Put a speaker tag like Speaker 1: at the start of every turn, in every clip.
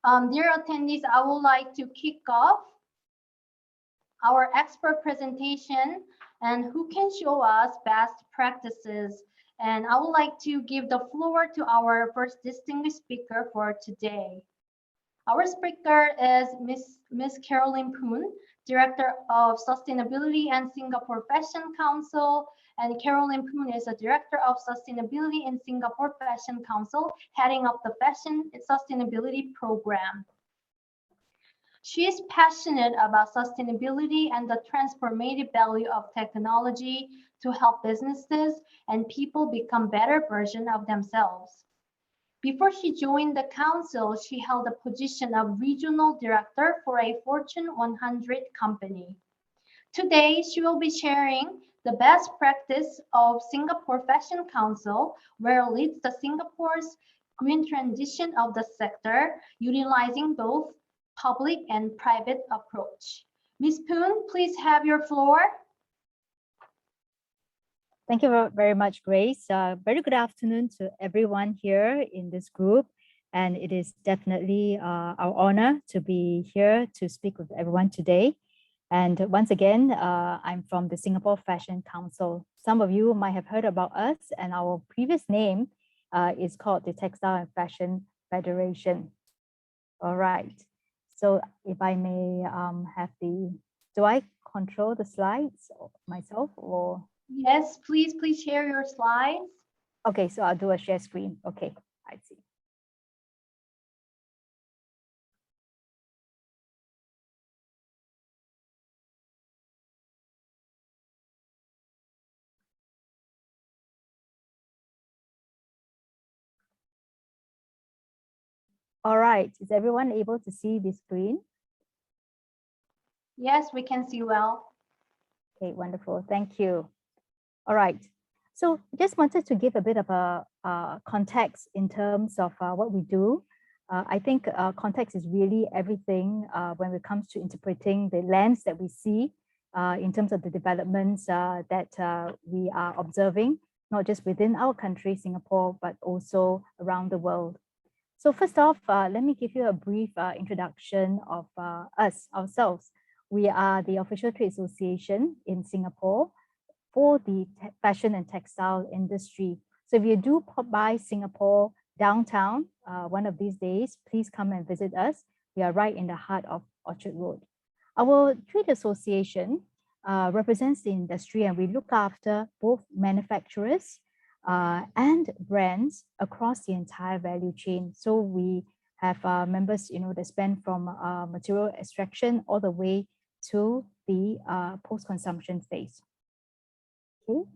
Speaker 1: Dear attendees, I would like to kick off our expert presentation and who can show us best practices. And I would like to give the floor to our first distinguished speaker for today. Our speaker is Miss Caroline Poon, Director of Sustainability and Singapore Fashion Council. And Caroline Poon is a Director of Sustainability in Singapore Fashion Council, heading up the Fashion Sustainability Program. She is passionate about sustainability and the transformative value of technology to help businesses and people become better versions of themselves. Before she joined the council, she held the position of regional director for a Fortune 100 company. Today, she will be sharing the best practice of Singapore Fashion Council, where it leads the Singapore's green transition of the sector, utilizing both public and private approach. Ms. Poon, please have your floor.
Speaker 2: Thank you very much, Grace. Very good afternoon to everyone here in this group. And it is definitely our honor to be here to speak with everyone today. And once again, I'm from the Singapore Fashion Council. Some of you might have heard about us, and our previous name is called the Textile and Fashion Federation. All right. So if I may have do I control the slides myself or?
Speaker 1: Yes, please share your slides.
Speaker 2: Okay, so I'll do a share screen. Okay, I see. All right, is everyone able to see the screen?
Speaker 1: Yes, we can see well.
Speaker 2: Okay, wonderful, thank you. All right, so just wanted to give a bit of a context in terms of what we do. I think context is really everything when it comes to interpreting the lens that we see in terms of the developments that we are observing, not just within our country, Singapore, but also around the world. So first off, let me give you a brief introduction of ourselves. We are the official trade association in Singapore for the fashion and textile industry. So if you do pop by Singapore downtown one of these days, please come and visit us. We are right in the heart of Orchard Road. Our trade association represents the industry, and we look after both manufacturers and brands across the entire value chain. So we have members, that span from material extraction all the way to the post-consumption phase. Okay.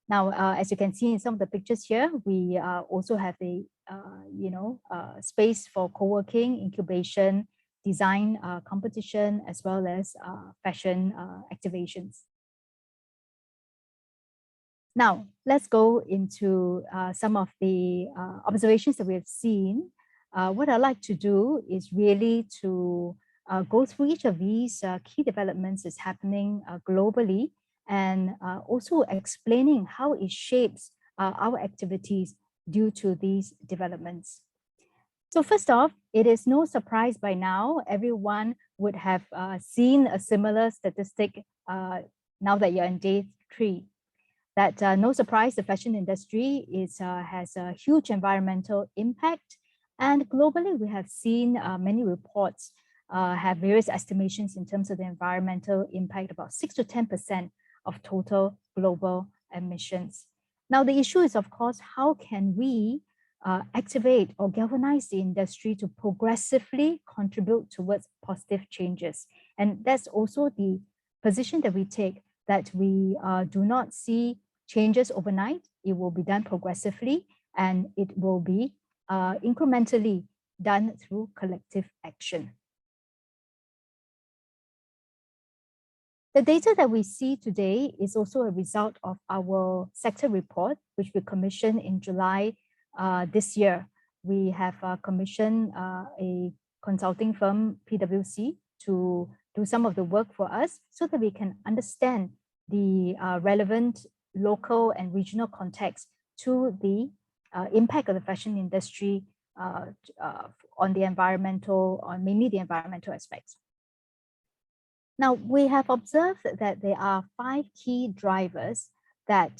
Speaker 2: Now, as you can see in some of the pictures here, we also have the space for co-working, incubation, design competition, as well as fashion activations. Now, let's go into some of the observations that we have seen. What I'd like to do is really to go through each of these key developments that's happening globally, and also explaining how it shapes our activities due to these developments. So first off, it is no surprise by now, everyone would have seen a similar statistic now that you're in day 3. That no surprise, the fashion industry has a huge environmental impact. And globally, we have seen many reports have various estimations in terms of the environmental impact, about 6 to 10% of total global emissions. Now, the issue is, of course, how can we activate or galvanize the industry to progressively contribute towards positive changes? And that's also the position that we take, that we do not see changes overnight. It will be done progressively, and it will be incrementally done through collective action. The data that we see today is also a result of our sector report, which we commissioned in July this year. We have commissioned a consulting firm, PwC, to do some of the work for us so that we can understand the relevant local and regional context to the impact of the fashion industry on the environmental, on mainly the environmental aspects. Now, we have observed that there are 5 key drivers that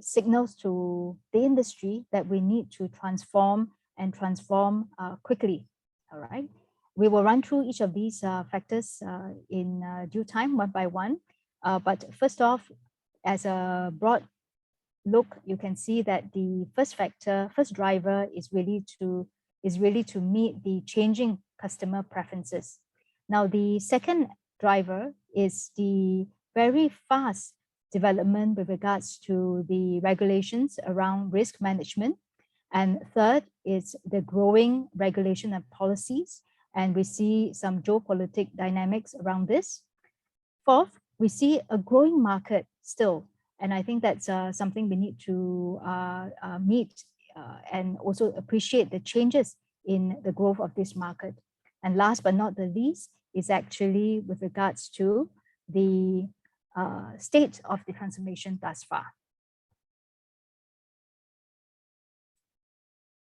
Speaker 2: signals to the industry that we need to transform and transform quickly. All right. We will run through each of these factors in due time, one by one. But first off, as a broad look, you can see that the first driver is really to meet the changing customer preferences. Now, the second driver is the very fast development with regards to the regulations around risk management. And third is the growing regulation and policies. And we see some geopolitical dynamics around this. Fourth, we see a growing market still. And I think that's something we need to meet and also appreciate the changes in the growth of this market. And last but not the least is actually with regards to the state of the transformation thus far.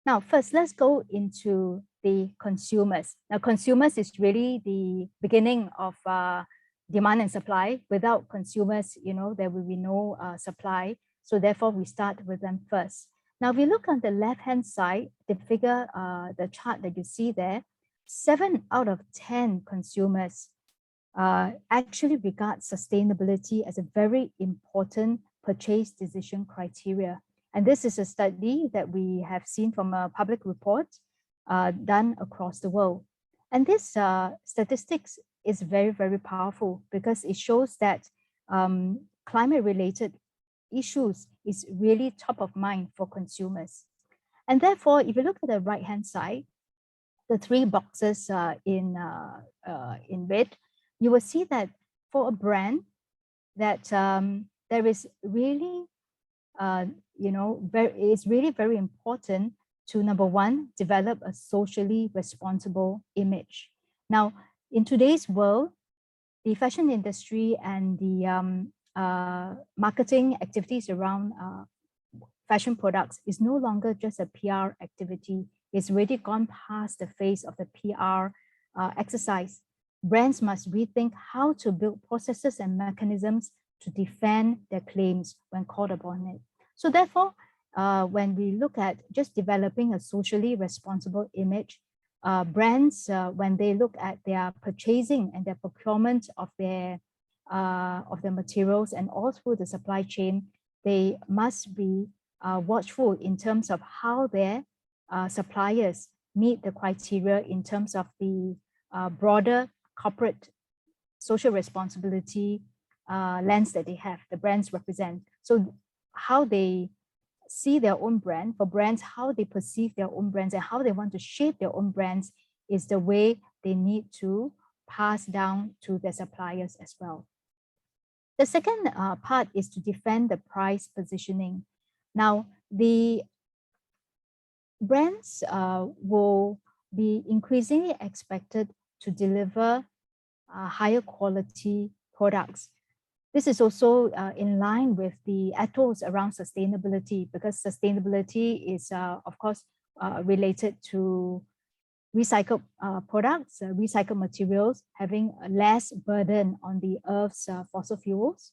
Speaker 2: Now, first, let's go into the consumers. Now, consumers is really the beginning of demand and supply. Without consumers, there will be no supply. So therefore, we start with them first. Now, if we look on the left-hand side, the figure, the chart that you see there, 7 out of 10 consumers actually regard sustainability as a very important purchase decision criteria. And this is a study that we have seen from a public report done across the world. And this statistics is very, very powerful because it shows that climate-related issues is really top of mind for consumers. And therefore, if you look at the right-hand side, the 3 boxes in red, you will see that for a brand that there is really, it's really very important to, number one, develop a socially responsible image. Now, in today's world, the fashion industry and the marketing activities around fashion products is no longer just a PR activity. It's already gone past the phase of the PR exercise. Brands must rethink how to build processes and mechanisms to defend their claims when called upon it. So therefore, when we look at just developing a socially responsible image, brands, when they look at their purchasing and their procurement of their materials and all through the supply chain, they must be watchful in terms of how their suppliers meet the criteria in terms of the broader corporate social responsibility lens that they have, the brands represent. So how they see their own brand, for brands, how they perceive their own brands and how they want to shape their own brands is the way they need to pass down to their suppliers as well. The second part is to defend the price positioning. Now, the brands will be increasingly expected to deliver higher quality products. This is also in line with the ethos around sustainability, because sustainability is, of course, related to recycled products, recycled materials, having less burden on the Earth's fossil fuels.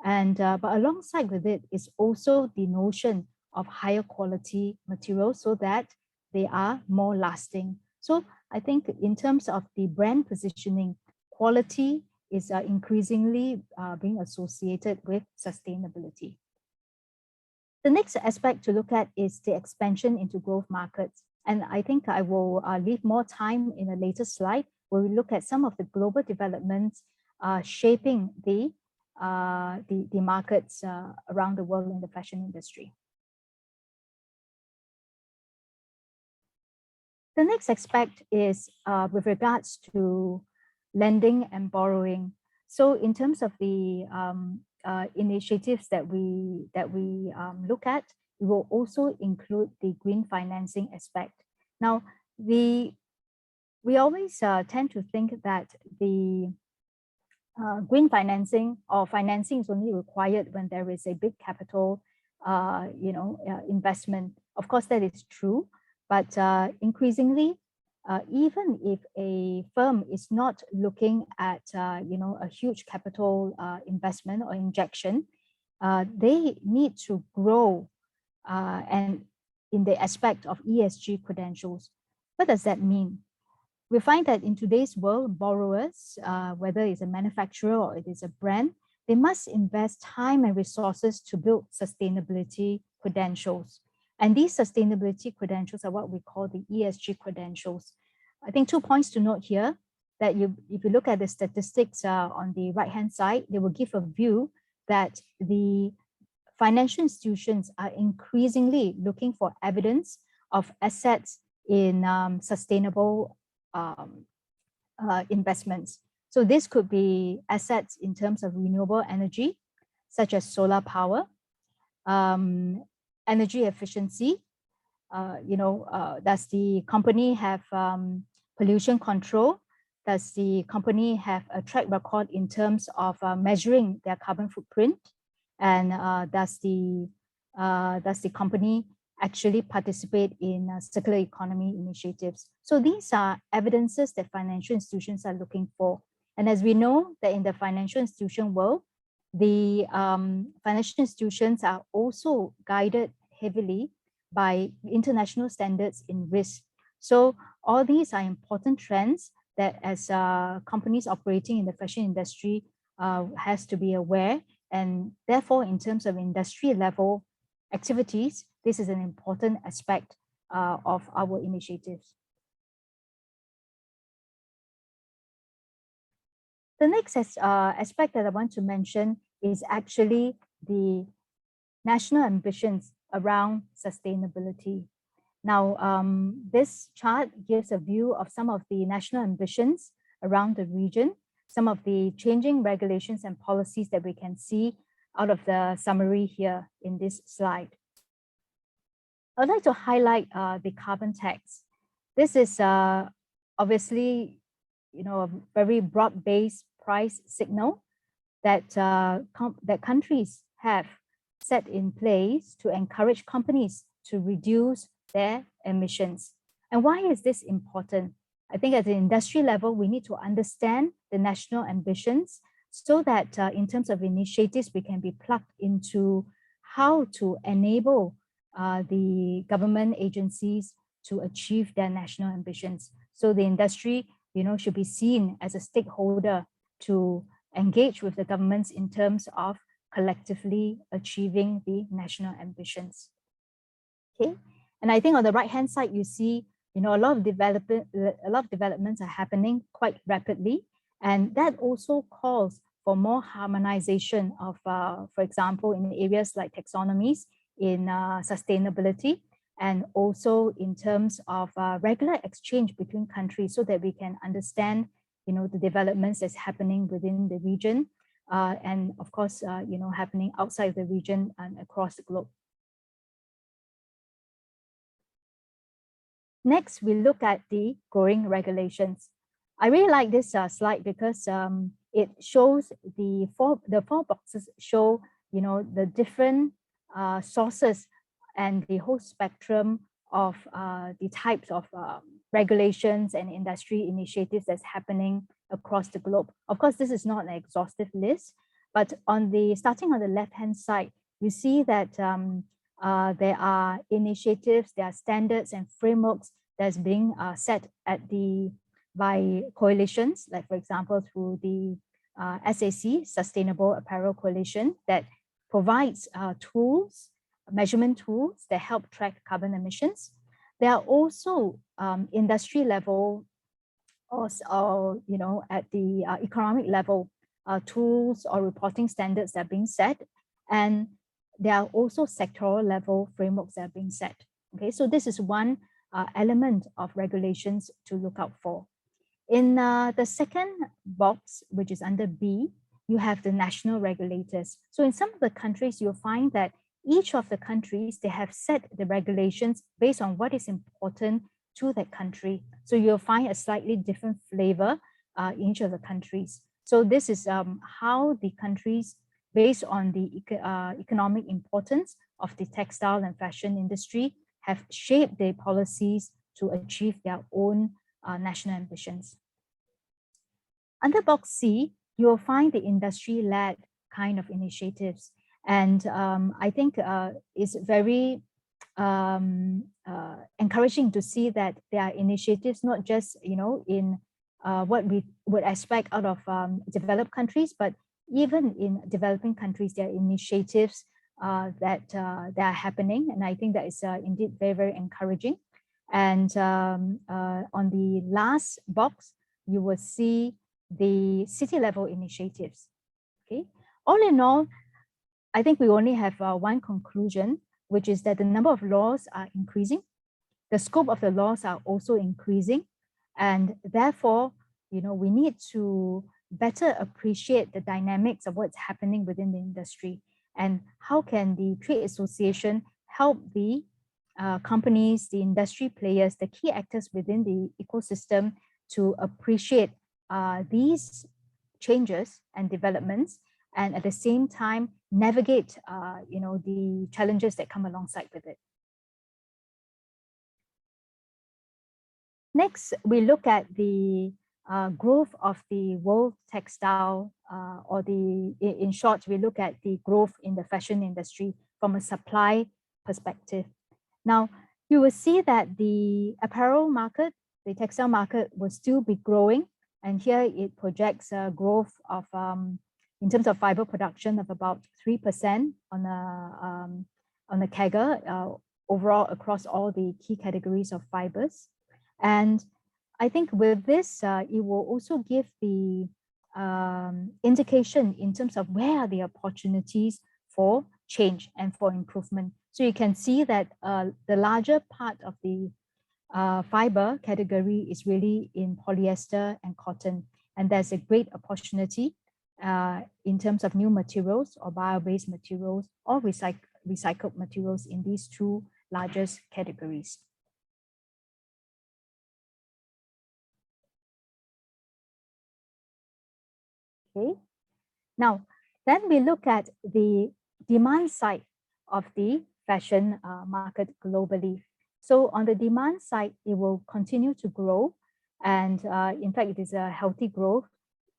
Speaker 2: And but alongside with it is also the notion of higher quality materials so that they are more lasting. So I think in terms of the brand positioning, quality is increasingly being associated with sustainability. The next aspect to look at is the expansion into growth markets. And I think I will leave more time in a later slide where we look at some of the global developments shaping the markets around the world in the fashion industry. The next aspect is with regards to lending and borrowing. So in terms of the initiatives that we look at, we will also include the green financing aspect. Now, we always tend to think that the green financing or financing is only required when there is a big capital investment. Of course, that is true. But increasingly, even if a firm is not looking at a huge capital investment or injection, they need to grow and in the aspect of ESG credentials. What does that mean? We find that in today's world, borrowers, whether it's a manufacturer or it is a brand, they must invest time and resources to build sustainability credentials. And these sustainability credentials are what we call the ESG credentials. I think 2 points to note here, that if you look at the statistics on the right-hand side, they will give a view that the financial institutions are increasingly looking for evidence of assets in sustainable investments. So this could be assets in terms of renewable energy, such as solar power, energy efficiency. Does the company have pollution control? Does the company have a track record in terms of measuring their carbon footprint? And does the company actually participate in circular economy initiatives? So these are evidences that financial institutions are looking for. And as we know that in the financial institution world, the financial institutions are also guided heavily by international standards in risk. So all these are important trends that as companies operating in the fashion industry has to be aware. And therefore, in terms of industry level activities, this is an important aspect of our initiatives. The next aspect that I want to mention is actually the national ambitions around sustainability. Now, this chart gives a view of some of the national ambitions around the region, some of the changing regulations and policies that we can see out of the summary here in this slide. I'd like to highlight the carbon tax. This is obviously, a very broad-based price signal that that countries have set in place to encourage companies to reduce their emissions. And why is this important? I think at the industry level, we need to understand the national ambitions so that in terms of initiatives, we can be plugged into how to enable the government agencies to achieve their national ambitions. So the industry, should be seen as a stakeholder to engage with the governments in terms of collectively achieving the national ambitions. Okay, and I think on the right-hand side, you see, a lot of developments are happening quite rapidly, and that also calls for more harmonization of, for example, in areas like taxonomies, in sustainability, and also in terms of regular exchange between countries so that we can understand, the developments that's happening within the region, and of course, happening outside the region and across the globe. Next, we look at the growing regulations. I really like this slide because it shows the four boxes show, the different sources and the whole spectrum of the types of regulations and industry initiatives that's happening across the globe. Of course, this is not an exhaustive list, but starting on the left-hand side, you see that there are initiatives, there are standards and frameworks that's being set by coalitions, like for example, through the SAC, Sustainable Apparel Coalition, that provides tools, measurement tools that help track carbon emissions. There are also industry level or at the economic level tools or reporting standards that are being set, and there are also sectoral level frameworks that are being set. Okay, so this is one element of regulations to look out for. In the second box, which is under B, you have the national regulators. So in some of the countries, you'll find that each of the countries, they have set the regulations based on what is important to that country. So you'll find a slightly different flavor in each of the countries. So this is how the countries, based on the economic importance of the textile and fashion industry, have shaped their policies to achieve their own national ambitions. Under box C, you will find the industry-led kind of initiatives. And I think it's very encouraging to see that there are initiatives, not just, in what we would expect out of developed countries, but even in developing countries, there are initiatives that are happening. And I think that is indeed very, very encouraging. And on the last box, you will see the city level initiatives. Okay, all in all, I think we only have one conclusion, which is that the number of laws are increasing. The scope of the laws are also increasing. And therefore, we need to better appreciate the dynamics of what's happening within the industry, and how can the trade association help the companies, the industry players, the key actors within the ecosystem to appreciate these changes and developments, and at the same time navigate the challenges that come alongside with it. Next, we look at the growth of the world textile, in short, we look at the growth in the fashion industry from a supply perspective. Now, you will see that the apparel market, the textile market, will still be growing. And here it projects a growth of, in terms of fiber production, of about 3% on a CAGR overall across all the key categories of fibers. And I think with this, it will also give the indication in terms of where are the opportunities for change and for improvement. So you can see that the larger part of the fiber category is really in polyester and cotton. And there's a great opportunity in terms of new materials or bio-based materials or recycled materials in these two largest categories. Okay, now then we look at the demand side of the fashion market globally. So on the demand side, it will continue to grow. And in fact, it is a healthy growth,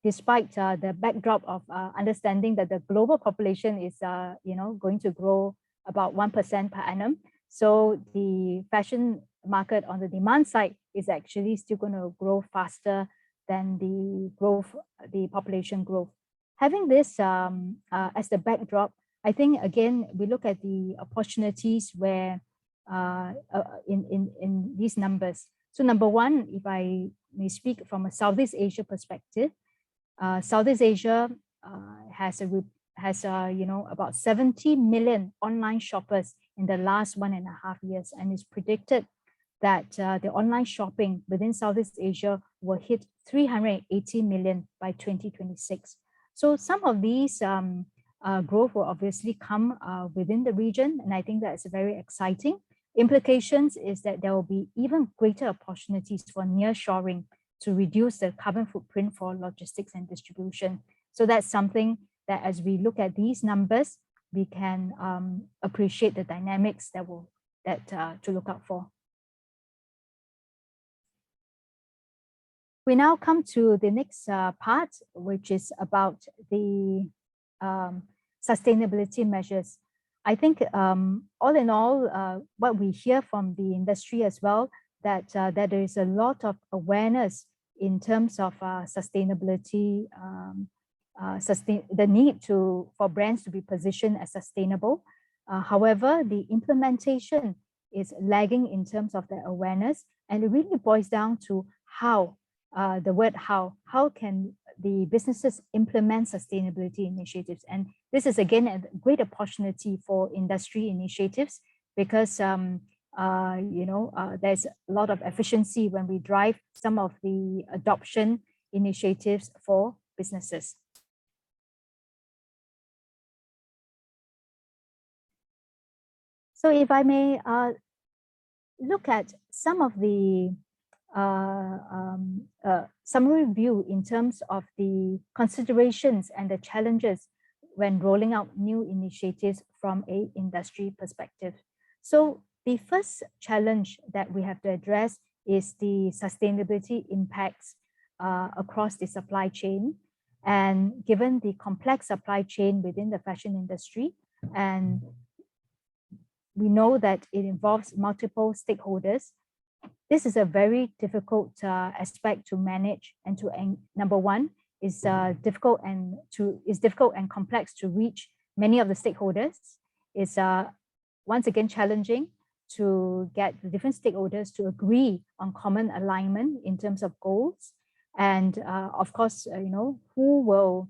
Speaker 2: despite the backdrop of understanding that the global population is going to grow about 1% per annum. So the fashion market on the demand side is actually still going to grow faster than the population growth. Having this as the backdrop, I think, again, we look at the opportunities where in these numbers. So number one, if I may speak from a Southeast Asia perspective, Southeast Asia has about 70 million online shoppers in the last 1.5 years, and it's predicted that the online shopping within Southeast Asia will hit 380 million by 2026. So some of these growth will obviously come within the region, and I think that's very exciting. Implications is that there will be even greater opportunities for nearshoring to reduce the carbon footprint for logistics and distribution. So that's something that, as we look at these numbers, we can appreciate the dynamics to look out for. We now come to the next part, which is about the sustainability measures. I think all in all, what we hear from the industry as well, that there is a lot of awareness in terms of sustainability, the need for brands to be positioned as sustainable. However, the implementation is lagging in terms of the awareness, and it really boils down to how. The word how can the businesses implement sustainability initiatives? And this is again a great opportunity for industry initiatives, because there's a lot of efficiency when we drive some of the adoption initiatives for businesses. So if I may look at some of the summary view in terms of the considerations and the challenges when rolling out new initiatives from an industry perspective. So The first challenge that we have to address is the sustainability impacts across the supply chain. And given the complex supply chain within the fashion industry, and we know that it involves multiple stakeholders, this is a very difficult aspect to manage and to, number one, is difficult and complex to reach many of the stakeholders. It's once again challenging to get the different stakeholders to agree on common alignment in terms of goals. And of course, who will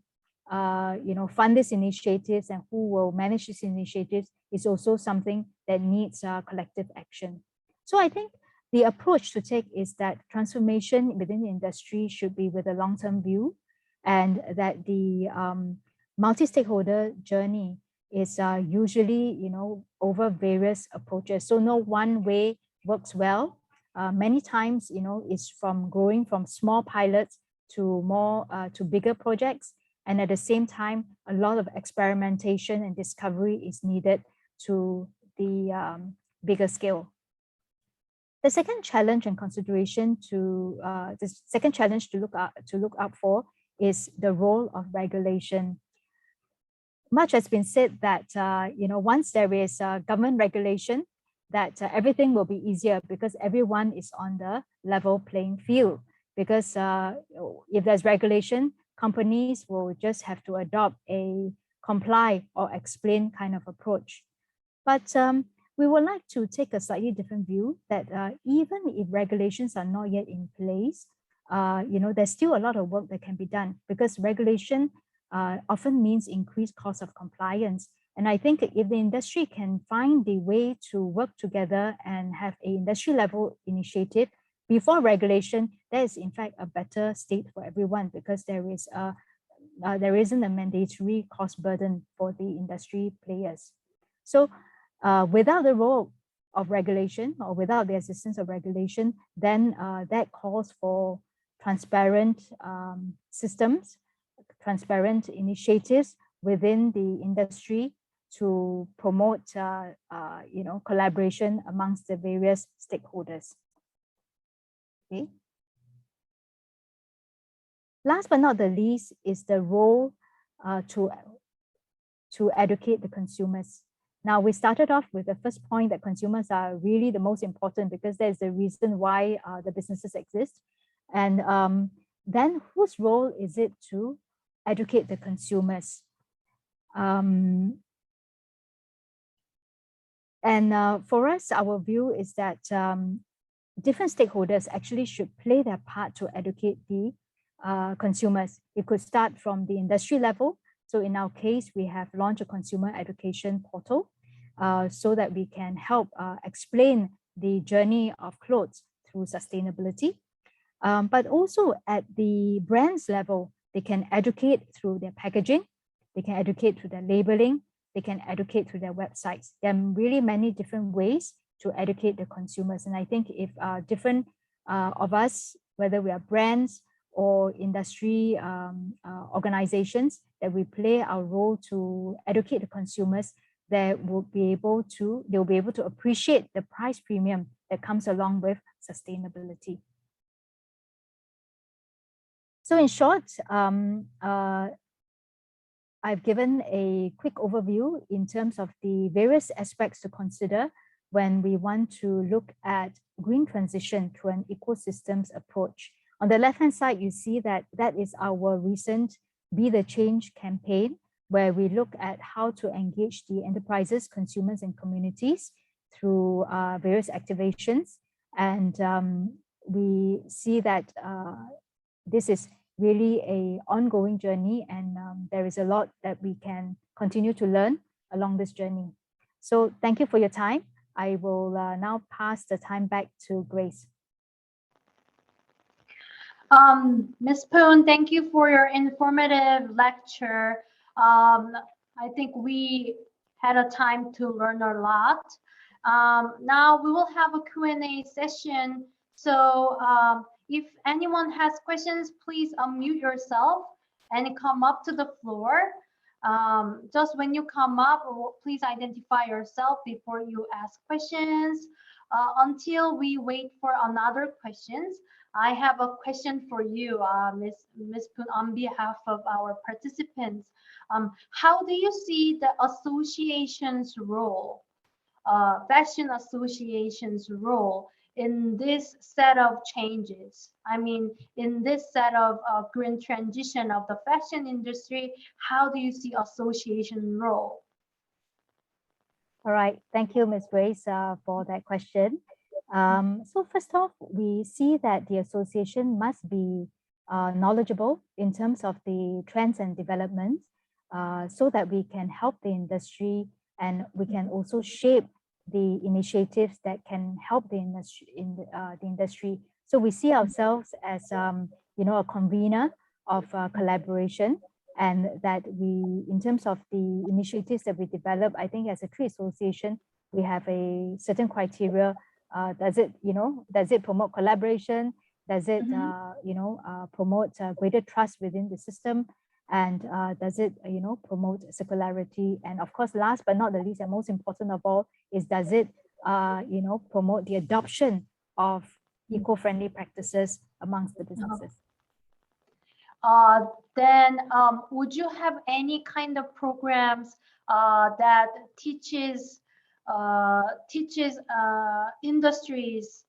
Speaker 2: fund these initiatives and who will manage these initiatives is also something that needs collective action. So I think the approach to take is that transformation within the industry should be with a long-term view, and that the multi-stakeholder journey is usually, over various approaches. So no one way works well. Many times, it's from growing from small pilots to more to bigger projects. And at the same time, a lot of experimentation and discovery is needed to the bigger scale. The second challenge and consideration the second challenge to look out for is the role of regulation. Much has been said that once there is government regulation, that everything will be easier because everyone is on the level playing field. Because if there's regulation, companies will just have to adopt a comply or explain kind of approach. But we would like to take a slightly different view that even if regulations are not yet in place, there's still a lot of work that can be done, because regulation often means increased cost of compliance. And I think if the industry can find the way to work together and have an industry level initiative before regulation, that is in fact a better state for everyone, because there isn't a mandatory cost burden for the industry players. So without the role of regulation, or without the assistance of regulation, then that calls for transparent systems, transparent initiatives within the industry to promote collaboration amongst the various stakeholders. Okay. Last but not the least is the role to educate the consumers. Now, we started off with the first point that consumers are really the most important, because there's the reason why the businesses exist. And then whose role is it to educate the consumers? For us, our view is that different stakeholders actually should play their part to educate the consumers. It could start from the industry level. So in our case, we have launched a consumer education portal so that we can help explain the journey of clothes through sustainability. But also at the brands level, they can educate through their packaging, they can educate through their labeling, they can educate through their websites. There are really many different ways to educate the consumers. And I think if different of us, whether we are brands or industry organizations, that we play our role to educate the consumers, they'll be able to appreciate the price premium that comes along with sustainability. So in short, I've given a quick overview in terms of the various aspects to consider when we want to look at green transition through an ecosystems approach. On the left-hand side, you see that is our recent Be the Change campaign, where we look at how to engage the enterprises, consumers, and communities through various activations. And we see that this is really an ongoing journey, and there is a lot that we can continue to learn along this journey. So thank you for your time. I will now pass the time back to Grace.
Speaker 1: Ms. Poon, thank you for your informative lecture. I think we had a time to learn a lot. Now we will have a Q&A session. So if anyone has questions, please unmute yourself and come up to the floor. Just when you come up, please identify yourself before you ask questions. Until we wait for another questions, I have a question for you, Ms. Poon, on behalf of our participants. How do you see the association's role, fashion association's role in this set of changes? I mean, in this set of green transition of the fashion industry, how do you see association role?
Speaker 2: All right, thank you, Ms. Grace, for that question. So first off, we see that the association must be knowledgeable in terms of the trends and developments, so that we can help the industry, and we can also shape the initiatives that can help the industry the industry. So we see ourselves as a convener of collaboration, and that we, in terms of the initiatives that we develop, I think as a trade association, we have a certain criteria. Does it promote collaboration? Does it promote greater trust within the system? And does it promote circularity? And of course, last but not the least, and most important of all, is does it promote the adoption of eco-friendly practices amongst the businesses?
Speaker 1: Then would you have any kind of programs that teaches industries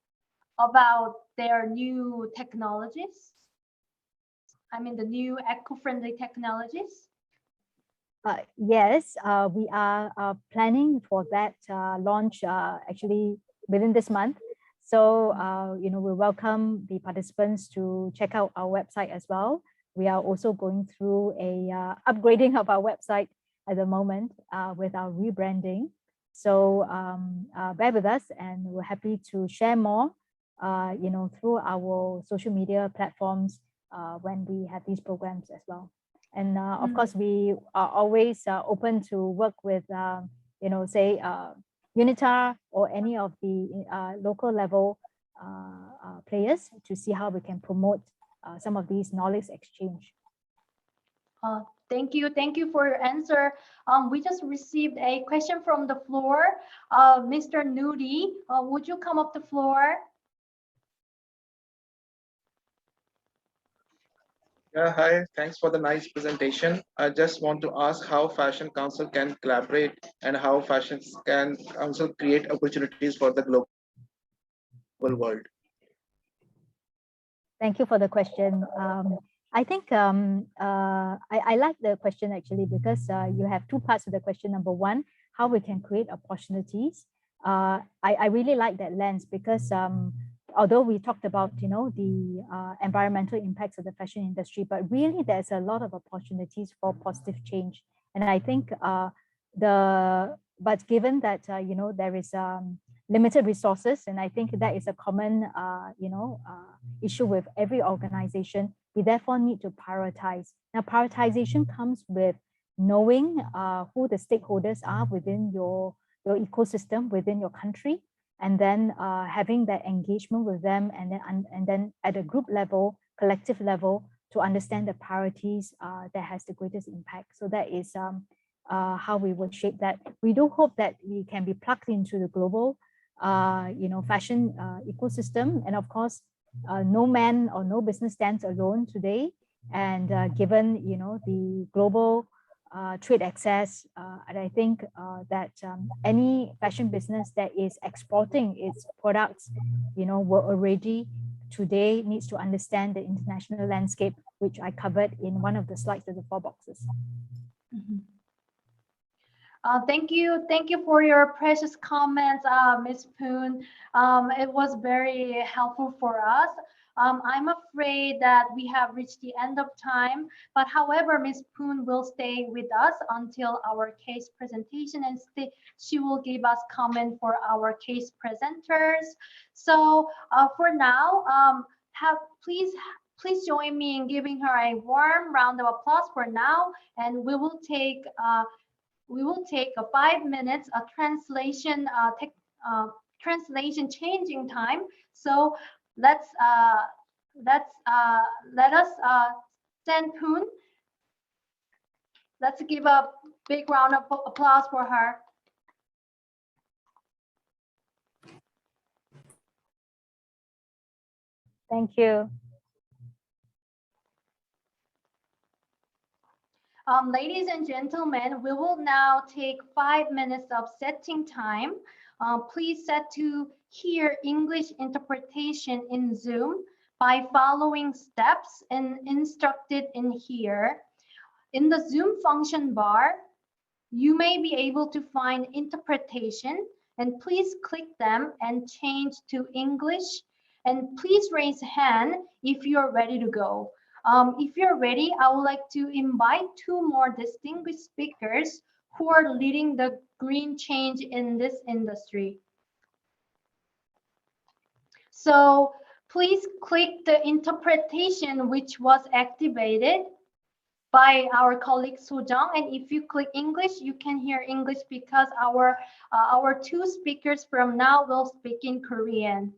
Speaker 1: about their new technologies? I mean, the new eco-friendly technologies?
Speaker 2: Yes, we are planning for that launch actually within this month. So, we welcome the participants to check out our website as well. We are also going through a upgrading of our website at the moment with our rebranding. So bear with us, and we're happy to share more, through our social media platforms when we have these programs as well. And of course, we are always open to work with, say, UNITAR or any of the local level players to see how we can promote some of these knowledge exchange.
Speaker 1: Thank you for your answer. We just received a question from the floor. Mr. Nudi, would you come up the floor?
Speaker 3: Yeah, hi. Thanks for the nice presentation. I just want to ask how Fashion Council can collaborate and how Fashion Council create opportunities for the global world.
Speaker 2: Thank you for the question. I think I like the question actually, because you have two parts of the question. Number one, how we can create opportunities. I really like that lens, because although we talked about the environmental impacts of the fashion industry, but really there's a lot of opportunities for positive change. And I think but given that there is limited resources, and I think that is a common issue with every organization, we therefore need to prioritize. Now, prioritization comes with knowing who the stakeholders are within your ecosystem, within your country, and then having that engagement with them, and then at a group level, collective level, to understand the priorities that has the greatest impact. So that is how we would shape that. We do hope that we can be plugged into the global fashion ecosystem. And of course, no man or no business stands alone today. And given the global trade access, and I think that any fashion business that is exporting its products, will already today needs to understand the international landscape, which I covered in one of the slides with the 4 boxes.
Speaker 1: Mm-hmm. Thank you for your precious comments, Ms. Poon. It was very helpful for us. I'm afraid that we have reached the end of time, but however, Ms. Poon will stay with us until our case presentation, and she will give us comment for our case presenters. So for now, please join me in giving her a warm round of applause for now, and we will take a 5 minutes translation changing time. So let us send Poon Let's give a big round of applause for her.
Speaker 2: Thank you.
Speaker 1: Ladies and gentlemen, we will now take 5 minutes of setting time. Please set to hear English interpretation in Zoom by following steps and instructed in here. In the Zoom function bar, you may be able to find interpretation, and please click them and change to English. And please raise hand if you're ready to go. If you're ready, I would like to invite 2 more distinguished speakers who are leading the green change in this industry. So please click the interpretation which was activated by our colleague Sojang, and if you click English, you can hear English because our 2 speakers from now will speak in Korean.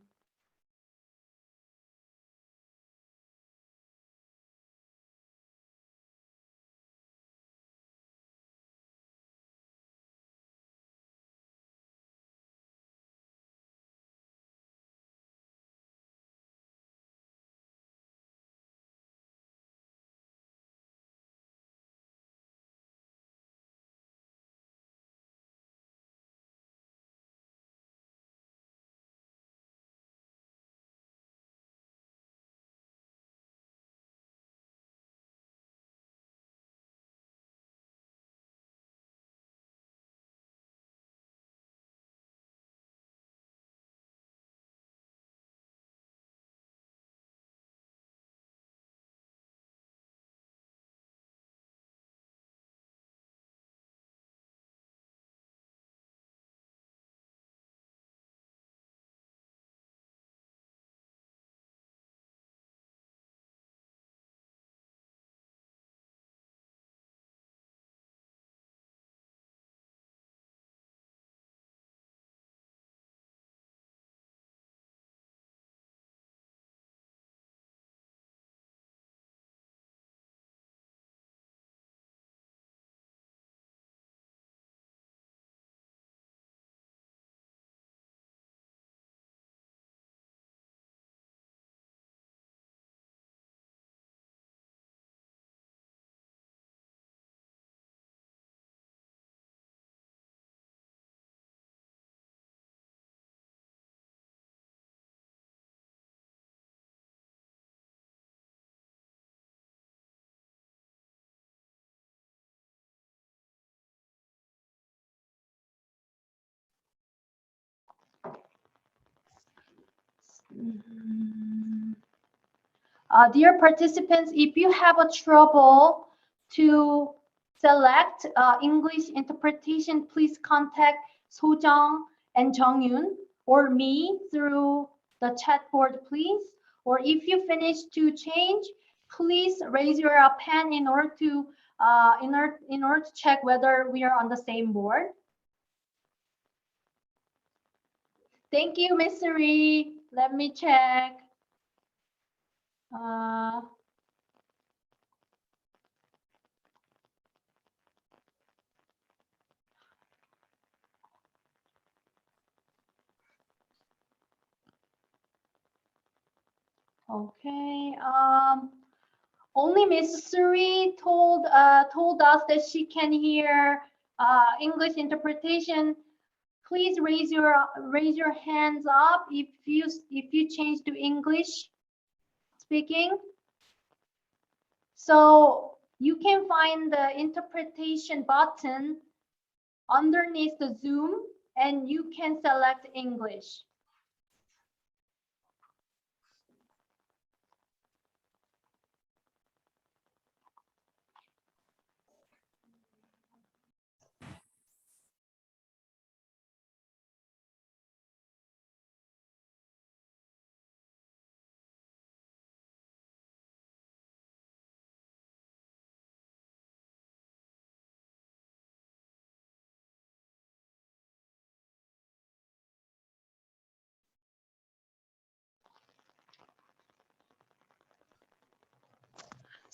Speaker 1: Dear participants, if you have a trouble to select English interpretation, please contact Sojang and Jongyun or me through the chat board, please. Or if you finish to change, please raise your pen in order to check whether we are on the same board. Thank you, Miss Suri. Let me check. Okay. Only Miss Suri told us that she can hear English interpretation. Please raise your hands up if you change to English speaking. So you can find the interpretation button underneath the Zoom, and you can select English.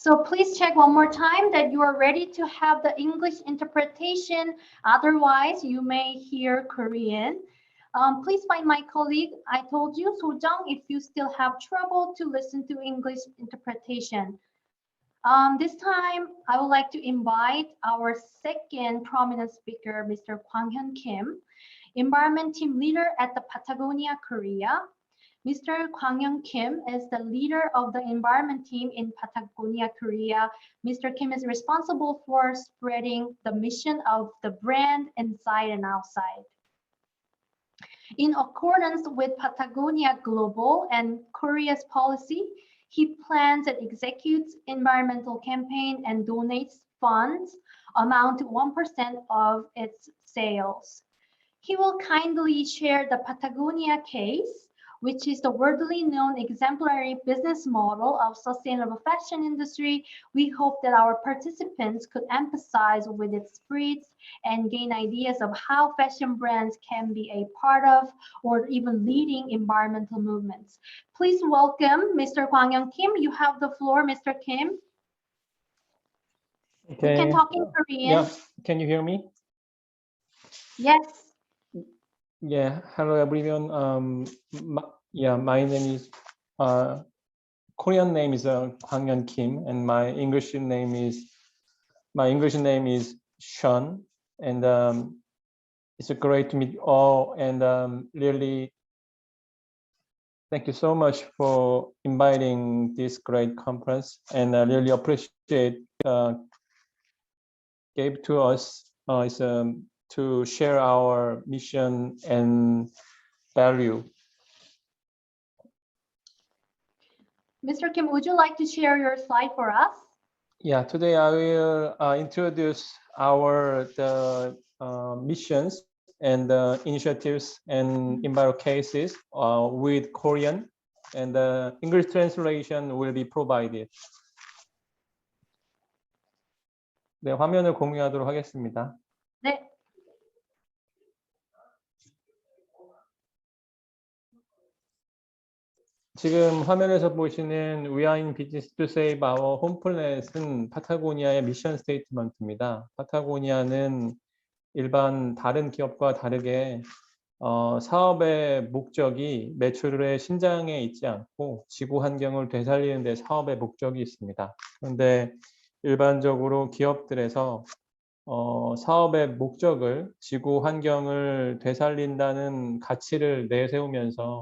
Speaker 1: So please check one more time that you are ready to have the English interpretation. Otherwise, you may hear Korean. Please find my colleague. I told you, Sojang, if you still have trouble to listen to English interpretation. This time, I would like to invite our second prominent speaker, Mr. Kwang Hyun Kim, Environment Team Leader at the Patagonia, Korea. Mr. Kwang Hyun Kim is the leader of the environment team in Patagonia, Korea. Mr. Kim is responsible for spreading the mission of the brand inside and outside. In accordance with Patagonia Global and Korea's policy, he plans and executes environmental campaign and donates funds amount to 1% of its sales. He will kindly share the Patagonia case, which is the worldly known exemplary business model of sustainable fashion industry. We hope that our participants could emphasize with its spirits and gain ideas of how fashion brands can be a part of or even leading environmental movements. Please welcome Mr. Kwang Hyun Kim. You have the floor, Mr. Kim.
Speaker 4: Okay.
Speaker 1: We can talk in Korean.
Speaker 4: Yeah, can you hear me?
Speaker 1: Yes.
Speaker 4: Yeah, hello everyone. My name is Korean name is Kwang Hyun Kim, and my English name is Sean. And it's great to meet you all. And really, thank you so much for inviting this great conference. And I really appreciate gave to us to share our mission and value.
Speaker 1: Mr. Kim, would you like to share your slide for us?
Speaker 4: Yeah, today I will introduce our missions and initiatives and environmental cases with Korean, and the English translation will be provided. 네, 화면을 공유하도록 하겠습니다.
Speaker 1: 네.
Speaker 4: 지금 화면에서 보시는 We are in business to save our home planet은 파타고니아의 미션 스테이트먼트입니다. 파타고니아는 일반 다른 기업과 다르게 사업의 목적이 매출의 신장에 있지 않고 지구 환경을 되살리는 데 사업의 목적이 있습니다. 그런데 일반적으로 기업들에서 사업의 목적을 지구 환경을 되살린다는 가치를 내세우면서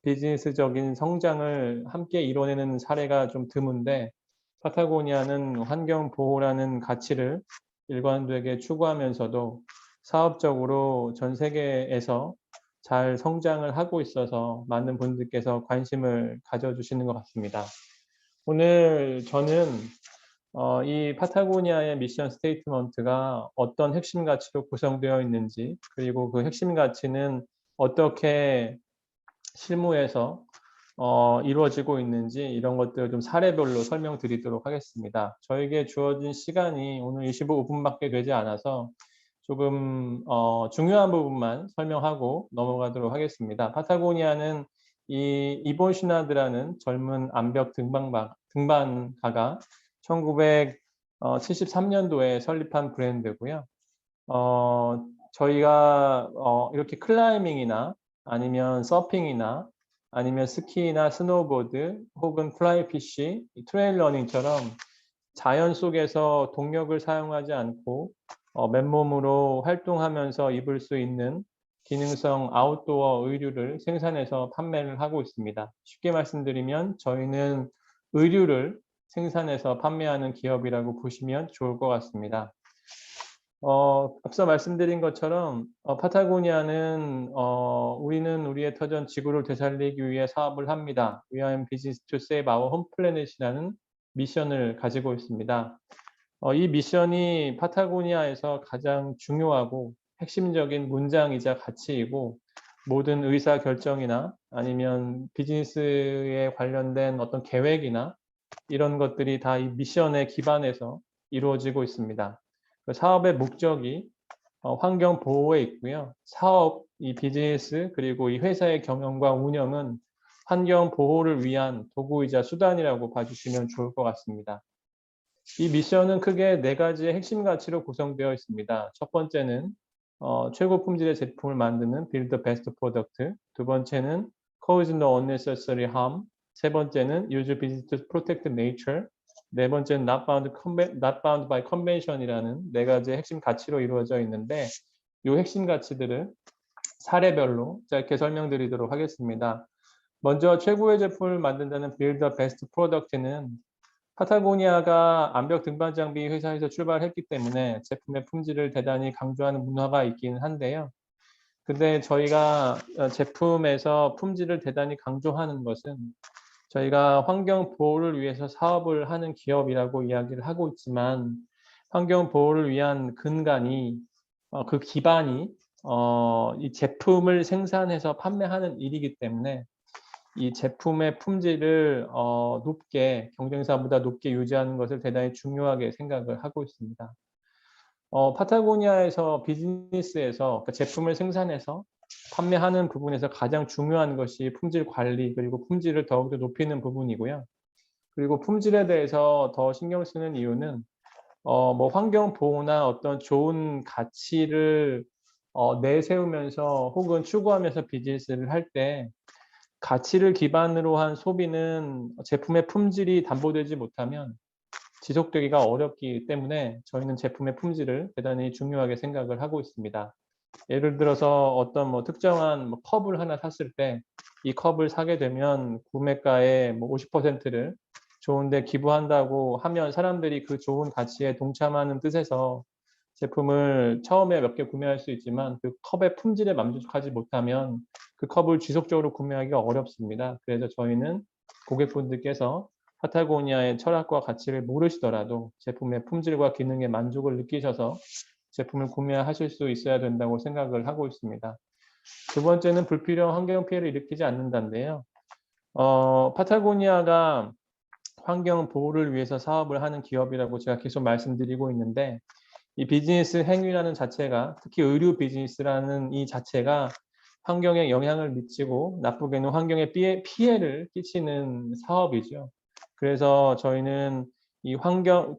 Speaker 4: 비즈니스적인 성장을 함께 이뤄내는 사례가 좀 드문데, 파타고니아는 환경 보호라는 가치를 일관되게 추구하면서도 사업적으로 전 세계에서 잘 성장을 하고 있어서 많은 분들께서 관심을 가져주시는 것 같습니다. 오늘 저는 이 파타고니아의 미션 스테이트먼트가 어떤 핵심 가치로 구성되어 있는지, 그리고 그 핵심 가치는 어떻게 실무에서 이루어지고 있는지, 이런 것들을 좀 사례별로 설명드리도록 하겠습니다. 저에게 주어진 시간이 오늘 25분밖에 되지 않아서 조금 중요한 부분만 설명하고 넘어가도록 하겠습니다. 파타고니아는 이 이본 시나드라는 젊은 암벽 등반가가 1973년도에 설립한 브랜드고요. 저희가 이렇게 클라이밍이나 아니면 서핑이나 아니면 스키나 스노보드 혹은 플라이피쉬, 트레일 러닝처럼 자연 속에서 동력을 사용하지 않고 맨몸으로 활동하면서 입을 수 있는 기능성 아웃도어 의류를 생산해서 판매를 하고 있습니다. 쉽게 말씀드리면 저희는 의류를 생산해서 판매하는 기업이라고 보시면 좋을 것 같습니다. 앞서 말씀드린 것처럼 파타고니아는 우리는 우리의 터전 지구를 되살리기 위해 사업을 합니다. We are in business to save our home planet이라는 미션을 가지고 있습니다. 이 미션이 파타고니아에서 가장 중요하고 핵심적인 문장이자 가치이고, 모든 의사 결정이나 아니면 비즈니스에 관련된 어떤 계획이나 이런 것들이 다 이 미션에 기반해서 이루어지고 있습니다. 사업의 목적이 환경 보호에 있고요. 사업, 이 비즈니스, 그리고 이 회사의 경영과 운영은 환경 보호를 위한 도구이자 수단이라고 봐주시면 좋을 것 같습니다. 이 미션은 크게 4가지의 핵심 가치로 구성되어 있습니다. 첫 번째는 최고 품질의 제품을 만드는 Build the Best Product. 두 번째는 Cause no unnecessary harm. 세 번째는 Use business to protect nature. 네 번째는 Not bound by convention이라는 4가지의 핵심 가치로 이루어져 있는데 이 핵심 가치들을 사례별로 짧게 설명드리도록 하겠습니다. 먼저 최고의 제품을 만든다는 Build the Best Product는 파타고니아가 암벽 등반 장비 회사에서 출발했기 때문에 제품의 품질을 대단히 강조하는 문화가 있기는 한데요. 근데 저희가 제품에서 품질을 대단히 강조하는 것은 저희가 환경 보호를 위해서 사업을 하는 기업이라고 이야기를 하고 있지만 환경 보호를 위한 근간이 그 기반이 이 제품을 생산해서 판매하는 일이기 때문에 이 제품의 품질을 높게 경쟁사보다 높게 유지하는 것을 대단히 중요하게 생각을 하고 있습니다. 파타고니아에서 비즈니스에서 그러니까 제품을 생산해서 판매하는 부분에서 가장 중요한 것이 품질 관리 그리고 품질을 더욱더 높이는 부분이고요. 그리고 품질에 대해서 더 신경 쓰는 이유는 뭐 환경 보호나 어떤 좋은 가치를 내세우면서 혹은 추구하면서 비즈니스를 할 때 가치를 기반으로 한 소비는 제품의 품질이 담보되지 못하면 지속되기가 어렵기 때문에 저희는 제품의 품질을 대단히 중요하게 생각을 하고 있습니다. 예를 들어서 어떤 뭐 특정한 컵을 하나 샀을 때 이 컵을 사게 되면 구매가의 뭐 50%를 좋은데 기부한다고 하면 사람들이 그 좋은 가치에 동참하는 뜻에서 제품을 처음에 몇 개 구매할 수 있지만 그 컵의 품질에 만족하지 못하면 그 컵을 지속적으로 구매하기가 어렵습니다. 그래서 저희는 고객분들께서 파타고니아의 철학과 가치를 모르시더라도 제품의 품질과 기능에 만족을 느끼셔서 제품을 구매하실 수 있어야 된다고 생각을 하고 있습니다. 두 번째는 불필요한 환경 피해를 일으키지 않는다인데요. 파타고니아가 환경 보호를 위해서 사업을 하는 기업이라고 제가 계속 말씀드리고 있는데 이 비즈니스 행위라는 자체가 특히 의류 비즈니스라는 이 자체가 환경에 영향을 미치고 나쁘게는 환경에 피해를 끼치는 사업이죠. 그래서 저희는 이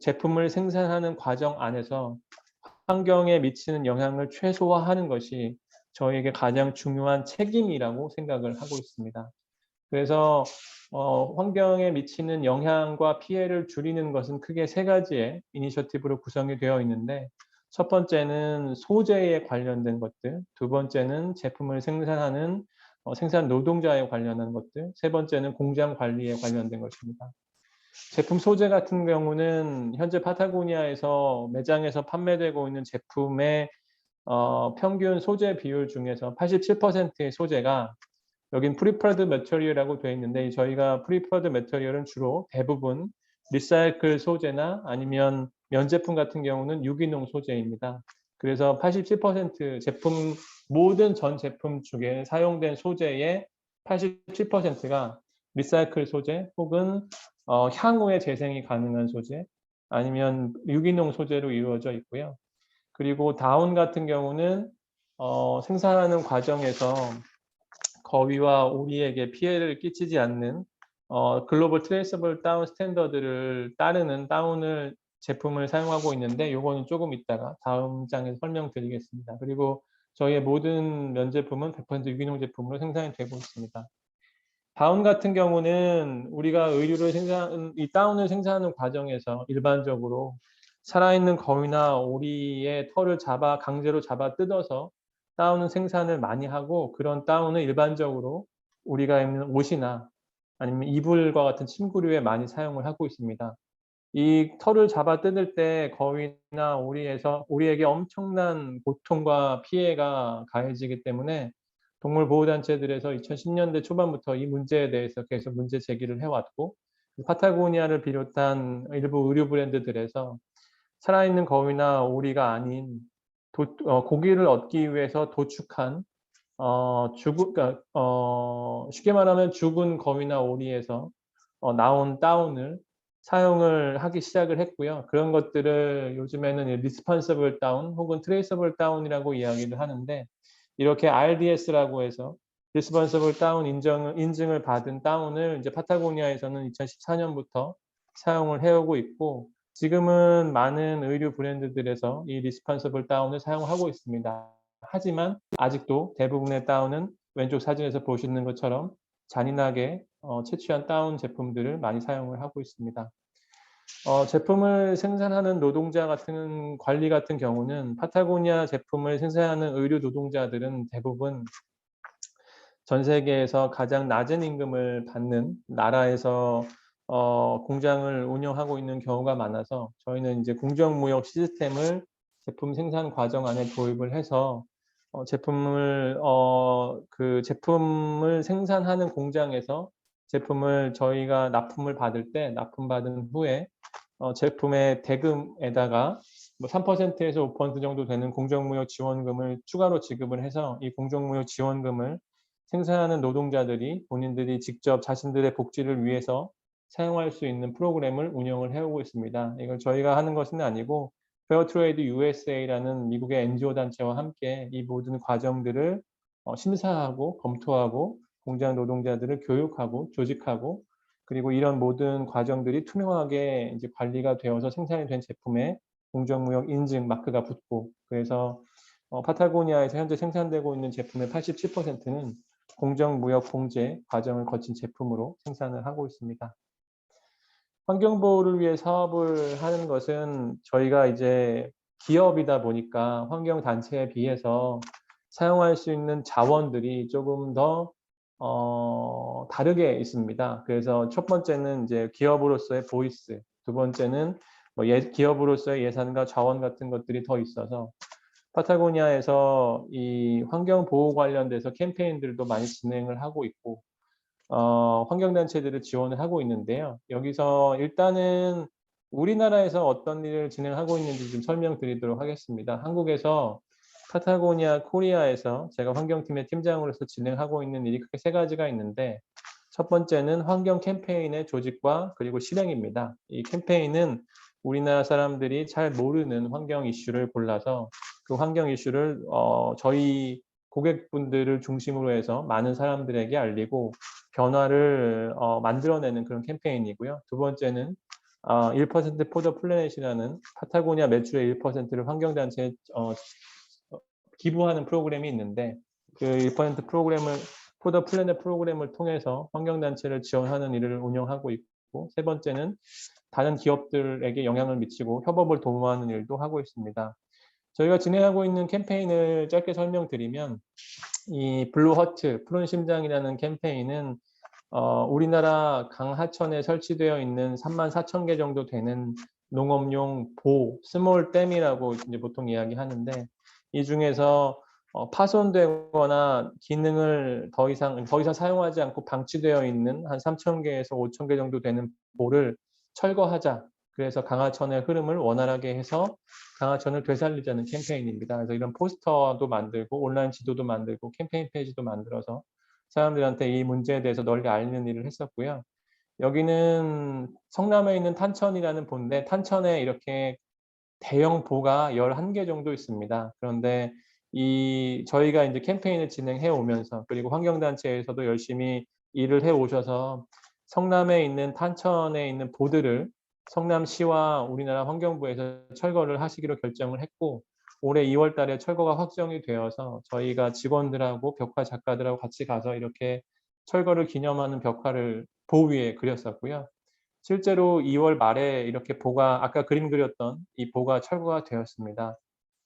Speaker 4: 제품을 생산하는 과정 안에서 환경에 미치는 영향을 최소화하는 것이 저희에게 가장 중요한 책임이라고 생각을 하고 있습니다. 그래서 환경에 미치는 영향과 피해를 줄이는 것은 크게 3가지의 이니셔티브로 구성이 되어 있는데 첫 번째는 소재에 관련된 것들, 두 번째는 제품을 생산하는 생산 노동자에 관련한 것들, 세 번째는 공장 관리에 관련된 것입니다. 제품 소재 같은 경우는 현재 파타고니아에서 매장에서 판매되고 있는 제품의 평균 소재 비율 중에서 87%의 소재가 여긴 프리퍼드 매터리얼이라고 되어 있는데 저희가 프리퍼드 매터리얼은 주로 대부분 리사이클 소재나 아니면 면제품 같은 경우는 유기농 소재입니다. 그래서 87% 모든 전 제품 중에 사용된 소재의 87%가 리사이클 소재 혹은 향후에 재생이 가능한 소재 아니면 유기농 소재로 이루어져 있고요. 그리고 다운 같은 경우는 생산하는 과정에서 거위와 오리에게 피해를 끼치지 않는 글로벌 트레이서블 다운 스탠더드를 따르는 다운을 제품을 사용하고 있는데 이거는 조금 이따가 다음 장에서 설명드리겠습니다. 그리고 저희의 모든 면제품은 100% 유기농 제품으로 생산이 되고 있습니다. 다운 같은 경우는 우리가 이 다운을 생산하는 과정에서 일반적으로 살아있는 거위나 오리의 털을 강제로 잡아 뜯어서 다운은 생산을 많이 하고 그런 다운은 일반적으로 우리가 입는 옷이나 아니면 이불과 같은 침구류에 많이 사용을 하고 있습니다. 이 털을 잡아 뜯을 때 거위나 오리에게 엄청난 고통과 피해가 가해지기 때문에 동물보호단체들에서 2010년대 초반부터 이 문제에 대해서 계속 문제 제기를 해왔고 파타고니아를 비롯한 일부 의류 브랜드들에서 살아있는 거위나 오리가 아닌 고기를 얻기 위해서 도축한 쉽게 말하면 죽은 거위나 오리에서 나온 다운을 사용을 하기 시작을 했고요. 그런 것들을 요즘에는 리스폰서블 다운 혹은 트레이서블 다운이라고 이야기를 하는데 이렇게 RDS라고 해서 리스폰서블 다운 인증을 받은 다운을 이제 파타고니아에서는 2014년부터 사용을 해오고 있고 지금은 많은 의류 브랜드들에서 이 리스폰서블 다운을 사용하고 있습니다. 하지만 아직도 대부분의 다운은 왼쪽 사진에서 보시는 것처럼 잔인하게 채취한 다운 제품들을 많이 사용을 하고 있습니다. 제품을 생산하는 노동자 같은 관리 같은 경우는 파타고니아 제품을 생산하는 의류 노동자들은 대부분 전 세계에서 가장 낮은 임금을 받는 나라에서 공장을 운영하고 있는 경우가 많아서 저희는 이제 공정무역 시스템을 제품 생산 과정 안에 도입을 해서 제품을 생산하는 공장에서 제품을 저희가 납품을 받을 때 납품받은 후에 제품의 대금에다가 뭐 3%에서 5% 정도 되는 공정무역 지원금을 추가로 지급을 해서 이 공정무역 지원금을 생산하는 노동자들이 본인들이 직접 자신들의 복지를 위해서 사용할 수 있는 프로그램을 운영을 해오고 있습니다. 이걸 저희가 하는 것은 아니고 페어트레이드 USA라는 미국의 NGO 단체와 함께 이 모든 과정들을 심사하고 검토하고 공장 노동자들을 교육하고 조직하고 그리고 이런 모든 과정들이 투명하게 이제 관리가 되어서 생산이 된 제품에 공정무역 인증 마크가 붙고 그래서 파타고니아에서 현재 생산되고 있는 제품의 87%는 공정무역 공제 과정을 거친 제품으로 생산을 하고 있습니다. 환경보호를 위해 사업을 하는 것은 저희가 이제 기업이다 보니까 환경단체에 비해서 사용할 수 있는 자원들이 조금 더 다르게 있습니다. 그래서 첫 번째는 이제 기업으로서의 보이스, 두 번째는 뭐 기업으로서의 예산과 자원 같은 것들이 더 있어서 파타고니아에서 이 환경 보호 관련돼서 캠페인들도 많이 진행을 하고 있고 환경단체들을 지원을 하고 있는데요. 여기서 일단은 우리나라에서 어떤 일을 진행하고 있는지 좀 설명드리도록 하겠습니다. 한국에서 파타고니아 코리아에서 제가 환경팀의 팀장으로서 진행하고 있는 일이 크게 세 가지가 있는데 첫 번째는 환경 캠페인의 조직과 그리고 실행입니다. 이 캠페인은 우리나라 사람들이 잘 모르는 환경 이슈를 골라서 그 환경 이슈를 저희 고객분들을 중심으로 해서 많은 사람들에게 알리고 변화를 만들어내는 그런 캠페인이고요. 두 번째는 1% for the Planet이라는 파타고니아 매출의 1%를 환경단체에 기부하는 프로그램이 있는데 그 1% 프로그램을 for the Planet 프로그램을 통해서 환경단체를 지원하는 일을 운영하고 있고 세 번째는 다른 기업들에게 영향을 미치고 협업을 도모하는 일도 하고 있습니다. 저희가 진행하고 있는 캠페인을 짧게 설명드리면 이 블루 허트, 푸른 심장이라는 캠페인은 우리나라 강하천에 설치되어 있는 34,000개 정도 되는 농업용 스몰 댐이라고 이제 보통 이야기하는데 이 중에서 파손되거나 기능을 더 이상 사용하지 않고 방치되어 있는 한 3,000개에서 5,000개 정도 되는 보를 철거하자. 그래서 강하천의 흐름을 원활하게 해서 강하천을 되살리자는 캠페인입니다. 그래서 이런 포스터도 만들고 온라인 지도도 만들고 캠페인 페이지도 만들어서 사람들한테 이 문제에 대해서 널리 알리는 일을 했었고요. 여기는 성남에 있는 탄천이라는 보인데 탄천에 이렇게 대형 보가 11개 정도 있습니다. 그런데 저희가 이제 캠페인을 진행해 오면서 그리고 환경단체에서도 열심히 일을 해 오셔서 성남에 있는 탄천에 있는 보들을 성남시와 우리나라 환경부에서 철거를 하시기로 결정을 했고 올해 2월 달에 철거가 확정이 되어서 저희가 직원들하고 벽화 작가들하고 같이 가서 이렇게 철거를 기념하는 벽화를 보 위에 그렸었고요. 실제로 2월 말에 이렇게 아까 그림 그렸던 이 보가 철거가 되었습니다.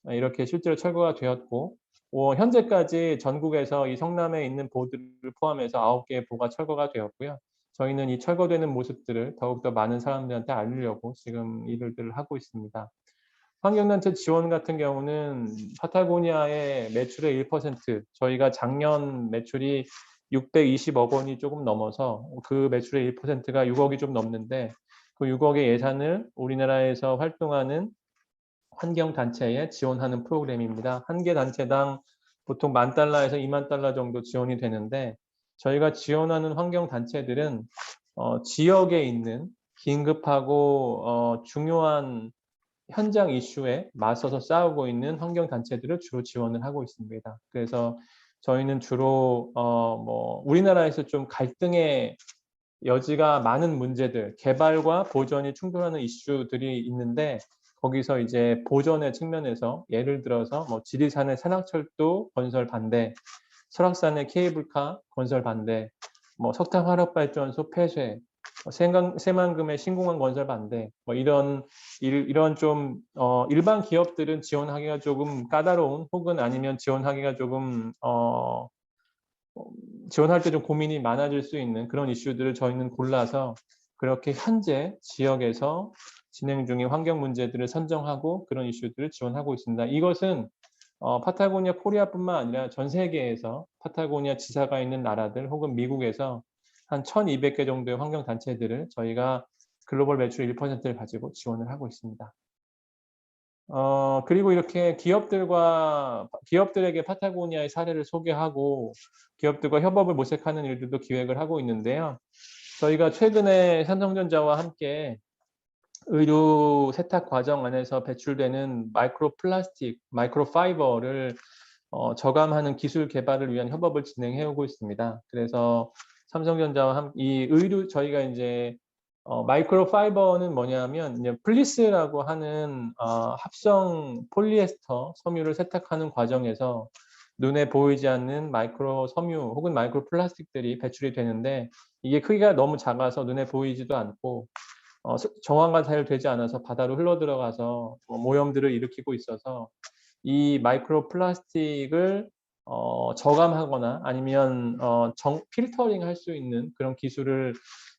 Speaker 4: 이렇게 실제로 철거가 되었고 현재까지 전국에서 이 성남에 있는 보들을 포함해서 9개의 보가 철거가 되었고요. 저희는 이 철거되는 모습들을 더욱더 많은 사람들한테 알리려고 지금 일을 하고 있습니다. 환경단체 지원 같은 경우는 파타고니아의 매출의 1%, 저희가 작년 매출이 620억 원이 조금 넘어서 그 매출의 1%가 6억이 좀 넘는데 그 6억의 예산을 우리나라에서 활동하는 환경단체에 지원하는 프로그램입니다. 한 개 단체당 보통 $10,000에서 $20,000 정도 지원이 되는데 저희가 지원하는 환경단체들은 지역에 있는 긴급하고 중요한 현장 이슈에 맞서서 싸우고 있는 환경단체들을 주로 지원을 하고 있습니다. 그래서 저희는 주로 우리나라에서 좀 갈등의 여지가 많은 문제들, 개발과 보전이 충돌하는 이슈들이 있는데 거기서 이제 보전의 측면에서 예를 들어서 뭐 지리산의 산악철도 건설 반대, 설악산의 케이블카 건설 반대, 뭐 석탄 화력발전소 폐쇄, 새만금의 신공항 건설 반대, 뭐 이런 좀 일반 기업들은 지원하기가 조금 까다로운 혹은 아니면 지원하기가 조금 지원할 때 좀 고민이 많아질 수 있는 그런 이슈들을 저희는 골라서 그렇게 현재 지역에서 진행 중인 환경 문제들을 선정하고 그런 이슈들을 지원하고 있습니다. 이것은 파타고니아 코리아뿐만 아니라 전 세계에서 파타고니아 지사가 있는 나라들 혹은 미국에서 한 1,200개 정도의 환경단체들을 저희가 글로벌 매출 1%를 가지고 지원을 하고 있습니다. 그리고 이렇게 기업들에게 파타고니아의 사례를 소개하고 기업들과 협업을 모색하는 일들도 기획을 하고 있는데요. 저희가 최근에 삼성전자와 함께 의류 세탁 과정 안에서 배출되는 마이크로 플라스틱, 마이크로 파이버를 저감하는 기술 개발을 위한 협업을 진행해 오고 있습니다. 그래서 삼성전자와 이 의류 저희가 이제 마이크로 파이버는 뭐냐면 이제 플리스라고 하는 합성 폴리에스터 섬유를 세탁하는 과정에서 눈에 보이지 않는 마이크로 섬유 혹은 마이크로 플라스틱들이 배출이 되는데 이게 크기가 너무 작아서 눈에 보이지도 않고 정화가 잘 되지 않아서 바다로 흘러 들어가서 오염들을 일으키고 있어서 이 마이크로 플라스틱을 저감하거나 아니면 필터링 할 수 있는 그런 기술을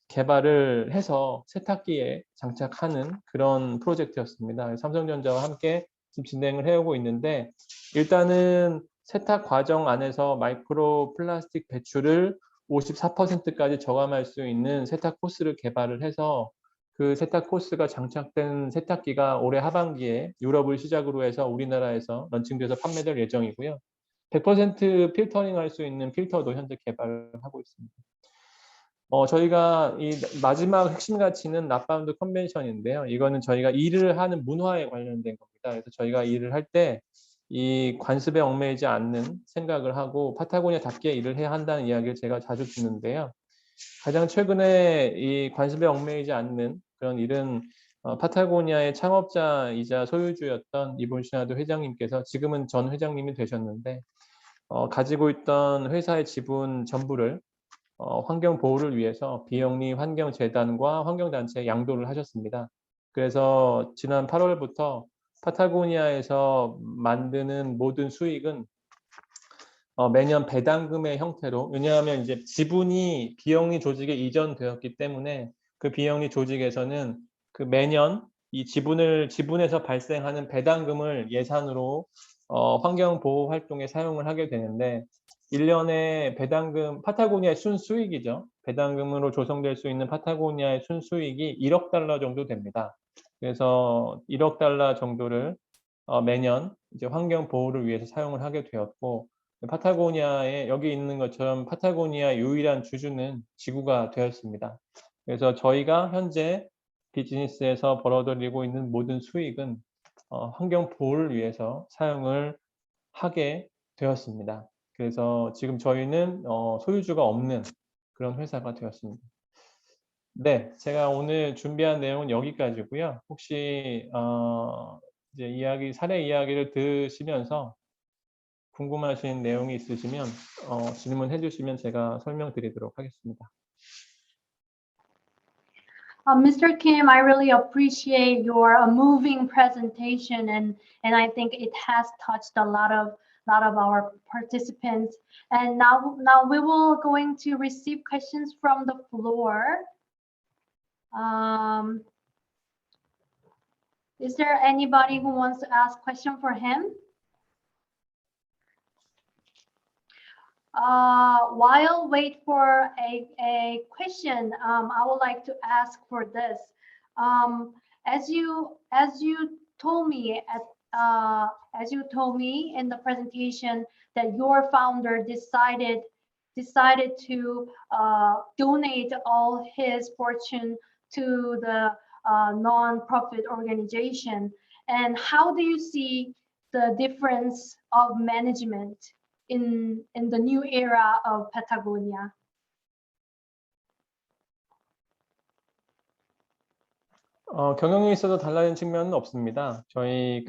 Speaker 4: 개발을 해서 세탁기에 장착하는 그런 프로젝트였습니다. 삼성전자와 함께 지금 진행을 해오고 있는데 일단은 세탁 과정 안에서 마이크로 플라스틱 배출을 54%까지 저감할 수 있는 세탁 코스를 개발을 해서 그 세탁 코스가 장착된 세탁기가 올해 하반기에 유럽을 시작으로 해서 우리나라에서 런칭돼서 판매될 예정이고요. 100% 필터링 할 수 있는 필터도 현재 개발을 하고 있습니다. 저희가 이 마지막 핵심 가치는 납바운드 컨벤션인데요. 이거는 저희가 일을 하는 문화에 관련된 겁니다. 그래서 저희가 일을 할 때 이 관습에 얽매이지 않는 생각을 하고 파타고니아답게 일을 해야 한다는 이야기를 제가 자주 듣는데요. 가장 최근에 이 관습에 얽매이지 않는 그런 일은 파타고니아의 창업자이자 소유주였던 이볼시나도 회장님께서 지금은 전 회장님이 되셨는데 가지고 있던 회사의 지분 전부를 환경 보호를 위해서 비영리 환경재단과 환경단체에 양도를 하셨습니다. 그래서 지난 8월부터 파타고니아에서 만드는 모든 수익은 매년 배당금의 형태로, 왜냐하면 이제 지분이 비영리 조직에 이전되었기 때문에 그 비영리 조직에서는 그 매년 이 지분에서 발생하는 배당금을 예산으로 환경 보호 활동에 사용을 하게 되는데 1년에 배당금, 파타고니아의 순수익이죠. 배당금으로 조성될 수 있는 파타고니아의 순수익이 1억 달러 정도 됩니다. 그래서 1억 달러 정도를 매년 이제 환경 보호를 위해서 사용을 하게 되었고 파타고니아에 여기 있는 것처럼 파타고니아 유일한 주주는 지구가 되었습니다. 그래서 저희가 현재 비즈니스에서 벌어들이고 있는 모든 수익은 환경 보호를 위해서 사용을 하게 되었습니다. 그래서 지금 저희는 소유주가 없는 그런 회사가 되었습니다. 네, 제가 오늘 준비한 내용은 여기까지고요. 혹시 이제 사례 이야기를 들으시면서 궁금하신 내용이 있으시면 질문해 주시면 제가 설명드리도록 하겠습니다.
Speaker 1: Mr. Kim, I really appreciate your moving presentation, and I think it has touched a lot of our participants. And now we will going to receive questions from the floor. Is there anybody who wants to ask question for him? While wait for a question, I would like to ask for this. As you told me in the presentation that your founder decided to donate all his fortune to the non-profit organization. And how do you see the difference of management in the new era of Patagonia?
Speaker 4: 경영에 있어서 달라진 측면은 없습니다. 저희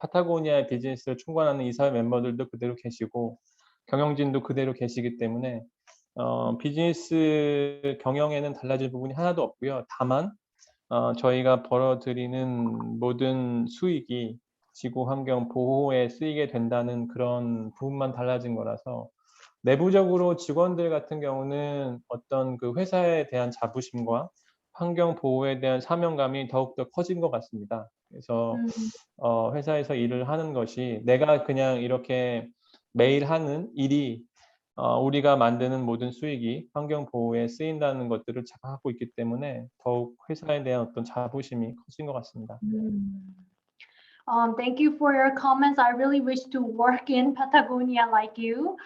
Speaker 4: 파타고니아의 비즈니스를 총괄하는 이사회 멤버들도 그대로 계시고 경영진도 그대로 계시기 때문에 비즈니스 경영에는 달라질 부분이 하나도 없고요. 다만 저희가 벌어들이는 모든 수익이 지구 환경 보호에 쓰이게 된다는 그런 부분만 달라진 거라서 내부적으로 직원들 같은 경우는 어떤 그 회사에 대한 자부심과 환경 보호에 대한 사명감이 더욱더 커진 것 같습니다. 그래서 회사에서 일을 하는 것이 내가 그냥 이렇게 매일 하는 일이 우리가 만드는 모든 수익이 환경 보호에 쓰인다는 것들을 자각하고 있기 때문에 더욱 회사에 대한 어떤 자부심이 커진 것 같습니다.
Speaker 1: Thank you for your comments. I really wish to work in Patagonia like you.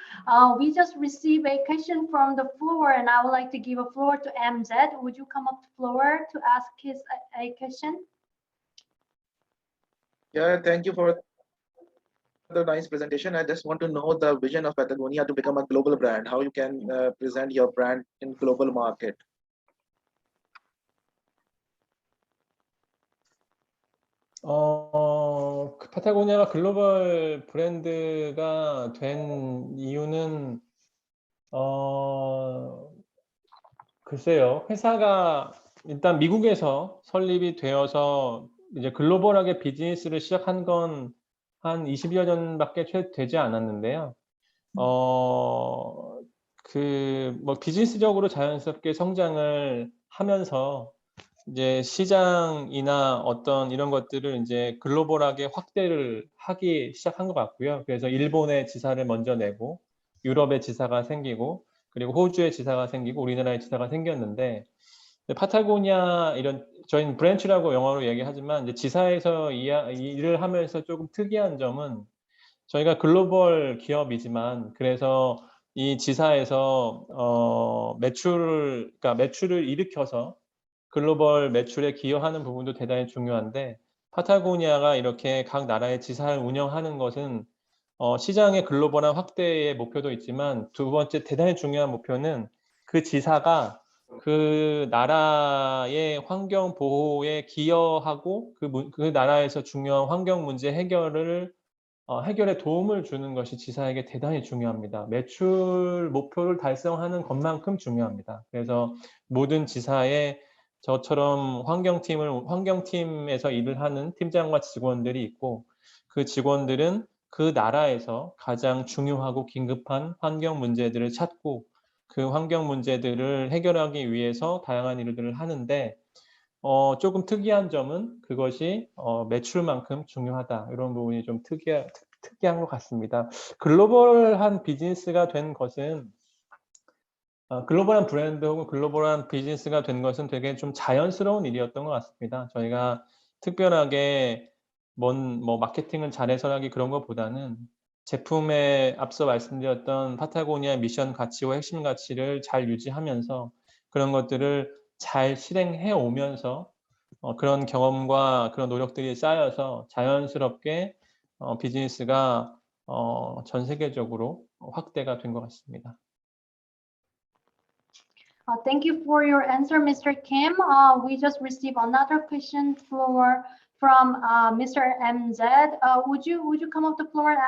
Speaker 1: We just received a question from the floor, and I would like to give a floor to MZ. Would you come up to floor to ask a question?
Speaker 3: Yeah, thank you for the nice presentation. I just want to know the vision of Patagonia to become a global brand. How you can present your brand in global market.
Speaker 4: 파타고니아가 글로벌 브랜드가 된 이유는 글쎄요. 회사가 일단 미국에서 설립이 되어서 이제 글로벌하게 비즈니스를 시작한 건 한 20여 년밖에 채 되지 않았는데요. 비즈니스적으로 자연스럽게 성장을 하면서 이제 시장이나 어떤 이런 것들을 이제 글로벌하게 확대를 하기 시작한 것 같고요. 그래서 일본에 지사를 먼저 내고 유럽에 지사가 생기고 그리고 호주에 지사가 생기고 우리나라에 지사가 생겼는데 파타고니아 이런 저희는 브랜치라고 영어로 얘기하지만 이제 지사에서 일을 하면서 조금 특이한 점은 저희가 글로벌 기업이지만 그래서 이 지사에서 매출을 일으켜서 글로벌 매출에 기여하는 부분도 대단히 중요한데 파타고니아가 이렇게 각 나라의 지사를 운영하는 것은 시장의 글로벌한 확대의 목표도 있지만 두 번째 대단히 중요한 목표는 그 지사가 그 나라의 환경 보호에 기여하고 그 나라에서 중요한 환경 문제 해결에 도움을 주는 것이 지사에게 대단히 중요합니다. 매출 목표를 달성하는 것만큼 중요합니다. 그래서 모든 지사에 저처럼 환경팀에서 일을 하는 팀장과 직원들이 있고 그 직원들은 그 나라에서 가장 중요하고 긴급한 환경 문제들을 찾고 그 환경 문제들을 해결하기 위해서 다양한 일들을 하는데 조금 특이한 점은 그것이 매출만큼 중요하다. 이런 부분이 좀 특이한 것 같습니다. 글로벌한 비즈니스가 된 것은 글로벌한 브랜드 혹은 글로벌한 비즈니스가 된 것은 되게 좀 자연스러운 일이었던 것 같습니다. 저희가 특별하게 마케팅을 잘해서라기 그런 것보다는 제품에 앞서 말씀드렸던 파타고니아 미션 가치와 핵심 가치를 잘 유지하면서 그런 것들을 잘 실행해 오면서 그런 경험과 그런 노력들이 쌓여서 자연스럽게 비즈니스가 전 세계적으로 확대가 된 것 같습니다.
Speaker 1: Thank you for your answer, Mr. Kim. We just received another question from Mr. MZ. Would you come up the floor and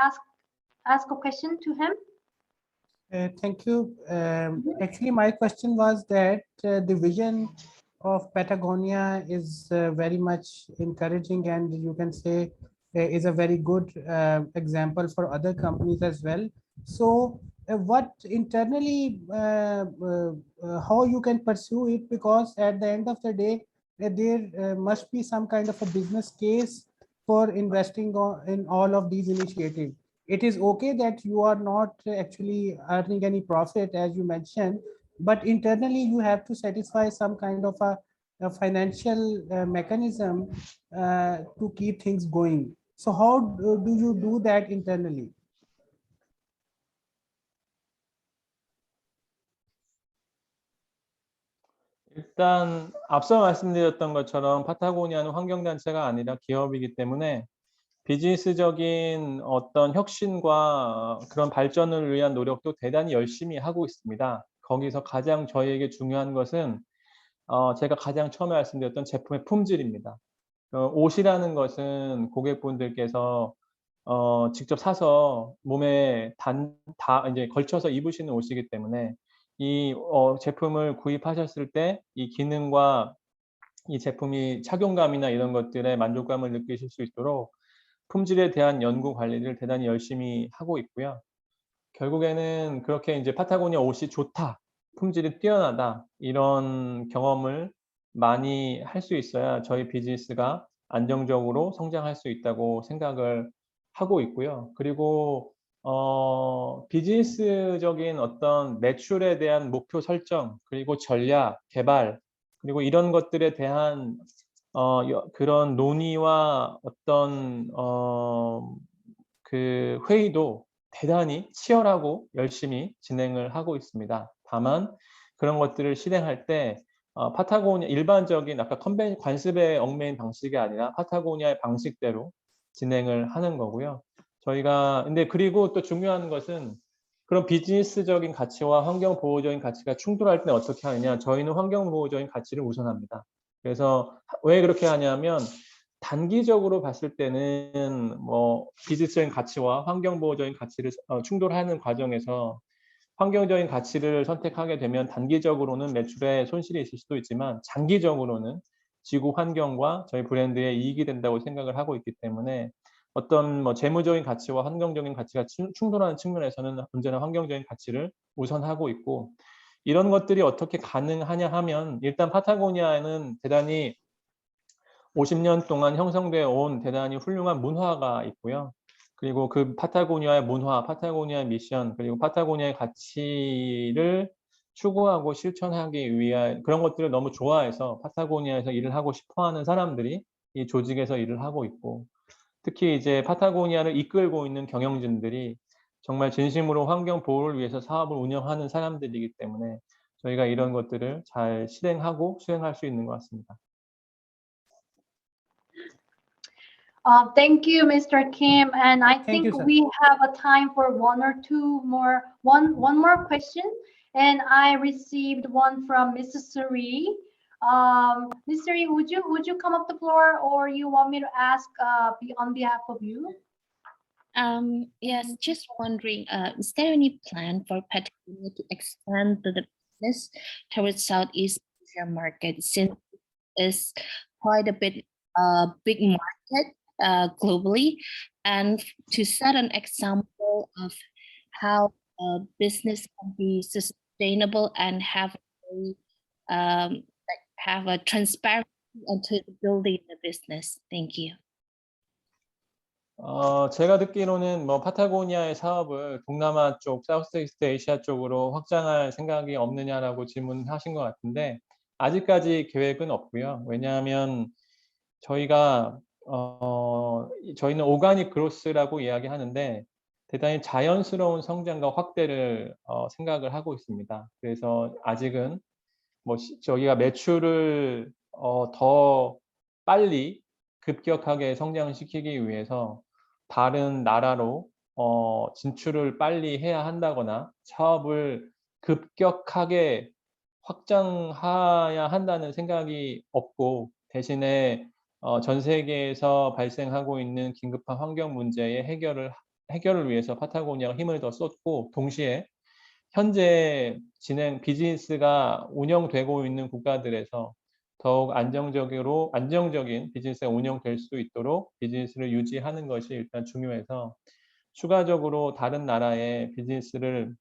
Speaker 1: ask a question to him?
Speaker 5: Thank you. Actually, my question was that the vision of Patagonia is very much encouraging, and you can say is a very good example for other companies as well. So what internally, how you can pursue it, because at the end of the day, there must be some kind of a business case for investing in all of these initiatives. It is okay that you are not actually earning any profit, as you mentioned, but internally you have to satisfy some kind of a financial mechanism to keep things going. So how do you do that internally?
Speaker 4: 일단 앞서 말씀드렸던 것처럼 파타고니아는 환경단체가 아니라 기업이기 때문에 비즈니스적인 어떤 혁신과 그런 발전을 위한 노력도 대단히 열심히 하고 있습니다. 거기서 가장 저희에게 중요한 것은 제가 가장 처음에 말씀드렸던 제품의 품질입니다. 옷이라는 것은 고객분들께서 직접 사서 몸에 다 이제 걸쳐서 입으시는 옷이기 때문에 이 제품을 구입하셨을 때 이 기능과 이 제품이 착용감이나 이런 것들에 만족감을 느끼실 수 있도록 품질에 대한 연구 관리를 대단히 열심히 하고 있고요. 결국에는 그렇게 이제 파타고니아 옷이 좋다, 품질이 뛰어나다 이런 경험을 많이 할 수 있어야 저희 비즈니스가 안정적으로 성장할 수 있다고 생각을 하고 있고요. 그리고 비즈니스적인 어떤 매출에 대한 목표 설정, 그리고 전략, 개발, 그리고 이런 것들에 대한 그런 논의와 어떤 그 회의도 대단히 치열하고 열심히 진행을 하고 있습니다. 다만 그런 것들을 실행할 때 파타고니아 일반적인 아까 관습에 얽매인 방식이 아니라 파타고니아의 방식대로 진행을 하는 거고요. 저희가 근데 그리고 또 중요한 것은 그런 비즈니스적인 가치와 환경 보호적인 가치가 충돌할 때는 어떻게 하느냐. 저희는 환경 보호적인 가치를 우선합니다. 그래서 왜 그렇게 하냐면 단기적으로 봤을 때는 뭐 비즈니스적인 가치와 환경 보호적인 가치를 충돌하는 과정에서 환경적인 가치를 선택하게 되면 단기적으로는 매출에 손실이 있을 수도 있지만 장기적으로는 지구 환경과 저희 브랜드에 이익이 된다고 생각을 하고 있기 때문에 어떤 뭐 재무적인 가치와 환경적인 가치가 충돌하는 측면에서는 언제나 환경적인 가치를 우선하고 있고, 이런 것들이 어떻게 가능하냐 하면 일단 파타고니아에는 대단히 50년 동안 형성되어 온 대단히 훌륭한 문화가 있고요. 그리고 그 파타고니아의 문화, 파타고니아의 미션, 그리고 파타고니아의 가치를 추구하고 실천하기 위한 그런 것들을 너무 좋아해서 파타고니아에서 일을 하고 싶어 하는 사람들이 이 조직에서 일을 하고 있고, 특히 이제 파타고니아를 이끌고 있는 경영진들이 정말 진심으로 환경 보호를 위해서 사업을 운영하는 사람들이기 때문에 저희가 이런 것들을 잘 실행하고 수행할 수 있는 것 같습니다.
Speaker 1: Thank you, Mr. Kim. And I
Speaker 5: Thank you,
Speaker 1: think
Speaker 5: sir.
Speaker 1: we have a time for one more question. And I received one from Mrs. Suri. Ms. Suri, would you come up the floor, or you want me to ask on behalf of you?
Speaker 6: Yes, just wondering, is there any plan for Patagonia to expand the business towards Southeast Asia market, since it's quite a bit big market globally, and to set an example of how a business can be sustainable and have a transparency into building the business. Thank you.
Speaker 4: 제가 듣기로는 뭐 파타고니아의 사업을 동남아 쪽, 사우스이스트 아시아 쪽으로 확장할 생각이 없느냐라고 질문하신 것 같은데 아직까지 계획은 없고요. 왜냐하면 저희가 저희는 오가닉 그로스라고 이야기하는데 대단히 자연스러운 성장과 확대를 생각을 하고 있습니다. 그래서 아직은 뭐 저희가 매출을 더 빨리 급격하게 성장시키기 위해서 다른 나라로 진출을 빨리 해야 한다거나 사업을 급격하게 확장해야 한다는 생각이 없고, 대신에 전 세계에서 발생하고 있는 긴급한 환경 문제의 해결을 위해서 파타고니아가 힘을 더 쏟고, 동시에 현재 비즈니스가 운영되고 있는 국가들에서 더욱 안정적인 비즈니스가 운영될 수 있도록 비즈니스를 유지하는 것이 일단 중요해서 추가적으로 다른 나라의 비즈니스를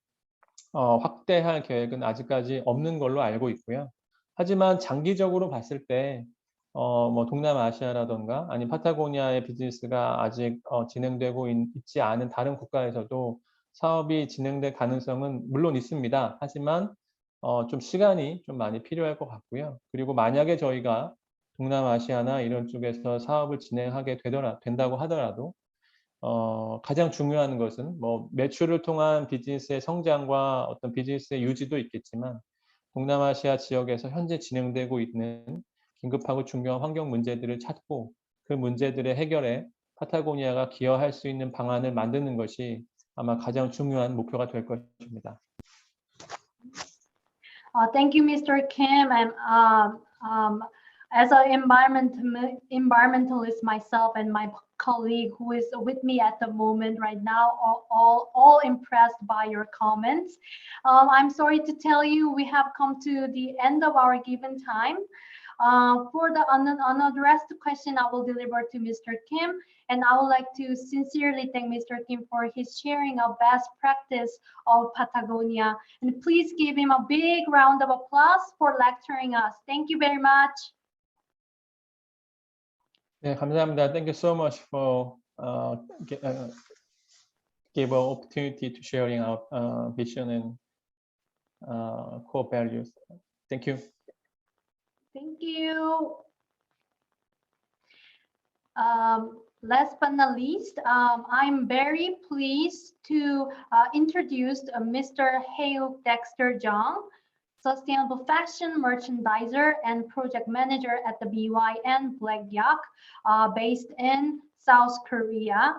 Speaker 4: 확대할 계획은 아직까지 없는 걸로 알고 있고요. 하지만 장기적으로 봤을 때 뭐 동남아시아라던가 아니면 파타고니아의 비즈니스가 아직 진행되고 있지 않은 다른 국가에서도 사업이 진행될 가능성은 물론 있습니다. 하지만 좀 시간이 좀 많이 필요할 것 같고요. 그리고 만약에 저희가 동남아시아나 이런 쪽에서 사업을 진행하게 된다고 하더라도 가장 중요한 것은 뭐 매출을 통한 비즈니스의 성장과 어떤 비즈니스의 유지도 있겠지만 동남아시아 지역에서 현재 진행되고 있는 긴급하고 중요한 환경 문제들을 찾고 그 문제들의 해결에 파타고니아가 기여할 수 있는 방안을 만드는 것이 아마 가장 중요한 목표가 될 것입니다.
Speaker 1: Thank you, Mr. Kim. And as an environmentalist myself and my colleague who is with me at the moment right now, all impressed by your comments. I'm sorry to tell you, we have come to the end of our given time. For the unaddressed question, I will deliver to Mr. Kim, and I would like to sincerely thank Mr. Kim for his sharing of best practice of Patagonia. And please give him a big round of applause for lecturing us. Thank you very much.
Speaker 4: 네, 감사합니다. Thank you so much for give an opportunity to sharing our vision and core values. Thank you.
Speaker 1: Thank you. Last but not least, I'm very pleased to introduce Mr. Haeuk Dexter Jung, Sustainable Fashion Merchandiser and Project Manager at the BYN Black Yak, based in South Korea.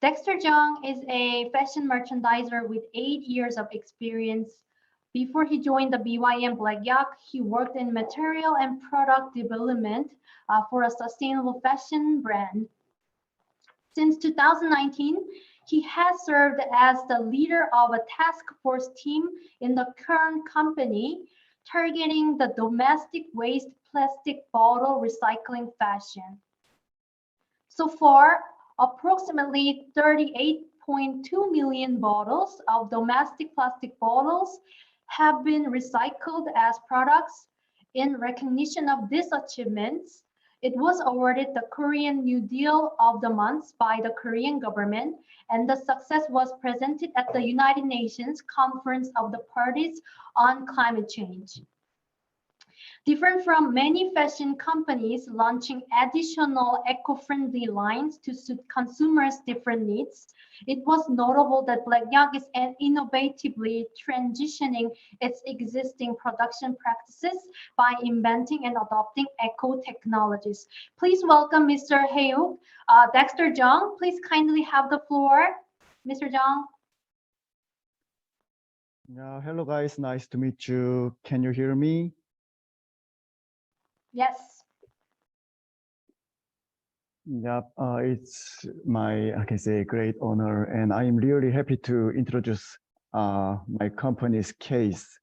Speaker 1: Dexter Jung is a fashion merchandiser with 8 years of experience. Before he joined the BYN Black Yak, he worked in material and product development for a sustainable fashion brand. Since 2019, he has served as the leader of a task force team in the current company, targeting the domestic waste plastic bottle recycling fashion. So far, approximately 38.2 million bottles of domestic plastic bottles have been recycled as products. In recognition of these achievements, it was awarded the Korean New Deal of the Month by the Korean government, and the success was presented at the United Nations Conference of the Parties on Climate Change. Different from many fashion companies launching additional eco-friendly lines to suit consumers' different needs, it was notable that Black Yak is innovatively transitioning its existing production practices by inventing and adopting eco-technologies. Please welcome Mr. Haeuk Dexter Jung. Please kindly have the floor. Mr. Jung.
Speaker 7: Yeah, hello guys, nice to meet you. Can you hear me?
Speaker 1: Yes.
Speaker 7: Yeah, it's my, I can say, great honor, and I'm really happy to introduce my company's case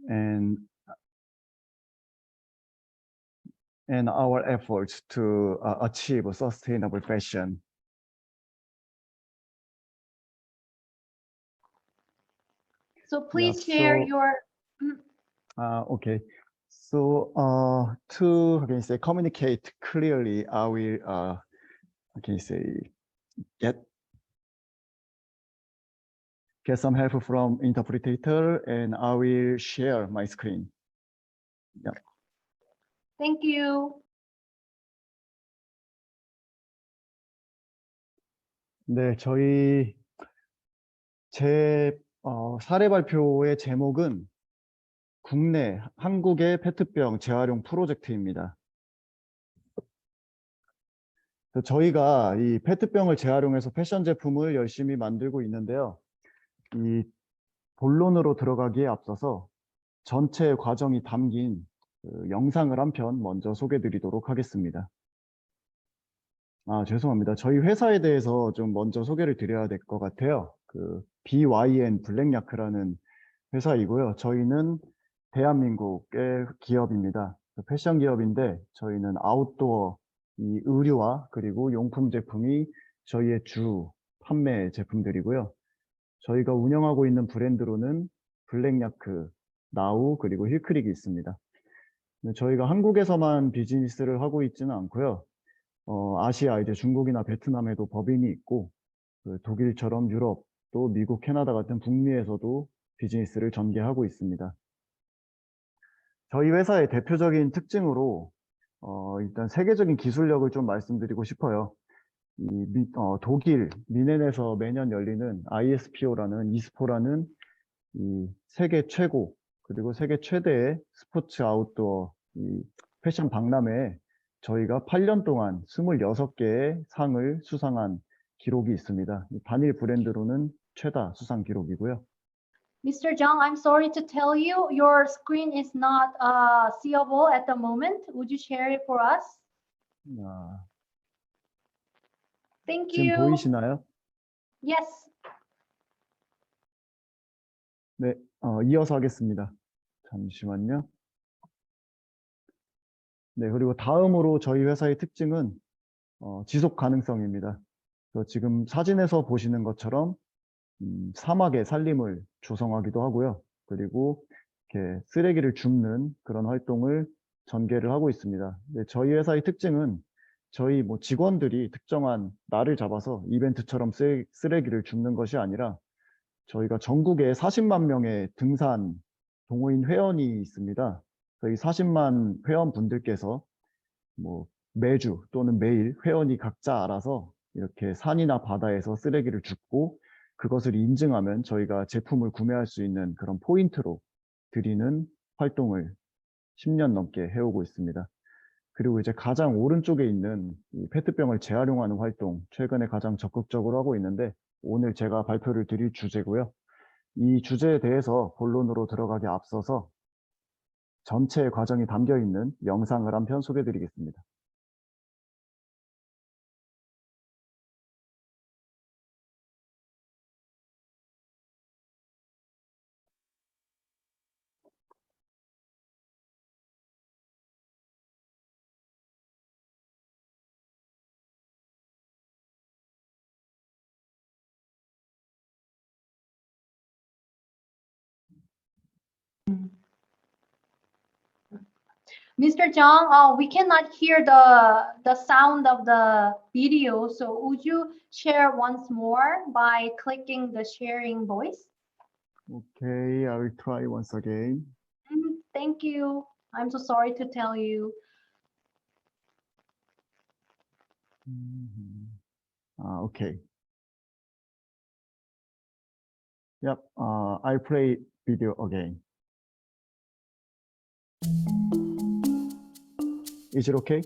Speaker 7: and our efforts to achieve a sustainable fashion.
Speaker 1: So please share your.
Speaker 7: Okay. So to, I can say, communicate clearly, I will, I can say, get some help from interpreter, and I will share my screen. Yeah.
Speaker 1: Thank you.
Speaker 7: 네, 제 사례 발표의 제목은 국내 한국의 페트병 재활용 프로젝트입니다. 저희가 이 페트병을 재활용해서 패션 제품을 열심히 만들고 있는데요. 이 본론으로 들어가기에 앞서서 전체 과정이 담긴 영상을 한 편 먼저 소개해 드리도록 하겠습니다. 죄송합니다. 저희 회사에 대해서 좀 먼저 소개를 드려야 될 것 같아요. BYN 블랙야크라는 회사이고요. 저희는 대한민국의 기업입니다. 패션 기업인데 저희는 아웃도어 이 의류와 그리고 용품 제품이 저희의 주 판매 제품들이고요. 저희가 운영하고 있는 브랜드로는 블랙야크, 나우 그리고 힐크릭이 있습니다. 저희가 한국에서만 비즈니스를 하고 있지는 않고요. 아시아 이제 중국이나 베트남에도 법인이 있고 독일처럼 유럽 또 미국, 캐나다 같은 북미에서도 비즈니스를 전개하고 있습니다. 저희 회사의 대표적인 특징으로 일단 세계적인 기술력을 좀 말씀드리고 싶어요. 독일 미넨에서 매년 열리는 ISPO라는 이스포라는 이 세계 최고 그리고 세계 최대의 스포츠 아웃도어 이 패션 박람회에 저희가 8년 동안 26개의 상을 수상한 기록이 있습니다. 단일 브랜드로는 최다 수상 기록이고요.
Speaker 1: Mr. Jung, I'm sorry to tell you, your screen is not seeable at the moment. Would you share it for us?
Speaker 7: 아,
Speaker 1: Thank
Speaker 7: 지금
Speaker 1: you.
Speaker 7: 보이시나요?
Speaker 1: Yes.
Speaker 7: 네, 이어서 하겠습니다. 잠시만요. 네, 그리고 다음으로 저희 회사의 특징은 지속 가능성입니다. 그래서 지금 사진에서 보시는 것처럼 사막의 산림을 조성하기도 하고요. 그리고 이렇게 쓰레기를 줍는 그런 활동을 전개를 하고 있습니다. 네, 저희 회사의 특징은 저희 뭐 직원들이 특정한 날을 잡아서 이벤트처럼 쓰레기를 줍는 것이 아니라 저희가 전국에 40만 명의 등산 동호인 회원이 있습니다. 저희 40만 회원분들께서 뭐 매주 또는 매일 회원이 각자 알아서 이렇게 산이나 바다에서 쓰레기를 줍고 그것을 인증하면 저희가 제품을 구매할 수 있는 그런 포인트로 드리는 활동을 10년 넘게 해오고 있습니다. 그리고 이제 가장 오른쪽에 있는 이 페트병을 재활용하는 활동, 최근에 가장 적극적으로 하고 있는데 오늘 제가 발표를 드릴 주제고요. 이 주제에 대해서 본론으로 들어가기 앞서서 전체 과정이 담겨 있는 영상을 한 편 소개해 드리겠습니다.
Speaker 1: Mr. Jung, we cannot hear the sound of the video, so would you share once more by clicking the sharing voice?
Speaker 7: Okay, I will try once again.
Speaker 1: Thank you. I'm so sorry to tell you.
Speaker 7: Okay. Yep, I'll play video again. Is it okay?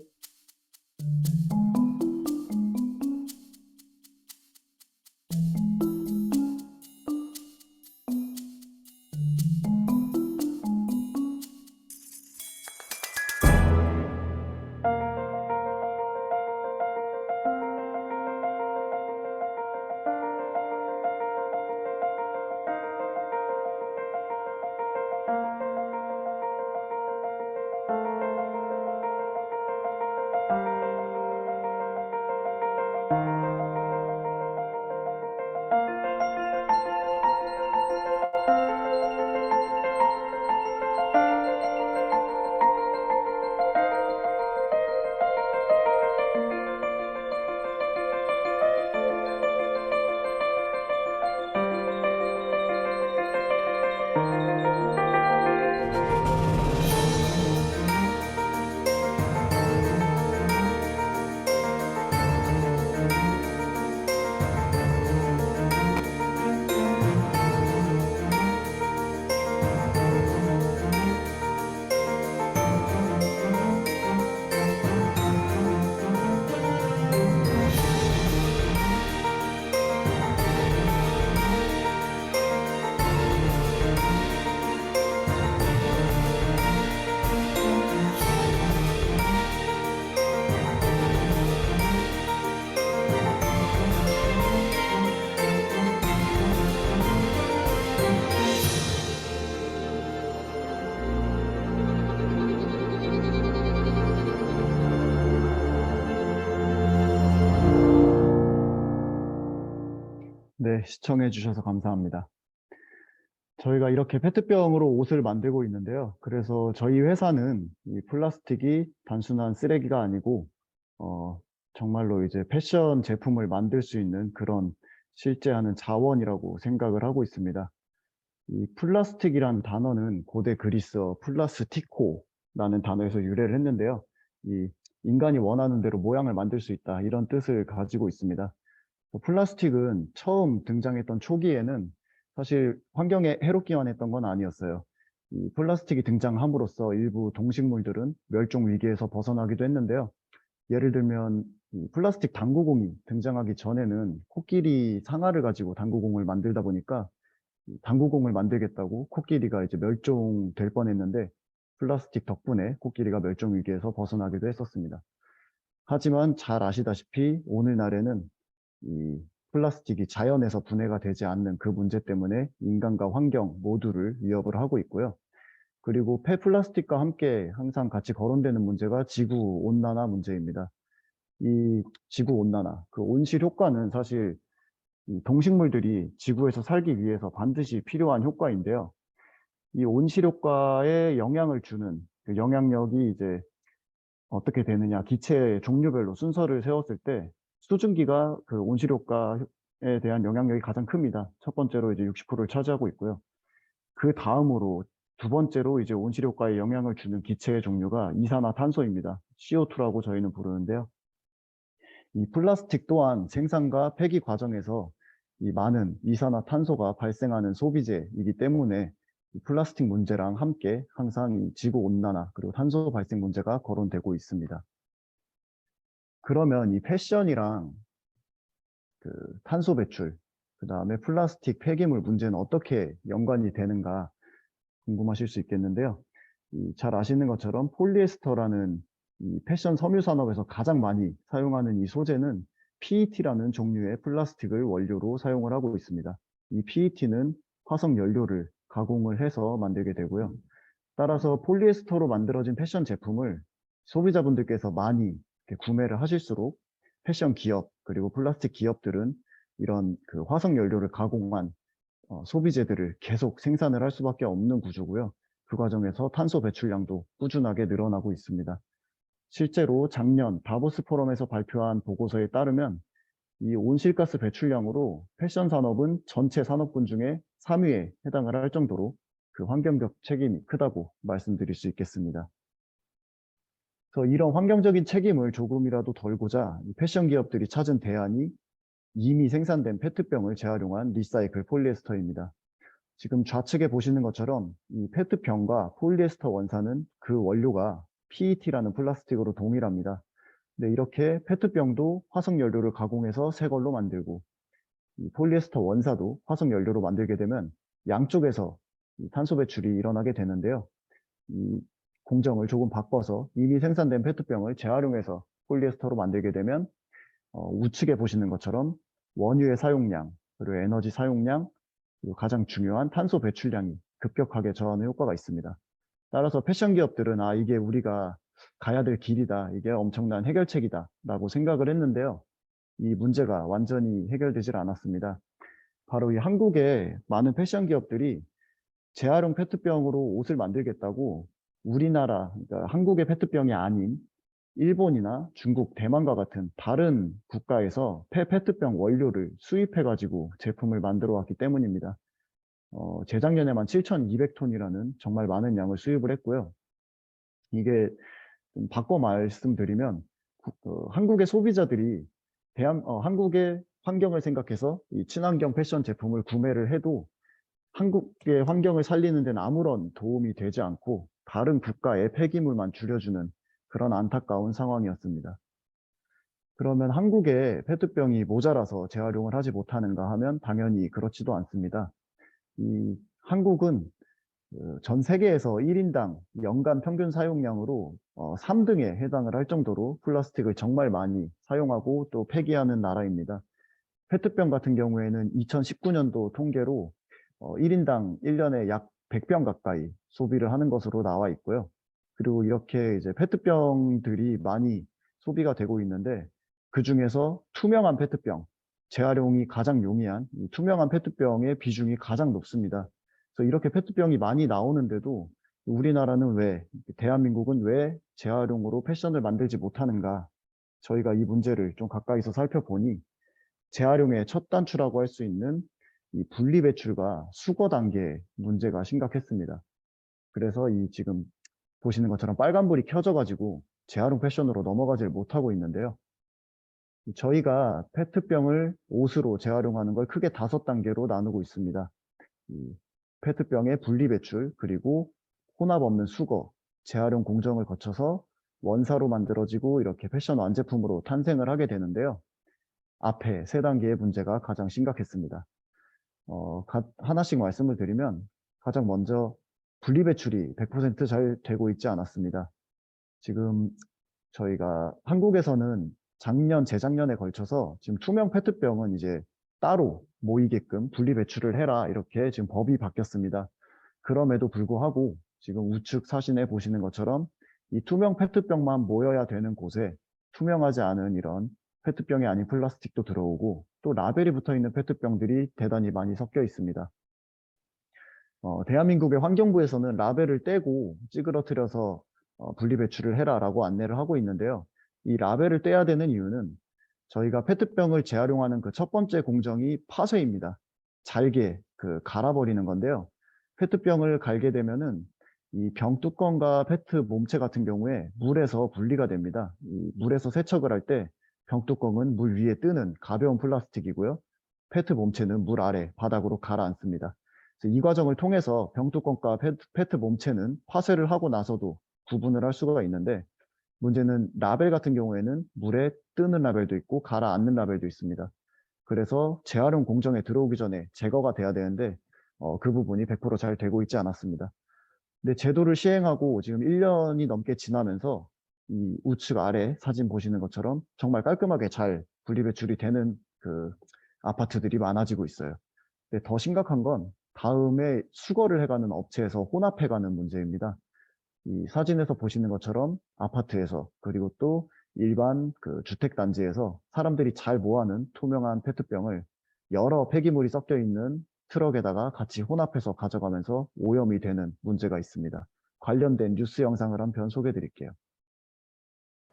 Speaker 7: 네, 시청해 주셔서 감사합니다. 저희가 이렇게 페트병으로 옷을 만들고 있는데요. 그래서 저희 회사는 이 플라스틱이 단순한 쓰레기가 아니고 정말로 이제 패션 제품을 만들 수 있는 그런 실제 하는 자원이라고 생각을 하고 있습니다. 이 플라스틱이란 단어는 고대 그리스어 플라스티코라는 단어에서 유래를 했는데요. 이 인간이 원하는 대로 모양을 만들 수 있다, 이런 뜻을 가지고 있습니다. 플라스틱은 처음 등장했던 초기에는 사실 환경에 해롭기만 했던 건 아니었어요. 이 플라스틱이 등장함으로써 일부 동식물들은 멸종 위기에서 벗어나기도 했는데요. 예를 들면 이 플라스틱 당구공이 등장하기 전에는 코끼리 상아를 가지고 당구공을 만들다 보니까 당구공을 만들겠다고 코끼리가 이제 멸종될 뻔했는데 플라스틱 덕분에 코끼리가 멸종 위기에서 벗어나기도 했었습니다. 하지만 잘 아시다시피 오늘날에는 이 플라스틱이 자연에서 분해가 되지 않는 그 문제 때문에 인간과 환경 모두를 위협을 하고 있고요. 그리고 폐플라스틱과 함께 항상 같이 거론되는 문제가 지구온난화 문제입니다. 이 지구온난화, 그 온실 효과는 사실 이 동식물들이 지구에서 살기 위해서 반드시 필요한 효과인데요. 이 온실 효과에 영향을 주는 그 영향력이 이제 어떻게 되느냐, 기체 종류별로 순서를 세웠을 때 수증기가 그 온실 효과에 대한 영향력이 가장 큽니다. 첫 번째로 이제 60%를 차지하고 있고요. 그 다음으로 두 번째로 이제 온실 효과에 영향을 주는 기체의 종류가 이산화탄소입니다. CO2라고 저희는 부르는데요. 이 플라스틱 또한 생산과 폐기 과정에서 이 많은 이산화탄소가 발생하는 소비재이기 때문에 이 플라스틱 문제랑 함께 항상 이 지구온난화 그리고 탄소 발생 문제가 거론되고 있습니다. 그러면 이 패션이랑 그 탄소 배출, 그 다음에 플라스틱 폐기물 문제는 어떻게 연관이 되는가 궁금하실 수 있겠는데요. 잘 아시는 것처럼 폴리에스터라는 이 패션 섬유 산업에서 가장 많이 사용하는 이 소재는 PET라는 종류의 플라스틱을 원료로 사용을 하고 있습니다. 이 PET는 화석 연료를 가공을 해서 만들게 되고요. 따라서 폴리에스터로 만들어진 패션 제품을 소비자분들께서 많이 이렇게 구매를 하실수록 패션 기업 그리고 플라스틱 기업들은 이런 그 화석 연료를 가공한 소비재들을 계속 생산을 할 수밖에 없는 구조고요. 그 과정에서 탄소 배출량도 꾸준하게 늘어나고 있습니다. 실제로 작년 다보스 포럼에서 발표한 보고서에 따르면 이 온실가스 배출량으로 패션 산업은 전체 산업군 중에 3위에 해당을 할 정도로 그 환경적 책임이 크다고 말씀드릴 수 있겠습니다. 그래서 이런 환경적인 책임을 조금이라도 덜고자 패션 기업들이 찾은 대안이 이미 생산된 페트병을 재활용한 리사이클 폴리에스터입니다. 지금 좌측에 보시는 것처럼 이 페트병과 폴리에스터 원사는 그 원료가 PET라는 플라스틱으로 동일합니다. 근데 이렇게 페트병도 화석 연료를 가공해서 새 걸로 만들고 이 폴리에스터 원사도 화석 연료로 만들게 되면 양쪽에서 이 탄소 배출이 일어나게 되는데요. 이 공정을 조금 바꿔서 이미 생산된 페트병을 재활용해서 폴리에스터로 만들게 되면 우측에 보시는 것처럼 원유의 사용량, 그리고 에너지 사용량, 그리고 가장 중요한 탄소 배출량이 급격하게 저하는 효과가 있습니다. 따라서 패션 기업들은 이게 우리가 가야 될 길이다, 이게 엄청난 해결책이다 라고 생각을 했는데요. 이 문제가 완전히 해결되질 않았습니다. 바로 이 한국의 많은 패션 기업들이 재활용 페트병으로 옷을 만들겠다고 우리나라, 그러니까 한국의 페트병이 아닌 일본이나 중국, 대만과 같은 다른 국가에서 페트병 원료를 수입해가지고 제품을 만들어 왔기 때문입니다. 재작년에만 7,200톤이라는 정말 많은 양을 수입을 했고요. 이게 좀 바꿔 말씀드리면 한국의 소비자들이 한국의 환경을 생각해서 이 친환경 패션 제품을 구매를 해도 한국의 환경을 살리는 데는 아무런 도움이 되지 않고 다른 국가의 폐기물만 줄여주는 그런 안타까운 상황이었습니다. 그러면 한국의 페트병이 모자라서 재활용을 하지 못하는가 하면 당연히 그렇지도 않습니다. 이 한국은 전 세계에서 1인당 연간 평균 사용량으로 3등에 해당을 할 정도로 플라스틱을 정말 많이 사용하고 또 폐기하는 나라입니다. 페트병 같은 경우에는 2019년도 통계로 1인당 1년에 약 100병 가까이 소비를 하는 것으로 나와 있고요. 그리고 이렇게 이제 페트병들이 많이 소비가 되고 있는데 그 중에서 투명한 페트병, 재활용이 가장 용이한 이 투명한 페트병의 비중이 가장 높습니다. 그래서 이렇게 페트병이 많이 나오는데도 우리나라는 대한민국은 왜 재활용으로 패션을 만들지 못하는가? 저희가 이 문제를 좀 가까이서 살펴보니 재활용의 첫 단추라고 할 수 있는 이 분리배출과 수거 단계의 문제가 심각했습니다. 그래서 이 지금 보시는 것처럼 빨간불이 켜져가지고 재활용 패션으로 넘어가질 못하고 있는데요. 저희가 페트병을 옷으로 재활용하는 걸 크게 5단계로 나누고 있습니다. 이 페트병의 분리배출, 그리고 혼합 없는 수거, 재활용 공정을 거쳐서 원사로 만들어지고 이렇게 패션 완제품으로 탄생을 하게 되는데요. 앞에 3단계의 문제가 가장 심각했습니다. 하나씩 말씀을 드리면 가장 먼저 분리배출이 100% 잘 되고 있지 않았습니다. 지금 저희가 한국에서는 작년, 재작년에 걸쳐서 지금 투명 페트병은 이제 따로 모이게끔 분리배출을 해라 이렇게 지금 법이 바뀌었습니다. 그럼에도 불구하고 지금 우측 사진에 보시는 것처럼 이 투명 페트병만 모여야 되는 곳에 투명하지 않은 이런 페트병이 아닌 플라스틱도 들어오고 또 라벨이 붙어 있는 페트병들이 대단히 많이 섞여 있습니다. 대한민국의 환경부에서는 라벨을 떼고 찌그러뜨려서 분리배출을 해라라고 안내를 하고 있는데요. 이 라벨을 떼야 되는 이유는 저희가 페트병을 재활용하는 그 첫 번째 공정이 파쇄입니다. 잘게 갈아버리는 건데요. 페트병을 갈게 되면은 이 병 뚜껑과 페트 몸체 같은 경우에 물에서 분리가 됩니다. 이 물에서 세척을 할 때 병 뚜껑은 물 위에 뜨는 가벼운 플라스틱이고요. 페트 몸체는 물 아래 바닥으로 가라앉습니다. 그래서 이 과정을 통해서 병 뚜껑과 페트 몸체는 파쇄를 하고 나서도 구분을 할 수가 있는데 문제는 라벨 같은 경우에는 물에 뜨는 라벨도 있고 가라앉는 라벨도 있습니다. 그래서 재활용 공정에 들어오기 전에 제거가 돼야 되는데 그 부분이 100%잘 되고 있지 않았습니다. 근데 제도를 시행하고 지금 1년이 넘게 지나면서 이 우측 아래 사진 보시는 것처럼 정말 깔끔하게 잘 분리배출이 되는 아파트들이 많아지고 있어요. 근데 더 심각한 건 다음에 수거를 해가는 업체에서 혼합해가는 문제입니다. 이 사진에서 보시는 것처럼 아파트에서 그리고 또 일반 주택단지에서 사람들이 잘 모아놓은 투명한 페트병을 여러 폐기물이 섞여 있는 트럭에다가 같이 혼합해서 가져가면서 오염이 되는 문제가 있습니다. 관련된 뉴스 영상을 한편 소개해 드릴게요.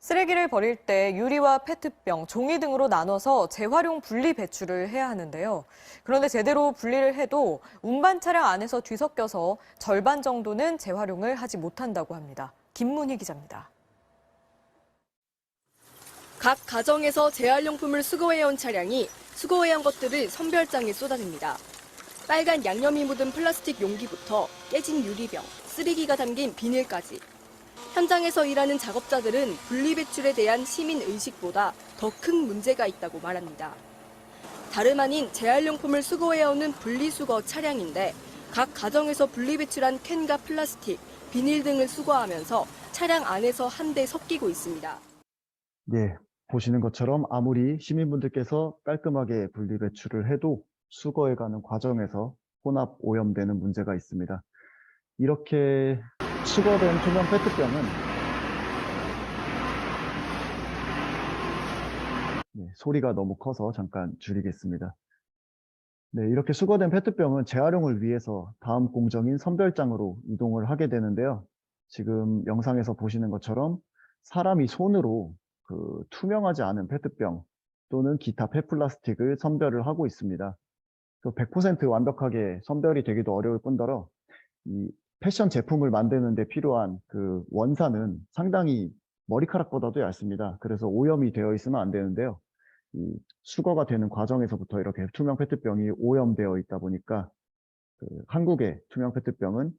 Speaker 8: 쓰레기를 버릴 때 유리와 페트병, 종이 등으로 나눠서 재활용 분리 배출을 해야 하는데요. 그런데 제대로 분리를 해도 운반 차량 안에서 뒤섞여서 절반 정도는 재활용을 하지 못한다고 합니다. 김문희 기자입니다.
Speaker 9: 각 가정에서 재활용품을 수거해온 차량이 수거해온 것들을 선별장에 쏟아냅니다. 빨간 양념이 묻은 플라스틱 용기부터 깨진 유리병, 쓰레기가 담긴 비닐까지. 현장에서 일하는 작업자들은 분리배출에 대한 시민의식보다 더 큰 문제가 있다고 말합니다. 다름 아닌 재활용품을 수거해오는 분리수거 차량인데 각 가정에서 분리배출한 캔과 플라스틱, 비닐 등을 수거하면서 차량 안에서 한데 섞이고 있습니다.
Speaker 7: 네, 보시는 것처럼 아무리 시민분들께서 깔끔하게 분리배출을 해도 수거해가는 과정에서 혼합 오염되는 문제가 있습니다. 이렇게 수거된 투명 페트병은 소리가 너무 커서 잠깐 줄이겠습니다. 네, 이렇게 수거된 페트병은 재활용을 위해서 다음 공정인 선별장으로 이동을 하게 되는데요. 지금 영상에서 보시는 것처럼 사람이 손으로 투명하지 않은 페트병 또는 기타 폐플라스틱을 선별을 하고 있습니다. 100% 완벽하게 선별이 되기도 어려울 뿐더러 이 패션 제품을 만드는 데 필요한 원사는 상당히 머리카락보다도 얇습니다. 그래서 오염이 되어 있으면 안 되는데요. 이 수거가 되는 과정에서부터 이렇게 투명 페트병이 오염되어 있다 보니까 한국의 투명 페트병은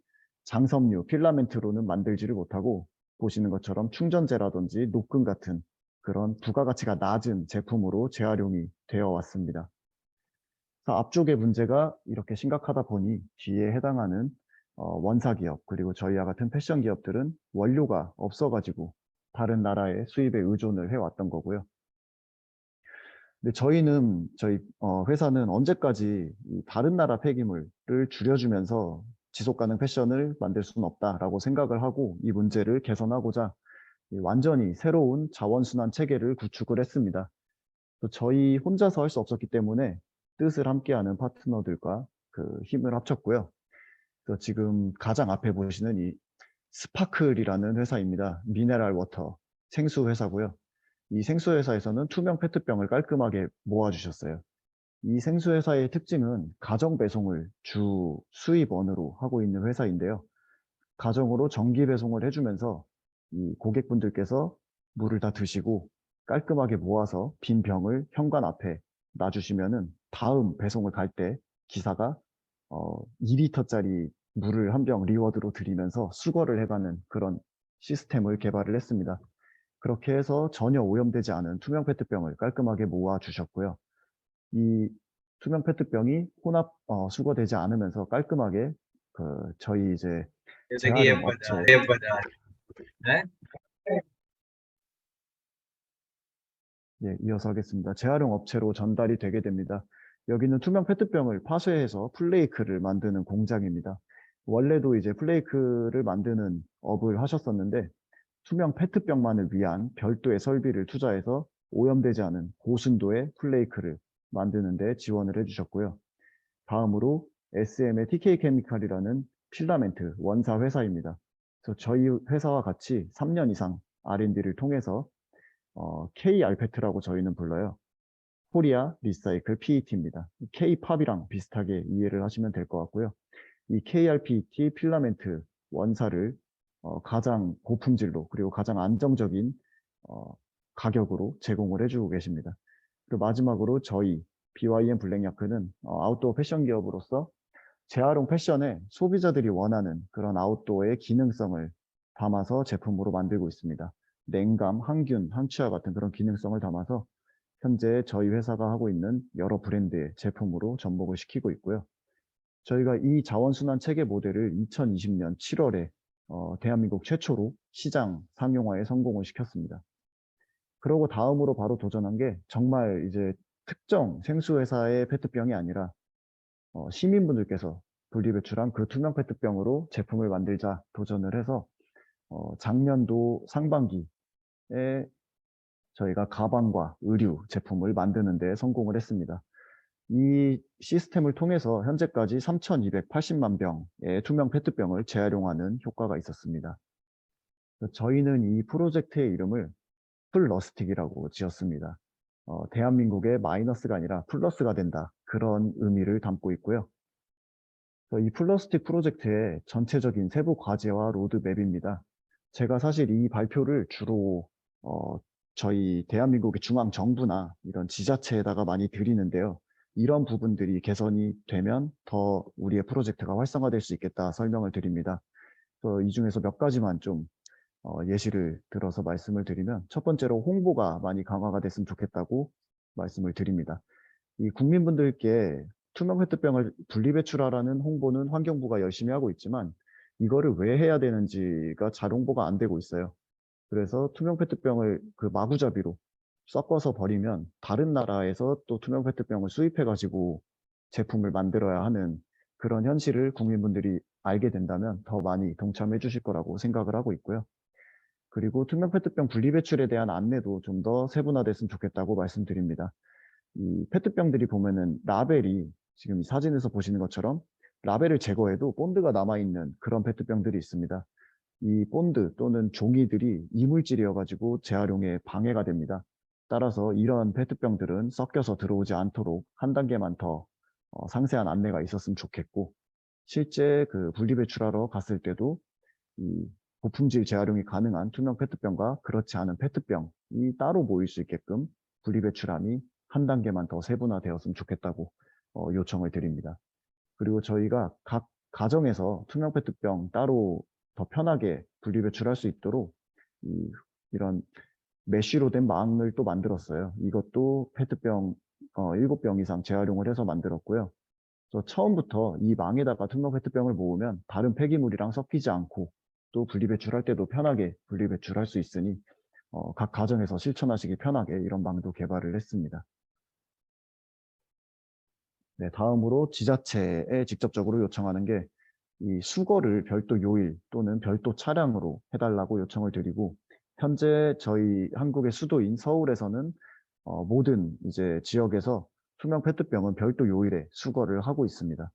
Speaker 7: 장섬유, 필라멘트로는 만들지를 못하고 보시는 것처럼 충전재라든지 녹금 같은 그런 부가가치가 낮은 제품으로 재활용이 되어 왔습니다. 그래서 앞쪽의 문제가 이렇게 심각하다 보니 뒤에 해당하는 원사기업 그리고 저희와 같은 패션 기업들은 원료가 없어가지고 다른 나라의 수입에 의존을 해왔던 거고요. 근데 저희 회사는 언제까지 다른 나라 폐기물을 줄여주면서 지속가능 패션을 만들 수는 없다라고 생각을 하고 이 문제를 개선하고자 완전히 새로운 자원순환 체계를 구축을 했습니다. 저희 혼자서 할 수 없었기 때문에 뜻을 함께하는 파트너들과 힘을 합쳤고요. 지금 가장 앞에 보시는 이 스파클이라는 회사입니다. 미네랄 워터 생수 회사고요. 이 생수 회사에서는 투명 페트병을 깔끔하게 모아주셨어요. 이 생수 회사의 특징은 가정 배송을 주 수입원으로 하고 있는 회사인데요. 가정으로 정기 배송을 해주면서 이 고객분들께서 물을 다 드시고 깔끔하게 모아서 빈 병을 현관 앞에 놔주시면은 다음 배송을 갈 때 기사가 2리터짜리 물을 한 병 리워드로 드리면서 수거를 해가는 그런 시스템을 개발을 했습니다. 그렇게 해서 전혀 오염되지 않은 투명 페트병을 깔끔하게 모아 주셨고요. 이 투명 페트병이 혼합 수거되지 않으면서 깔끔하게 저희 이제 재활용 업체 예, 이어서 하겠습니다. 재활용 업체로 전달이 되게 됩니다. 여기는 투명 페트병을 파쇄해서 플레이크를 만드는 공장입니다. 원래도 이제 플레이크를 만드는 업을 하셨었는데 투명 페트병만을 위한 별도의 설비를 투자해서 오염되지 않은 고순도의 플레이크를 만드는 데 지원을 해주셨고요. 다음으로 SM의 TK 케미칼이라는 필라멘트 원사 회사입니다. 그래서 저희 회사와 같이 3년 이상 R&D를 통해서 KRPET라고 저희는 불러요. 코리아 리사이클 PET입니다. K-팝이랑 비슷하게 이해를 하시면 될 것 같고요. 이 KRPET 필라멘트 원사를 가장 고품질로 그리고 가장 안정적인 가격으로 제공을 해주고 계십니다. 그리고 마지막으로 저희 BYM 블랙야크는 아웃도어 패션 기업으로서 재활용 패션에 소비자들이 원하는 그런 아웃도어의 기능성을 담아서 제품으로 만들고 있습니다. 냉감, 항균, 항취와 같은 그런 기능성을 담아서 현재 저희 회사가 하고 있는 여러 브랜드의 제품으로 접목을 시키고 있고요. 저희가 이 자원순환 체계 모델을 2020년 7월에 대한민국 최초로 시장 상용화에 성공을 시켰습니다. 그러고 다음으로 바로 도전한 게 정말 이제 특정 생수회사의 페트병이 아니라 시민분들께서 분리배출한 그 투명 페트병으로 제품을 만들자 도전을 해서 작년도 상반기에 저희가 가방과 의류 제품을 만드는 데 성공을 했습니다. 이 시스템을 통해서 현재까지 3,280만 병의 투명 페트병을 재활용하는 효과가 있었습니다. 저희는 이 프로젝트의 이름을 플러스틱이라고 지었습니다. 대한민국의 마이너스가 아니라 플러스가 된다. 그런 의미를 담고 있고요. 이 플러스틱 프로젝트의 전체적인 세부 과제와 로드맵입니다. 제가 사실 이 발표를 주로 저희 대한민국의 중앙정부나 이런 지자체에다가 많이 드리는데요. 이런 부분들이 개선이 되면 더 우리의 프로젝트가 활성화될 수 있겠다 설명을 드립니다. 이 중에서 몇 가지만 좀 예시를 들어서 말씀을 드리면 첫 번째로 홍보가 많이 강화가 됐으면 좋겠다고 말씀을 드립니다. 이 국민분들께 투명 페트병을 분리배출하라는 홍보는 환경부가 열심히 하고 있지만 이거를 왜 해야 되는지가 잘 홍보가 안 되고 있어요. 그래서 투명 페트병을 그 마구잡이로 섞어서 버리면 다른 나라에서 또 투명 페트병을 수입해 가지고 제품을 만들어야 하는 그런 현실을 국민분들이 알게 된다면 더 많이 동참해 주실 거라고 생각을 하고 있고요. 그리고 투명 페트병 분리배출에 대한 안내도 좀 더 세분화됐으면 좋겠다고 말씀드립니다. 이 페트병들이 보면은 라벨이 지금 이 사진에서 보시는 것처럼 라벨을 제거해도 본드가 남아있는 그런 페트병들이 있습니다. 이 본드 또는 종이들이 이물질이어가지고 재활용에 방해가 됩니다. 따라서 이런 페트병들은 섞여서 들어오지 않도록 한 단계만 더 상세한 안내가 있었으면 좋겠고, 실제 그 분리배출하러 갔을 때도 이 고품질 재활용이 가능한 투명 페트병과 그렇지 않은 페트병이 따로 모일 수 있게끔 분리배출함이 한 단계만 더 세분화되었으면 좋겠다고 요청을 드립니다. 그리고 저희가 각 가정에서 투명 페트병 따로 더 편하게 분리배출할 수 있도록 이런 메쉬로 된 망을 또 만들었어요. 이것도 페트병 7병 이상 재활용을 해서 만들었고요. 그래서 처음부터 이 망에다가 투명 페트병을 모으면 다른 폐기물이랑 섞이지 않고 또 분리배출할 때도 편하게 분리배출할 수 있으니 각 가정에서 실천하시기 편하게 이런 망도 개발을 했습니다. 네, 다음으로 지자체에 직접적으로 요청하는 게 이 수거를 별도 요일 또는 별도 차량으로 해달라고 요청을 드리고, 현재 저희 한국의 수도인 서울에서는 모든 이제 지역에서 투명 페트병은 별도 요일에 수거를 하고 있습니다.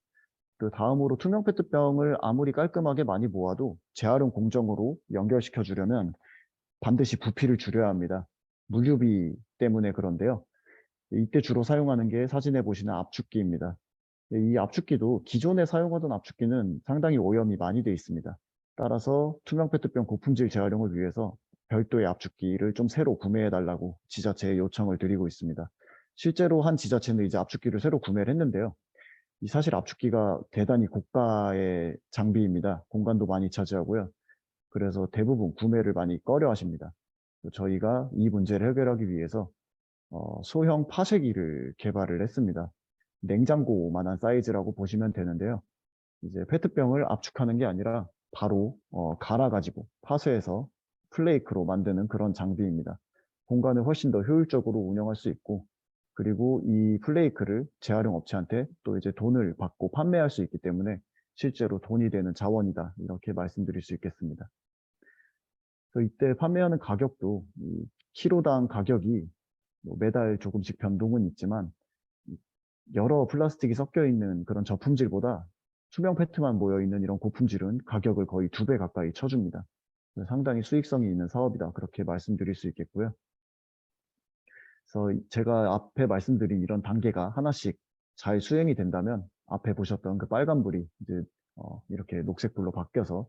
Speaker 7: 그 다음으로 투명 페트병을 아무리 깔끔하게 많이 모아도 재활용 공정으로 연결시켜 주려면 반드시 부피를 줄여야 합니다. 물류비 때문에 그런데요. 이때 주로 사용하는 게 사진에 보시는 압축기입니다. 이 압축기도 기존에 사용하던 압축기는 상당히 오염이 많이 되어 있습니다. 따라서 투명 페트병 고품질 재활용을 위해서 별도의 압축기를 좀 새로 구매해 달라고 지자체에 요청을 드리고 있습니다. 실제로 한 지자체는 이제 압축기를 새로 구매를 했는데요. 이 사실 압축기가 대단히 고가의 장비입니다. 공간도 많이 차지하고요. 그래서 대부분 구매를 많이 꺼려 하십니다. 저희가 이 문제를 해결하기 위해서 소형 파쇄기를 개발을 했습니다. 냉장고만한 사이즈라고 보시면 되는데요. 이제 페트병을 압축하는 게 아니라 바로 갈아가지고 파쇄해서 플레이크로 만드는 그런 장비입니다. 공간을 훨씬 더 효율적으로 운영할 수 있고, 그리고 이 플레이크를 재활용 업체한테 또 이제 돈을 받고 판매할 수 있기 때문에 실제로 돈이 되는 자원이다, 이렇게 말씀드릴 수 있겠습니다. 그래서 이때 판매하는 가격도 이 키로당 가격이 뭐 매달 조금씩 변동은 있지만 여러 플라스틱이 섞여 있는 그런 저품질보다 투명 페트만 모여 있는 이런 고품질은 가격을 거의 2배 가까이 쳐줍니다. 상당히 수익성이 있는 사업이다, 그렇게 말씀드릴 수 있겠고요. 그래서 제가 앞에 말씀드린 이런 단계가 하나씩 잘 수행이 된다면 앞에 보셨던 그 빨간불이 이제 이렇게 녹색불로 바뀌어서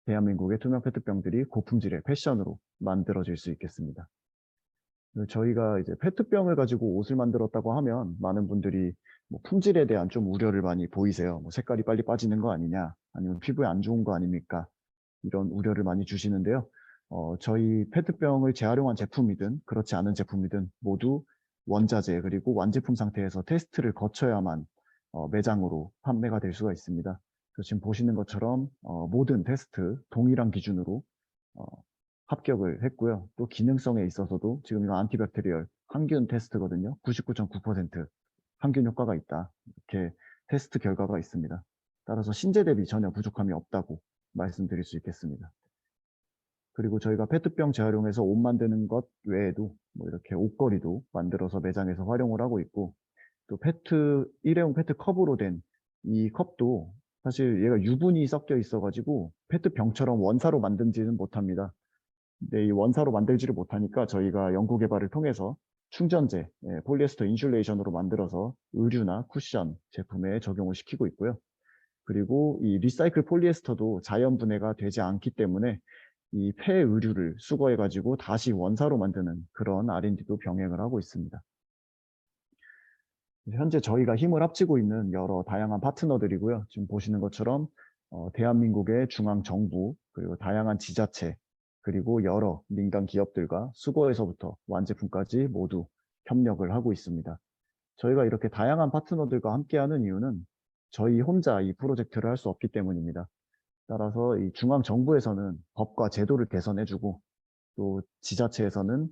Speaker 7: 대한민국의 투명 페트병들이 고품질의 패션으로 만들어질 수 있겠습니다. 저희가 이제 페트병을 가지고 옷을 만들었다고 하면 많은 분들이 뭐 품질에 대한 좀 우려를 많이 보이세요. 뭐 색깔이 빨리 빠지는 거 아니냐, 아니면 피부에 안 좋은 거 아닙니까? 이런 우려를 많이 주시는데요. 저희 페트병을 재활용한 제품이든 그렇지 않은 제품이든 모두 원자재 그리고 완제품 상태에서 테스트를 거쳐야만 매장으로 판매가 될 수가 있습니다. 그래서 지금 보시는 것처럼 모든 테스트 동일한 기준으로 합격을 했고요. 또 기능성에 있어서도 지금 이거 안티백테리얼 항균 테스트거든요. 99.9% 항균 효과가 있다, 이렇게 테스트 결과가 있습니다. 따라서 신제 대비 전혀 부족함이 없다고 말씀드릴 수 있겠습니다. 그리고 저희가 페트병 재활용해서 옷 만드는 것 외에도 뭐 이렇게 옷걸이도 만들어서 매장에서 활용을 하고 있고, 또 일회용 페트 컵으로 된 이 컵도 사실 얘가 유분이 섞여 있어가지고 페트병처럼 원사로 만들지는 못합니다. 근데 이 원사로 만들지를 못하니까 저희가 연구 개발을 통해서 충전재, 폴리에스터 인슐레이션으로 만들어서 의류나 쿠션 제품에 적용을 시키고 있고요. 그리고 이 리사이클 폴리에스터도 자연 분해가 되지 않기 때문에 이 폐 의류를 수거해 가지고 다시 원사로 만드는 그런 R&D도 병행을 하고 있습니다. 현재 저희가 힘을 합치고 있는 여러 다양한 파트너들이고요. 지금 보시는 것처럼 대한민국의 중앙정부, 그리고 다양한 지자체, 그리고 여러 민간 기업들과 수거에서부터 완제품까지 모두 협력을 하고 있습니다. 저희가 이렇게 다양한 파트너들과 함께하는 이유는 저희 혼자 이 프로젝트를 할 수 없기 때문입니다. 따라서 이 중앙정부에서는 법과 제도를 개선해주고, 또 지자체에서는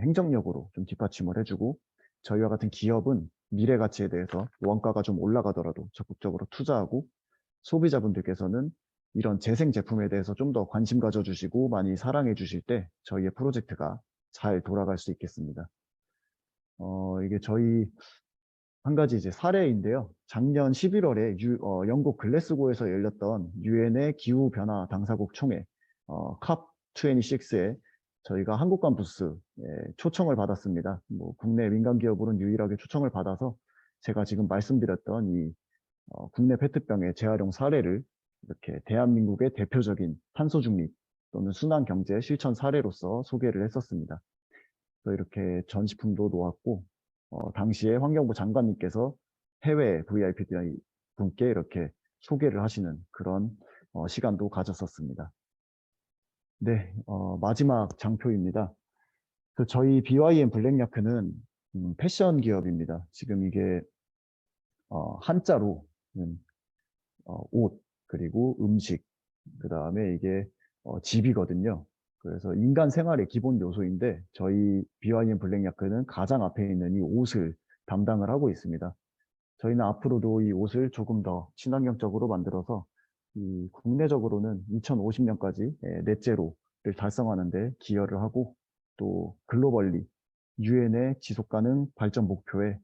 Speaker 7: 행정력으로 좀 뒷받침을 해주고, 저희와 같은 기업은 미래 가치에 대해서 원가가 좀 올라가더라도 적극적으로 투자하고, 소비자분들께서는 이런 재생 제품에 대해서 좀 더 관심 가져주시고 많이 사랑해 주실 때 저희의 프로젝트가 잘 돌아갈 수 있겠습니다. 이게 저희 한 가지 이제 사례인데요. 작년 11월에 영국 글래스고에서 열렸던 유엔의 기후변화 당사국 총회 COP26에 저희가 한국관 부스에 초청을 받았습니다. 뭐 국내 민간 기업으로는 유일하게 초청을 받아서 제가 지금 말씀드렸던 이 국내 페트병의 재활용 사례를 이렇게 대한민국의 대표적인 탄소 중립 또는 순환 경제 실천 사례로서 소개를 했었습니다. 그래서 이렇게 전시품도 놓았고, 당시에 환경부 장관님께서 해외 VIP 분께 이렇게 소개를 하시는 그런 시간도 가졌었습니다. 네, 마지막 장표입니다. 저희 BYM 블랙야크는 패션 기업입니다. 지금 이게 한자로 옷, 그리고 음식, 그 다음에 이게 집이거든요. 그래서 인간 생활의 기본 요소인데 저희 BYM 블랙야크는 가장 앞에 있는 이 옷을 담당을 하고 있습니다. 저희는 앞으로도 이 옷을 조금 더 친환경적으로 만들어서 이 국내적으로는 2050년까지 넷제로를 달성하는 데 기여를 하고, 또 글로벌리 유엔의 지속가능 발전 목표에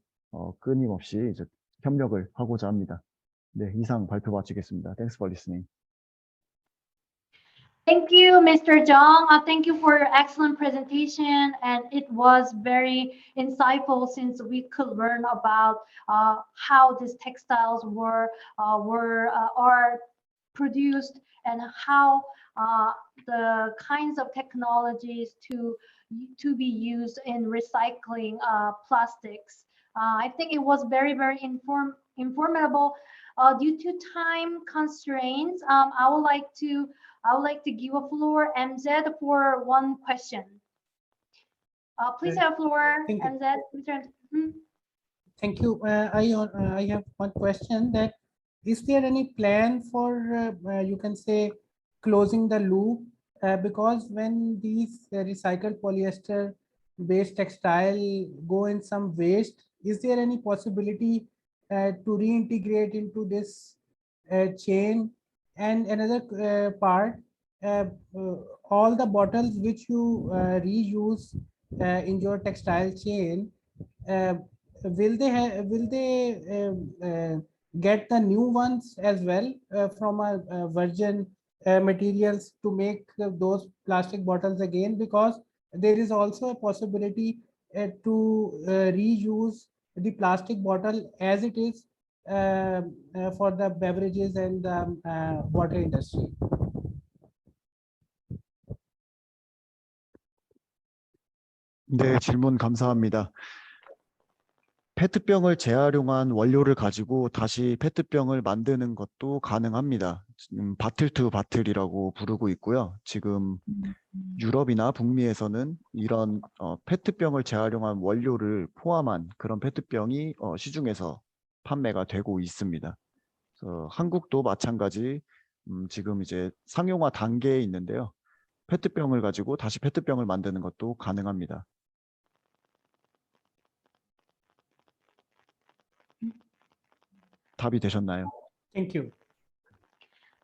Speaker 7: 끊임없이 이제 협력을 하고자 합니다. 네, 이상 발표 마치겠습니다. Thanks for listening.
Speaker 1: Thank you, Mr. Jong. Thank you for your excellent presentation, and it was very insightful since we could learn about how these textiles are produced and how the kinds of technologies to be used in recycling plastics. I think it was very informative. Due to time constraints, I would like to give a floor MZ for one question. Please have floor,
Speaker 5: Thank you.
Speaker 1: MZ.
Speaker 5: Thank you. I have one question that is there any plan for you can say closing the loop because when these recycled polyester based textile go in some waste, is there any possibility to reintegrate into this chain? And another part, uh, uh, all the bottles which you reuse in your textile chain, uh, will they get the new ones as well from a virgin materials to make those plastic bottles again, because there is also a possibility to reuse the plastic bottle as it is for the beverages and water industry.
Speaker 7: 네, 질문 감사합니다. 페트병을 재활용한 원료를 가지고 다시 페트병을 만드는 것도 가능합니다. 바틀 투 바틀이라고 부르고 있고요. 지금 유럽이나 북미에서는 이런 페트병을 재활용한 원료를 포함한 그런 페트병이 시중에서 판매가 되고 있습니다. 그래서 한국도 마찬가지 지금 이제 상용화 단계에 있는데요. 페트병을 가지고 다시 페트병을 만드는 것도 가능합니다. 답이 되셨나요?
Speaker 5: Thank you.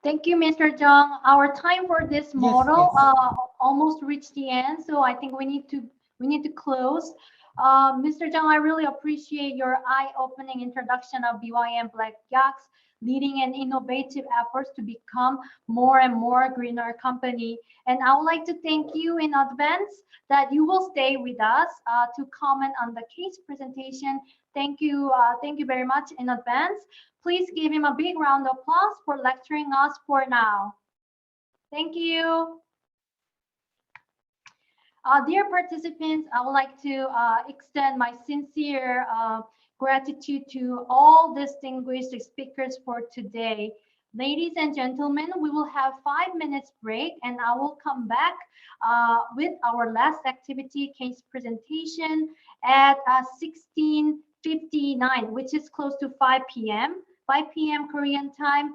Speaker 1: Thank you, Mr. Jung. Our time for this model
Speaker 5: yes.
Speaker 1: almost reached the end, so I think we need to close. Mr. Jung, I really appreciate your eye-opening introduction of BYM Black Yaks, leading an innovative efforts to become more and more greener company. And I would like to thank you in advance that you will stay with us to comment on the case presentation. Thank you very much in advance. Please give him a big round of applause for lecturing us for now. Thank you. Dear participants, I would like to extend my sincere gratitude to all distinguished speakers for today. Ladies and gentlemen, we will have 5 minutes break and I will come back with our last activity case presentation at 16:59, which is close to 5 p.m. 5 p.m. Korean time,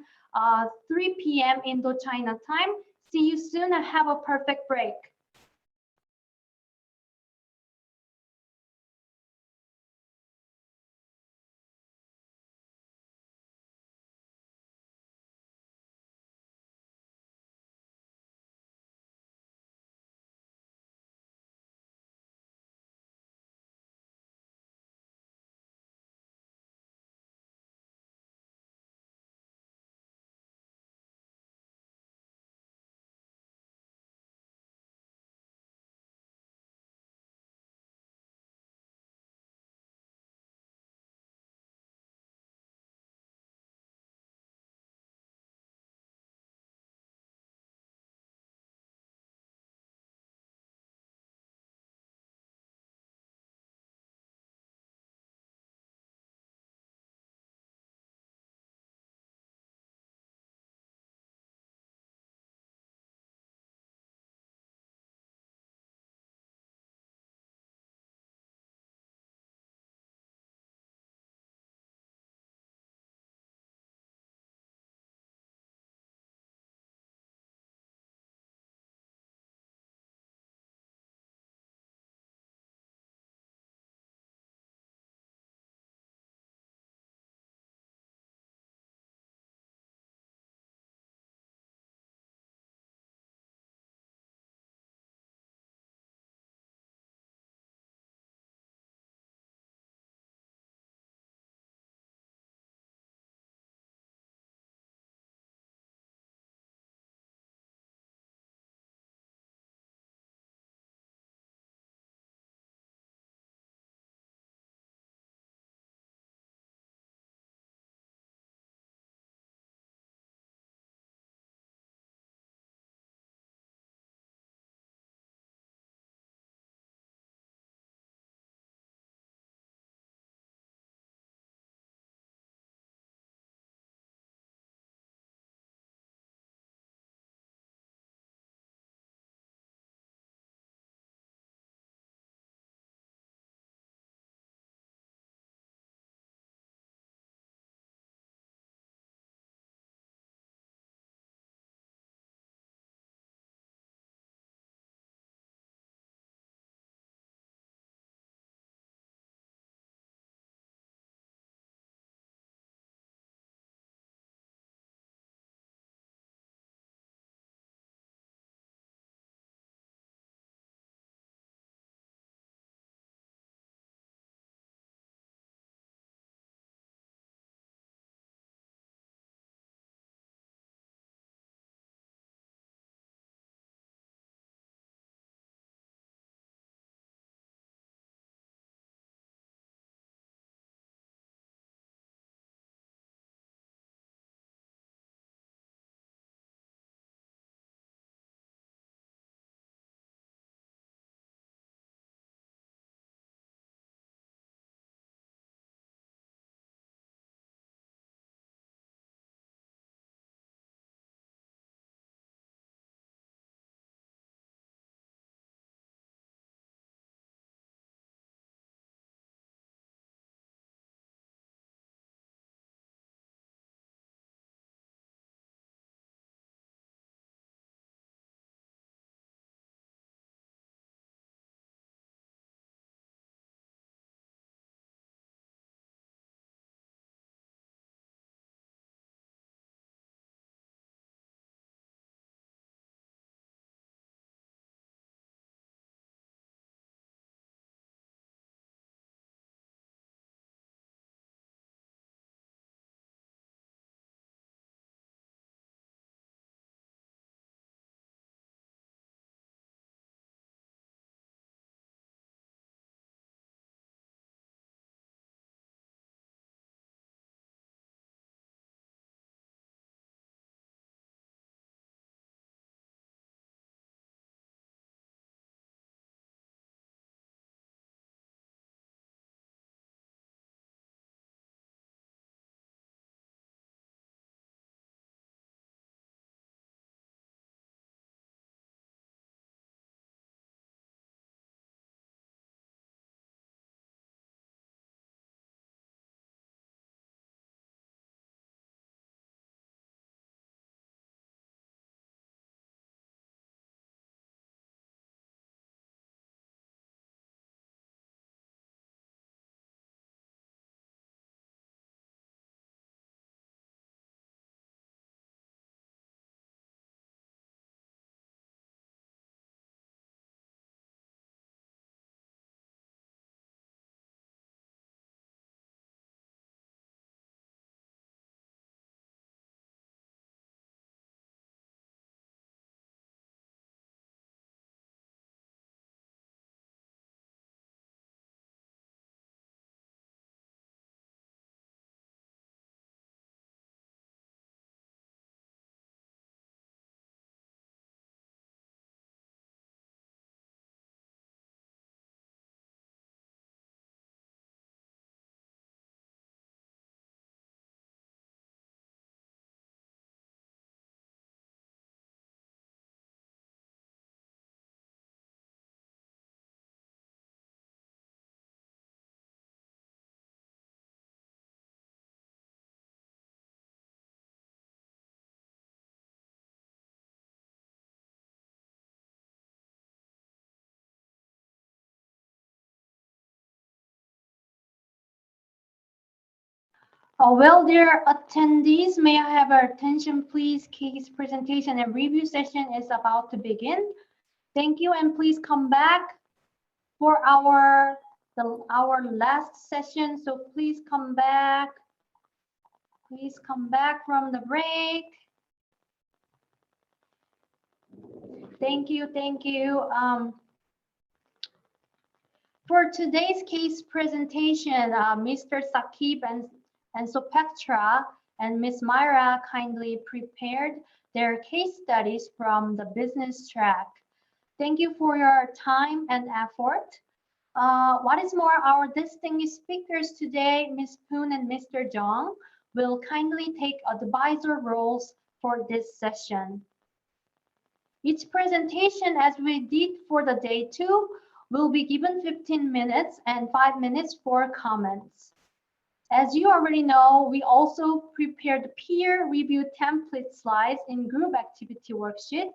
Speaker 1: 3 p.m. Indochina time. See you soon and have a perfect break. Well, dear attendees, may I have your attention, please? Case presentation and review session is about to begin. Thank you, and please come back for our last session. So please come back. Please come back from the break. Thank you, thank you. For today's case presentation, Mr. Sakib and Sopektra and Ms. Myra kindly prepared their case studies from the business track. Thank you for your time and effort. What is more, our distinguished speakers today, Ms. Poon and Mr. Jong, will kindly take advisor roles for this session. Each presentation, as we did for the day 2, will be given 15 minutes and 5 minutes for comments. As you already know, we also prepared peer review template slides in group activity worksheet.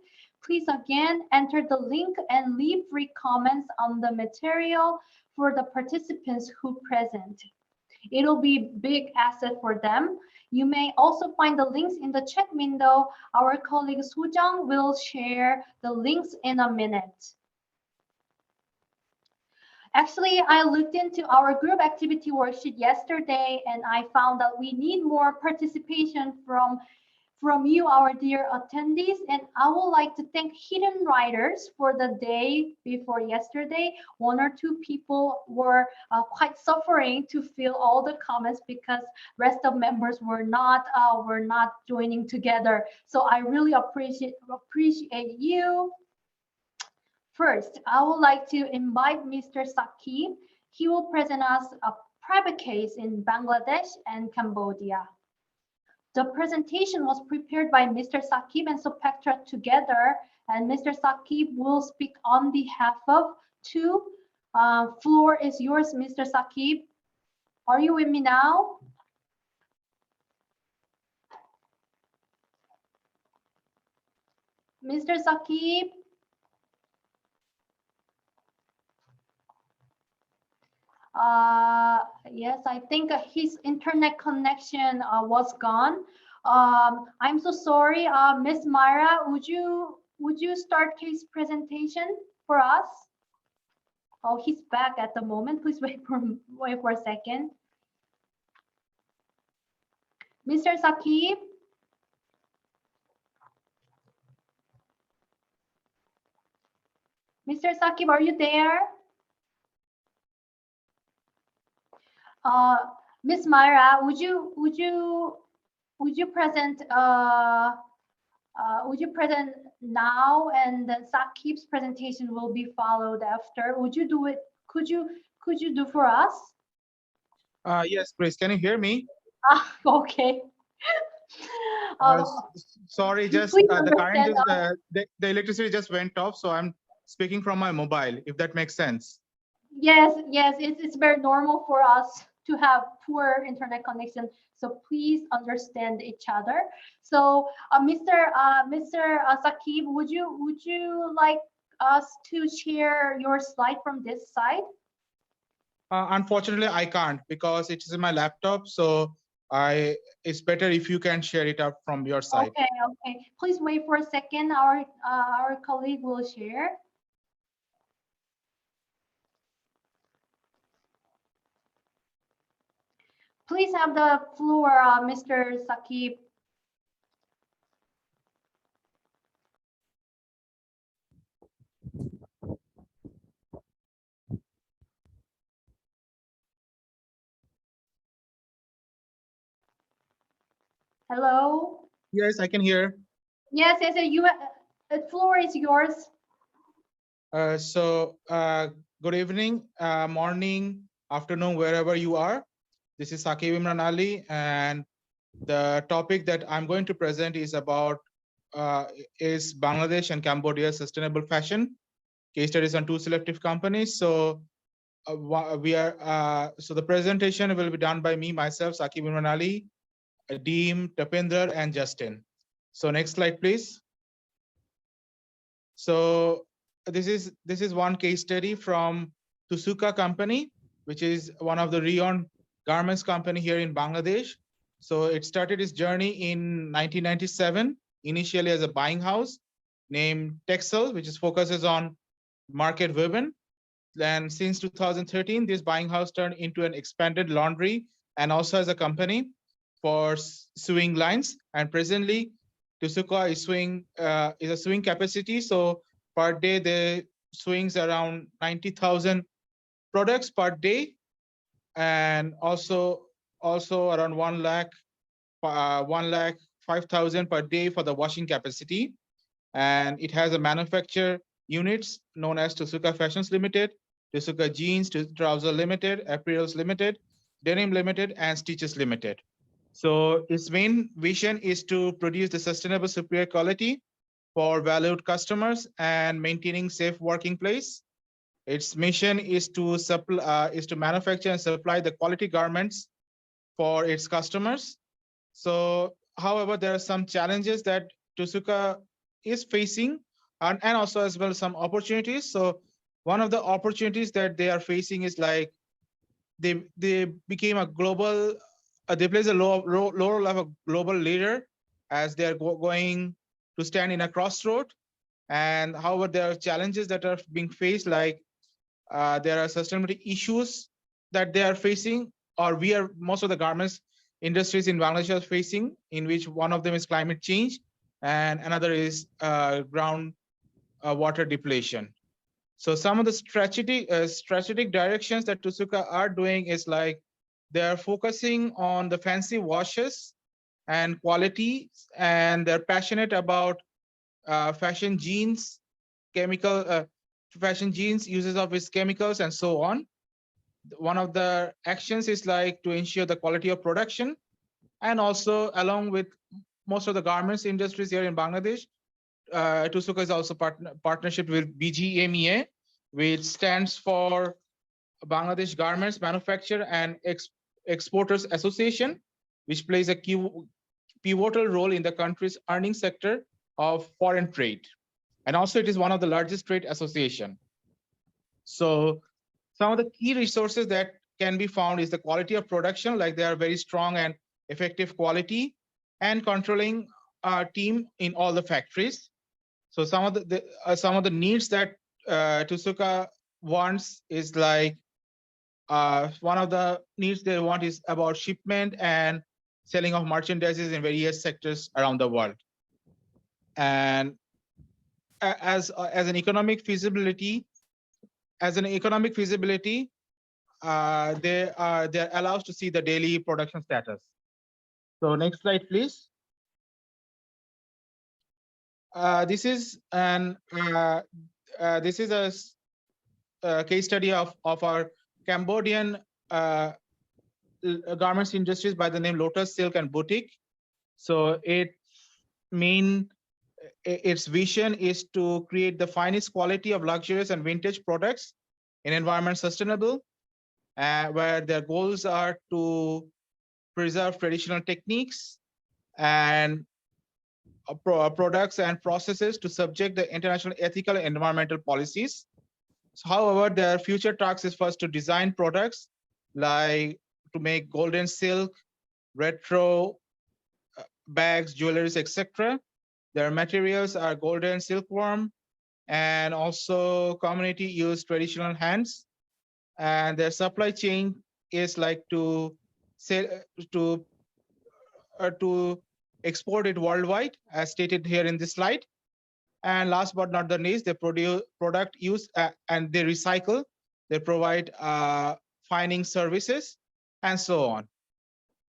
Speaker 1: Please again enter the link and leave free comments on the material for the participants who present. It'll be big asset for them. You may also find the links in the chat window. Our colleague Soo-jung will share the links in a minute. Actually, I looked into our group activity worksheet yesterday and I found that we need more participation from you, our dear attendees, and I would like to thank hidden writers for the day before yesterday. 1 or 2 people were quite suffering to fill all the comments because rest of members were not joining together. So I really appreciate you. First, I would like to invite Mr. Sakib. He will present us a private case in Bangladesh and Cambodia. The presentation was prepared by Mr. Sakib and Sopektra together, and Mr. Sakib will speak on behalf of 2. Floor is yours, Mr. Sakib. Are you with me now? Mr. Sakib? Yes, I think his internet connection was gone. I'm so sorry, Miss Myra. Would you start case presentation for us? Oh, he's back at the moment. Please wait for a second. Mr. Sakib. Mr. Sakib, are you there? Miss Myra, would you present now, and then Sakib's presentation will be followed after. Would you do it? Could you do for us?
Speaker 3: Yes, Grace, can you hear me?
Speaker 1: Okay.
Speaker 3: Sorry, just
Speaker 1: please
Speaker 3: the current is
Speaker 1: understand,
Speaker 3: the electricity just went off, so I'm speaking from my mobile, if that makes sense.
Speaker 1: Yes, it's very normal for us to have poor internet connection. So please understand each other. So, Mr. Sakib, would you like us to share your slide from this side?
Speaker 3: Unfortunately, I can't because it is in my laptop. So it's better if you can share it up from your side.
Speaker 1: Okay. Please wait for a second. Our colleague will share. Please have the floor, Mr. Sakib. Hello?
Speaker 3: Yes, I can hear.
Speaker 1: Yes, the floor is yours.
Speaker 3: Good evening, morning, afternoon, wherever you are. This is Sakib Imran Ali, and the topic that I'm going to present is about is Bangladesh and Cambodia sustainable fashion. Case studies on 2 selective companies. So the presentation will be done by me, myself, Sakib Imran Ali, Deem, Tapinder, and Justin. So next slide, please. So this is one case study from Tusuka company, which is one of the renowned garments company here in Bangladesh. So it started its journey in 1997, initially as a buying house named Texel, which is focuses on market women. Then since 2013, this buying house turned into an expanded laundry and also as a company for sewing lines. And presently, Tusuka is a sewing capacity. So per day, the sewings around 90,000 products per day, and also around 1 lakh 5,000 per day for the washing capacity. And it has a manufacture units known as Tusuka Fashions Limited, Tusuka Jeans, Trouser Limited, Apparels Limited, Denim Limited, and Stitches Limited. So its main vision is to produce the sustainable superior quality for valued customers and maintaining safe working place. Its mission is to manufacture and supply the quality garments for its customers. So, however, there are some challenges that Tusuka is facing, and also as well some opportunities. So, one of the opportunities that they are facing is like they became a global, they place a lower level global leader as they are going to stand in a crossroad. And however, there are challenges that are being faced, like there are sustainability issues that they are facing, or most of the garments industries in Bangladesh are facing, in which one of them is climate change and another is ground water depletion. So some of the strategic directions that Tusuka are doing is like they are focusing on the fancy washes and quality, and they're passionate about fashion jeans, fashion jeans, uses of its chemicals, and so on. One of the actions is like to ensure the quality of production, and also along with most of the garments industries here in Bangladesh, Tusuka is also partnership with BGMEA, which stands for Bangladesh Garments Manufacturer and Exporters Association, which plays a pivotal role in the country's earning sector of foreign trade. And also it is one of the largest trade association. So some of the key resources that can be found is the quality of production, like they are very strong and effective quality, and controlling our team in all the factories. So some of the needs that Tusuka wants is like one of the needs they want is about shipment and selling of merchandises in various sectors around the world. And as an economic feasibility, they're allowed to see the daily production status. So next slide, please. This is a case study of our Cambodian garments industries by the name Lotus Silk and Boutique. So its vision is to create the finest quality of luxurious and vintage products in environment sustainable, where their goals are to preserve traditional techniques and products and processes to subject the international ethical and environmental policies. So, however, their future task is first to design products like to make golden silk, retro bags, jewelries, etc. Their materials are golden silkworm and also community use traditional hands. And their supply chain is like to export it worldwide, as stated here in this slide. And last but not the least, they produce product use and they recycle. They provide fining services and so on.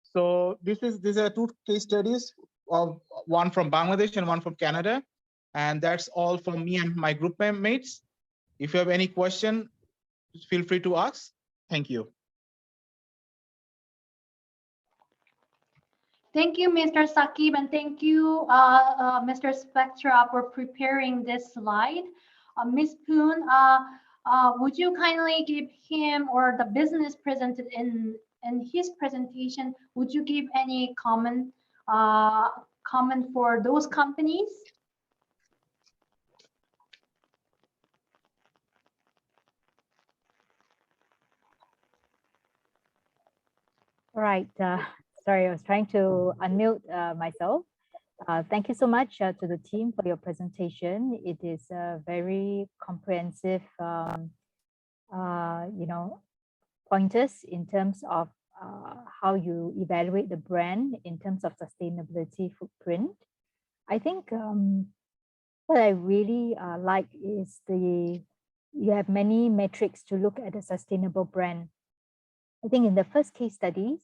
Speaker 3: So these are two case studies, of one from Bangladesh and one from Canada. And that's all from me and my group mates. If you have any question, feel free to ask. Thank you.
Speaker 1: Thank you, Mr. Sakib, and thank you, Mr. Spectra, for preparing this slide. Ms. Poon, would you kindly give him or the business presented in his presentation? Would you give any comment for those companies?
Speaker 2: Right. sorry, I was trying to unmute myself. Thank you so much to the team for your presentation. It is a very comprehensive, pointers in terms of how you evaluate the brand in terms of sustainability footprint. I think what I really like is you have many metrics to look at a sustainable brand. I think in the first case studies,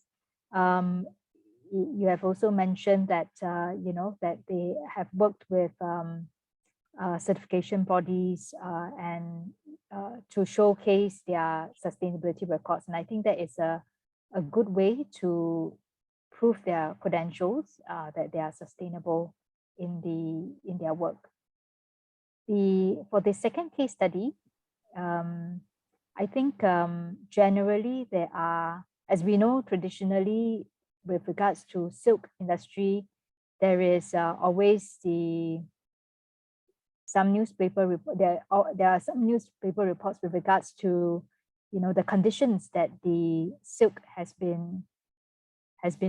Speaker 2: you have also mentioned that, that they have worked with certification bodies and to showcase their sustainability records. And I think that is a good way to prove their credentials that they are sustainable in their work. For the second case study, I think generally there are, as we know, traditionally with regards to silk industry, there is always some newspaper report. There are some newspaper reports with regards to, the conditions that the silk has been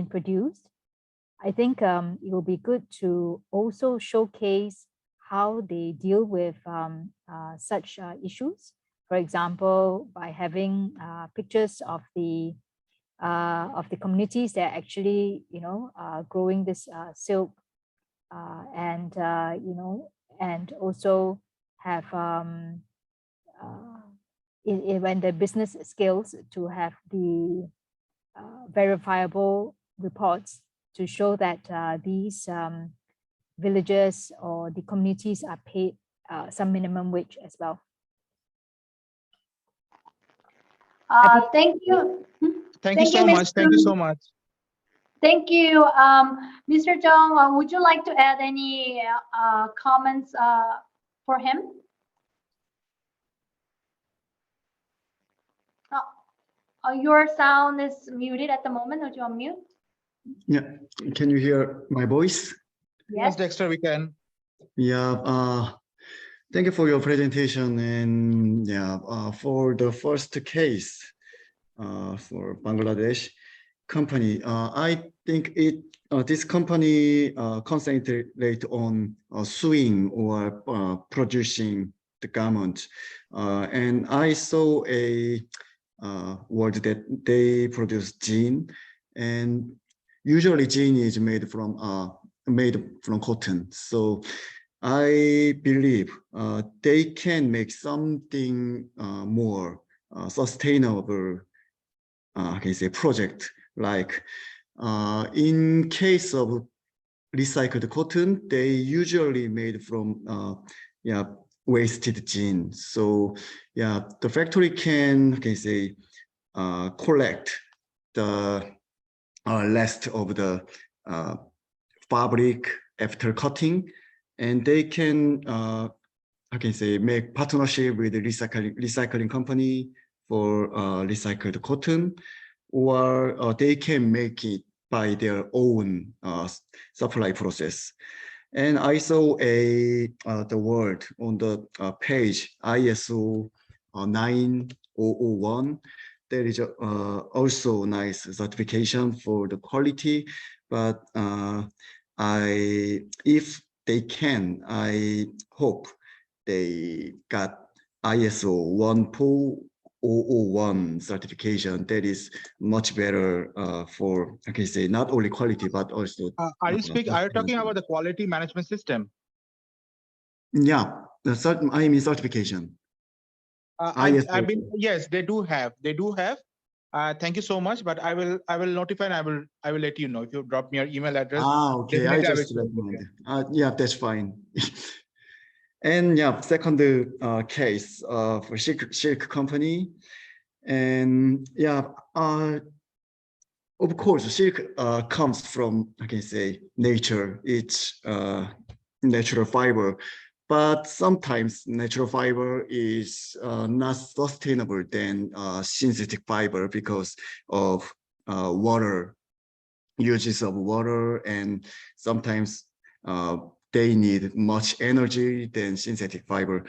Speaker 2: produced. I think it will be good to also showcase how they deal with such issues. For example, by having pictures of the communities that are actually, growing this silk, and also have when the business scales, to have the verifiable reports to show that these villages or the communities are paid some minimum wage as well.
Speaker 1: Thank you.
Speaker 3: Thank you so much. Thank you so much.
Speaker 1: Thank you. Mr. Jung, would you like to add any comments for him? Your sound is muted at the moment. Would you unmute?
Speaker 7: Yeah, can you hear my voice?
Speaker 3: Yes, Dexter, we can.
Speaker 7: Yeah, thank you for your presentation. And yeah, for the first case for Bangladesh company, I think this company concentrate on sewing or producing the garment. And I saw a word that they produce jean, and usually jean is made from cotton. So I believe they can make something more sustainable, I can say, project. Like in case of recycled cotton, they usually made from wasted jeans. So yeah, the factory can say collect the rest of the fabric after cutting, and they can I can say make partnership with the recycling company for recycled cotton, or they can make it by their own supply process. And I saw the word on the page ISO 9001. There is also nice certification for the quality, but if they can, I hope they got ISO 14001 certification. That is much better for, I can say, not only quality but also.
Speaker 3: Are you talking about the quality management system?
Speaker 7: Yeah, I mean certification.
Speaker 3: Yes, they do have. Thank you so much, but I will notify and I will let you know. If you drop me your email address.
Speaker 7: Okay, I just recommend. Yeah, that's fine. And yeah, second case for silk company, and yeah, of course, silk comes from, I can say, nature. It's natural fiber, but sometimes natural fiber is not sustainable than synthetic fiber because of water, uses of water, and sometimes they need much energy than synthetic fiber.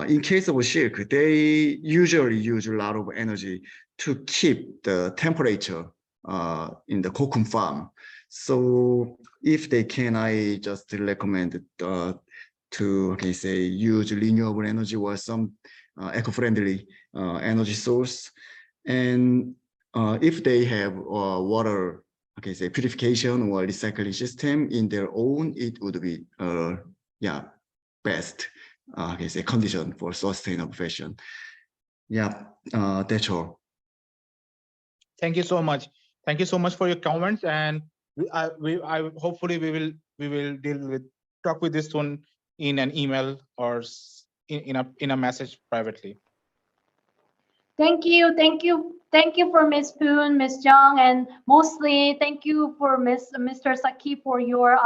Speaker 7: In case of silk, they usually use a lot of energy to keep the temperature in the cocoon farm. So if they can, I just recommend to, okay, say, use renewable energy or some eco-friendly energy source. And if they have water, okay, say, purification or recycling system in their own, it would be yeah, best okay, say, condition for sustainable fashion. Yeah, that's all.
Speaker 3: Thank you so much. Thank you so much for your comments, and hopefully we will talk with this one in an email or in a message privately.
Speaker 1: Thank you for Ms. Poon, Ms. Jung, and mostly thank you for Mr. Saki for your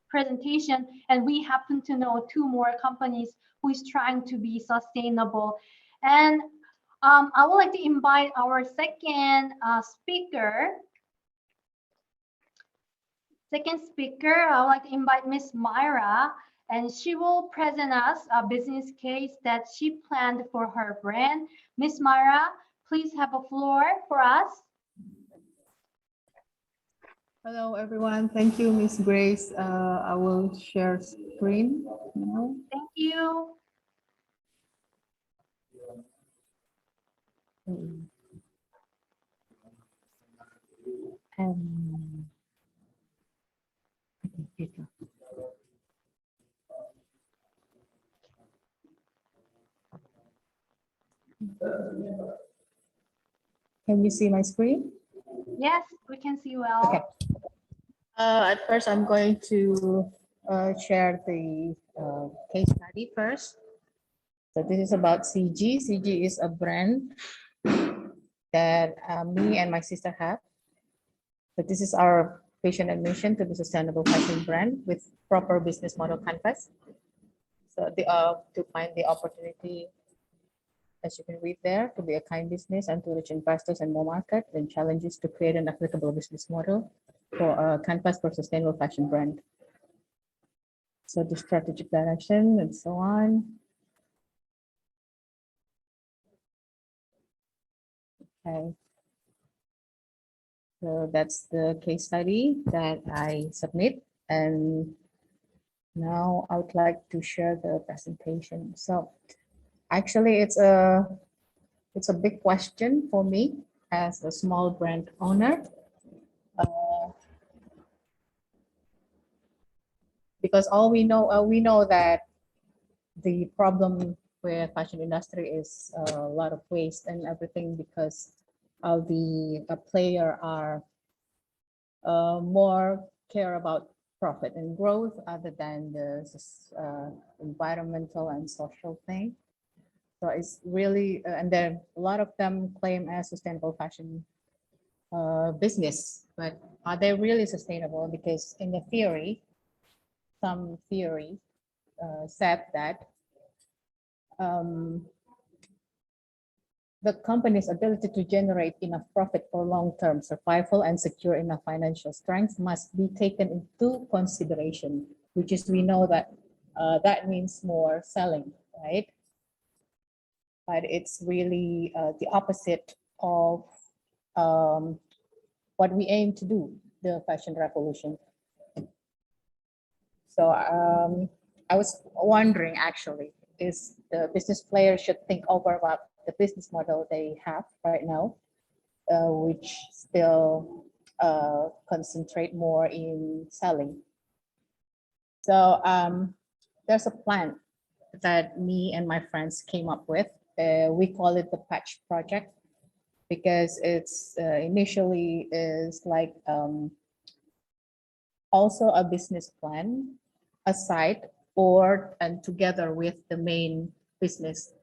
Speaker 1: presentation. And we happen to know 2 more companies who is trying to be sustainable. And I would like to invite our second speaker. I would like to invite Ms. Myra, and she will present us a business case that she planned for her brand. Ms. Myra, please have a floor for us.
Speaker 10: Hello, everyone. Thank you, Miss Grace. I will share screen now.
Speaker 1: Thank you.
Speaker 10: Can you see my screen?
Speaker 1: Yes, we can see well.
Speaker 10: Okay. At first, I'm going to share the case study first. So this is about CG. CG is a brand that me and my sister have. So this is our vision and mission to be sustainable fashion brand with proper business model canvas. So to find the opportunity, as you can read there, to be a kind business and to reach investors and more market, and challenges to create an applicable business model for a canvas for sustainable fashion brand. So the strategic direction and so on. Okay. So that's the case study that I submit. And now I would like to share the presentation. So actually it's a big question for me as a small brand owner. Because all we know that the problem with fashion industry is a lot of waste and everything, because all the player are more care about profit and growth other than the environmental and social thing. So it's really, and then a lot of them claim as sustainable fashion business, but are they really sustainable? Because in the theory, some theory said that the company's ability to generate enough profit for long-term survival and secure enough financial strength must be taken into consideration, which is, we know that that means more selling, right? But it's really the opposite of what we aim to do, the fashion revolution. So I was wondering, actually, is the business player should think over about the business model they have right now, which still concentrate more in selling. So there's a plan that me and my friends came up with. We call it the Patch Project, because it's initially is like also a business plan aside or and together with the main business.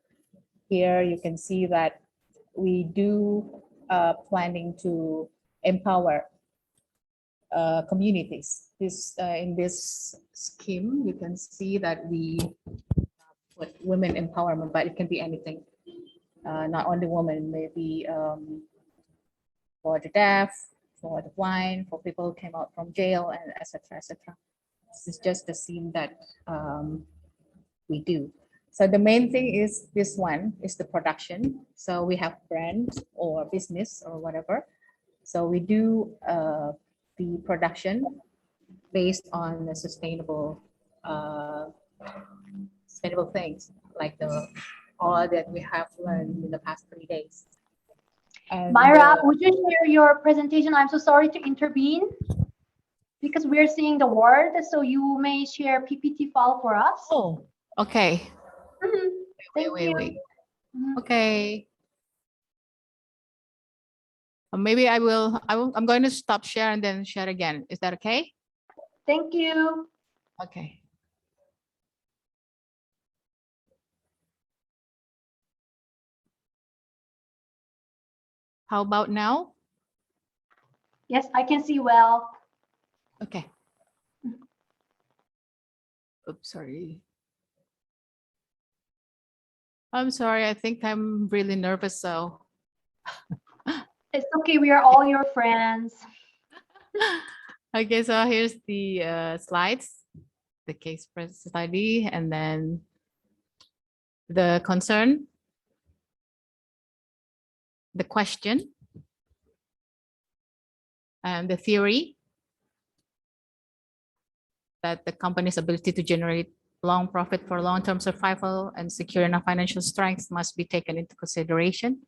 Speaker 10: Here you can see that we do planning to empower communities. This in this scheme, you can see that we put women empowerment, but it can be anything. Not only women, maybe for the deaf, for the blind, for people who came out from jail, and etc. etc. This is just the scene that we do. So the main thing is this one is the production. So we have brand or business or whatever. So we do the production based on the sustainable things like all that we have learned in the past 3 days. And
Speaker 1: Myra, would you share your presentation? I'm so sorry to intervene because we're seeing the word, so you may share PPT file for us.
Speaker 10: oh, okay.
Speaker 1: Mhm. Thank you.
Speaker 10: Wait.
Speaker 1: Mhm.
Speaker 10: Okay. Maybe I'm going to stop share and then share again. Is that okay?
Speaker 1: Thank you.
Speaker 10: Okay. How about now?
Speaker 1: Yes, I can see well.
Speaker 10: Okay. Oops, sorry. I'm sorry. I think I'm really nervous. So
Speaker 1: It's okay. We are all your friends.
Speaker 10: okay, so here's the slides, the case study, and then the concern, the question, and the theory that the company's ability to generate long profit for long-term survival and secure enough financial strength must be taken into consideration.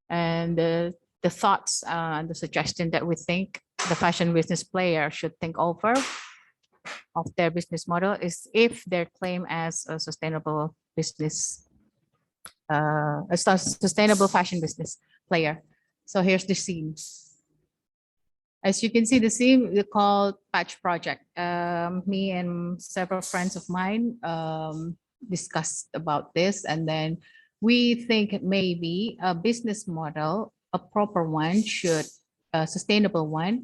Speaker 10: And the thoughts and the suggestion that we think the fashion business player should think over of their business model is if they're claimed as a sustainable business, sustainable fashion business player. So here's the scene. As you can see, the scene we call Patch Project. Me and several friends of mine discussed about this, and then we think maybe a business model, a proper one, a sustainable one,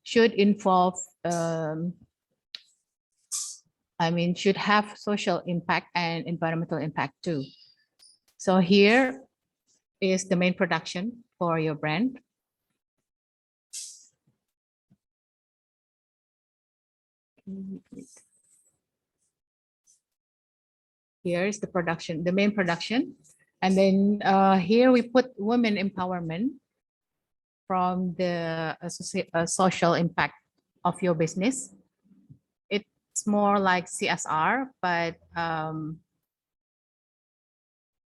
Speaker 10: should involve, should have social impact and environmental impact too. So here is the main production for your brand. Here is the production, the main production. And then here we put women empowerment from the social impact of your business. It's more like CSR, but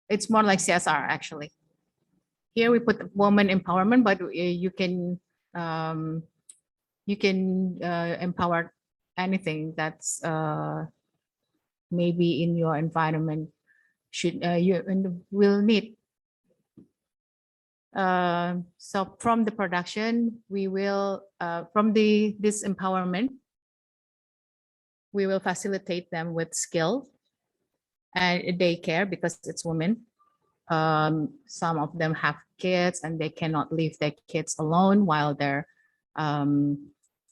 Speaker 10: it's more like CSR actually. Here we put woman empowerment, but you can empower anything that's maybe in your environment you will need. So from the production, we will from this empowerment, we will facilitate them with skill and daycare because it's women. Some of them have kids and they cannot leave their kids alone while they're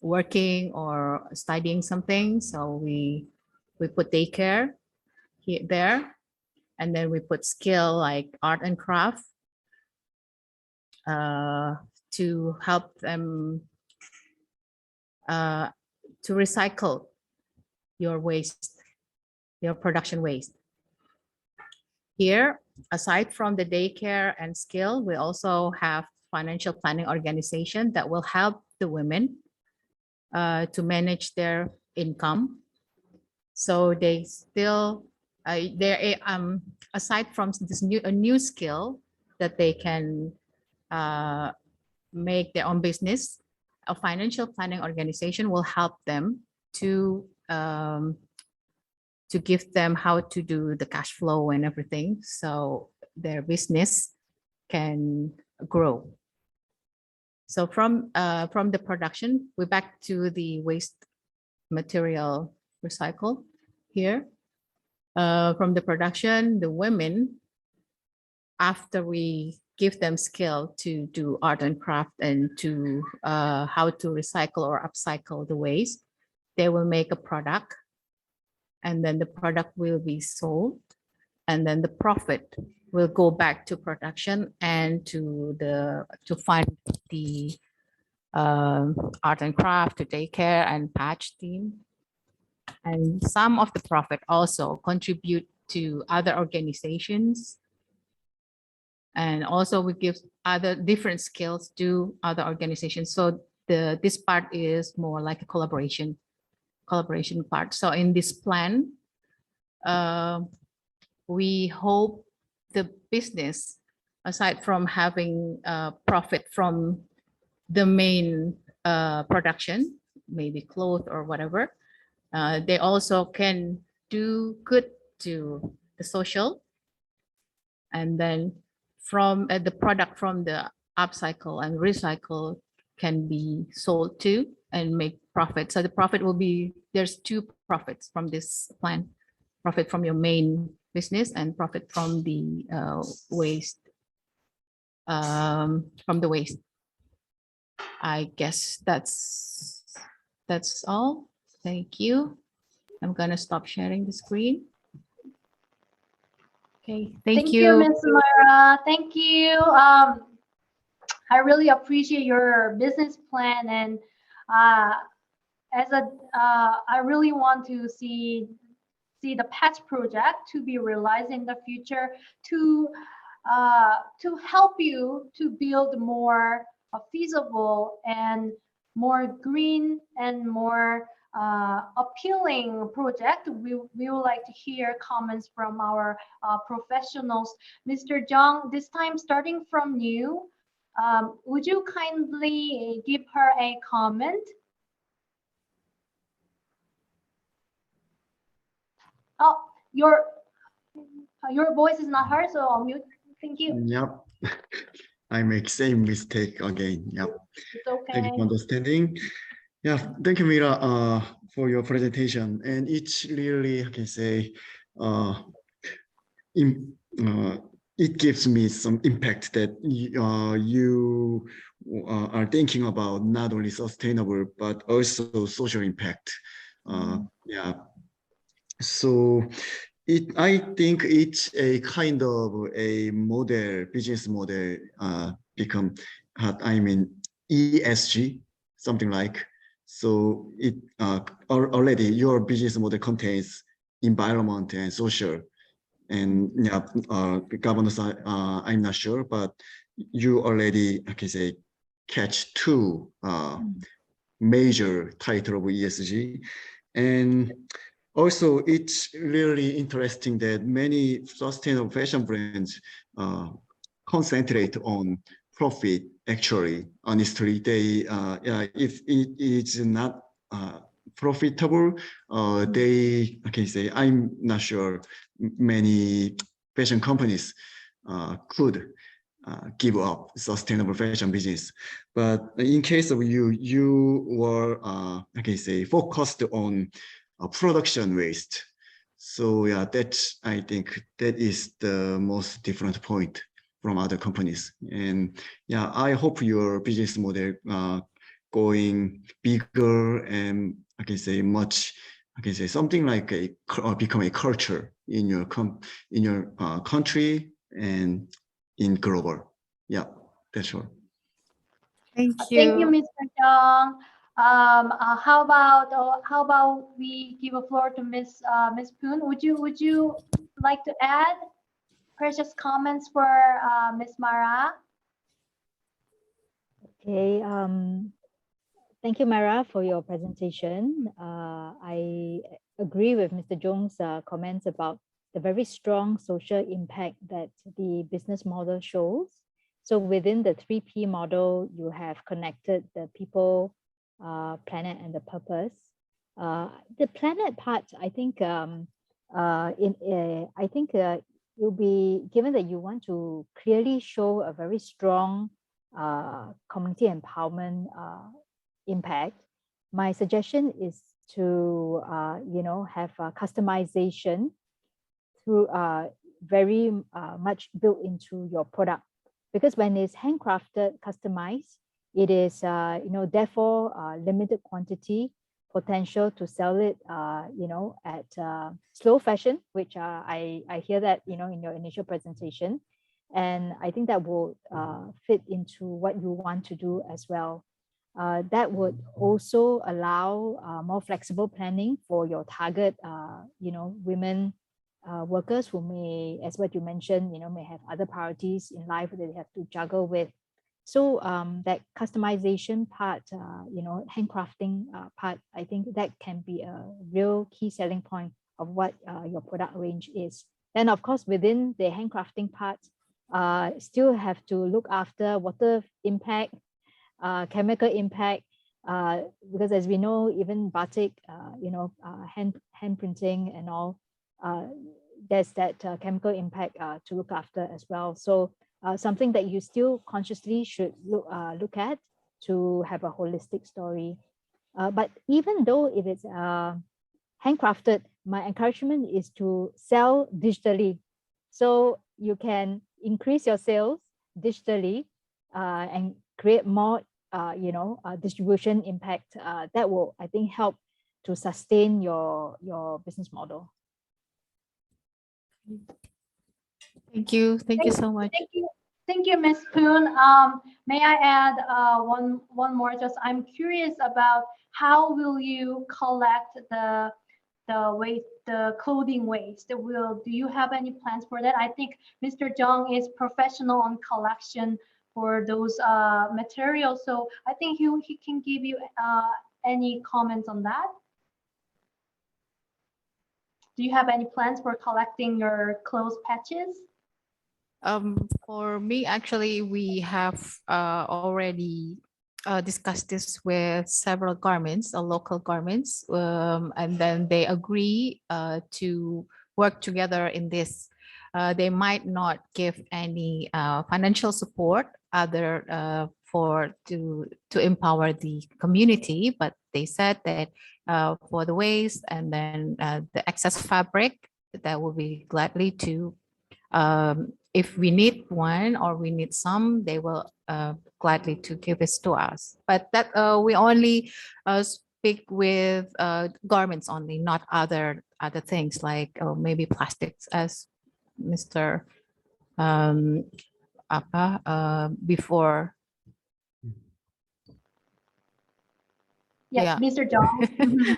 Speaker 10: working or studying something. So we put daycare there, and then we put skill like art and craft to help them to recycle your waste, your production waste. Here, aside from the daycare and skill, we also have financial planning organization that will help the women to manage their income. So they still, aside from this new skill that they can make their own business, a financial planning organization will help them to give them how to do the cash flow and everything, so their business can grow. So from the production, we're back to the waste material recycle here. From the production, the women, after we give them skill to do art and craft and to how to recycle or upcycle the waste, they will make a product, and then the product will be sold, and then the profit will go back to production and to fund the art and craft, to daycare and patch team. And some of the profit also contribute to other organizations And also we give other different skills to other organizations. So this part is more like a collaboration part. So in this plan, we hope the business, aside from having profit from the main production, maybe clothes or whatever, they also can do good to the social. And then from the product from the upcycle and recycle can be sold too and make profit. So the profit will be, there's two profits from this plan: profit from your main business and profit from the waste. From the waste. I guess that's all. Thank you. I'm gonna stop sharing the screen. Okay, thank you.
Speaker 1: Ms. Myra. Thank you. I really appreciate your business plan, and I really want to see the PET project to be realized in the future to help you to build more feasible and more green and more appealing project. We would like to hear comments from our professionals. Mr. Jung, this time starting from you, would you kindly give her a comment? Oh, your voice is not heard, so I'll mute. Thank you.
Speaker 11: Yep. I make same mistake again. Yep.
Speaker 1: It's okay.
Speaker 11: Thank you for understanding. Yeah, thank you, Mira, for your presentation. And it's really, I can say, it gives me some impact that you are thinking about not only sustainable, but also social impact. Yeah. So I think it's a kind of a model, business model, become, I mean, ESG, something like. So it already your business model contains environment and social, and yeah, governance. I'm not sure, but you already, I can say, catch two major title of ESG, and also, it's really interesting that many sustainable fashion brands concentrate on profit. Actually, honestly, they if it is not profitable, they, I can say, I'm not sure many fashion companies could give up sustainable fashion business. But in case of you, you were, I can say, focused on production waste. So yeah, that's, I think that is the most different point from other companies. And yeah, I hope your business model going bigger, and I can say much, I can say something like a become a culture in your country and in global. Yeah, that's all.
Speaker 2: Thank
Speaker 1: Thank you, Mr. Jung. How about we give a floor to Miss Poon? Would you like to add precious comments for Miss Mara?
Speaker 2: Okay. Thank you, Mara, for your presentation. I agree with Mr. Jung's comments about the very strong social impact that the business model shows. So within the 3P model, you have connected the people, planet, and the purpose. The planet part, I think, you'll be, given that you want to clearly show a very strong community empowerment impact, my suggestion is to have customization through very much built into your product, because when it's handcrafted, customized, it is therefore limited quantity, potential to sell it at slow fashion, which I hear that in your initial presentation, and I think that will fit into what you want to do as well. That would also allow more flexible planning for your target women workers who may, as what you mentioned, may have other priorities in life that they have to juggle with. So that customization part, handcrafting part, I think that can be a real key selling point of what your product range is. Then, of course, within the handcrafting part, still have to look after water impact, chemical impact, because as we know, even batik, hand printing and all, there's that chemical impact to look after as well. So something that you still consciously should look at to have a holistic story. But even though if it's handcrafted, my encouragement is to sell digitally. So you can increase your sales digitally and create more, distribution impact. That will, I think, help to sustain your business model.
Speaker 10: Thank you. Thank you so much.
Speaker 1: Thank you, Ms. Poon. May I add one more? Just I'm curious about how will you collect the waste, the clothing waste? Do you have any plans for that? I think Mr. Jung is professional on collection for those materials, so I think he can give you any comments on that. Do you have any plans for collecting your clothes patches?
Speaker 10: For me, actually, we have already discussed this with several garments, local garments, and then they agree to work together in this. They might not give any financial support other to empower the community, but they said that for the waste and then the excess fabric, that will be gladly to, if we need one or we need some, they will gladly to give this to us. But that we only speak with garments only, not other things like maybe plastics, as Mr. Before.
Speaker 1: Yes, yeah. Mr. Jong.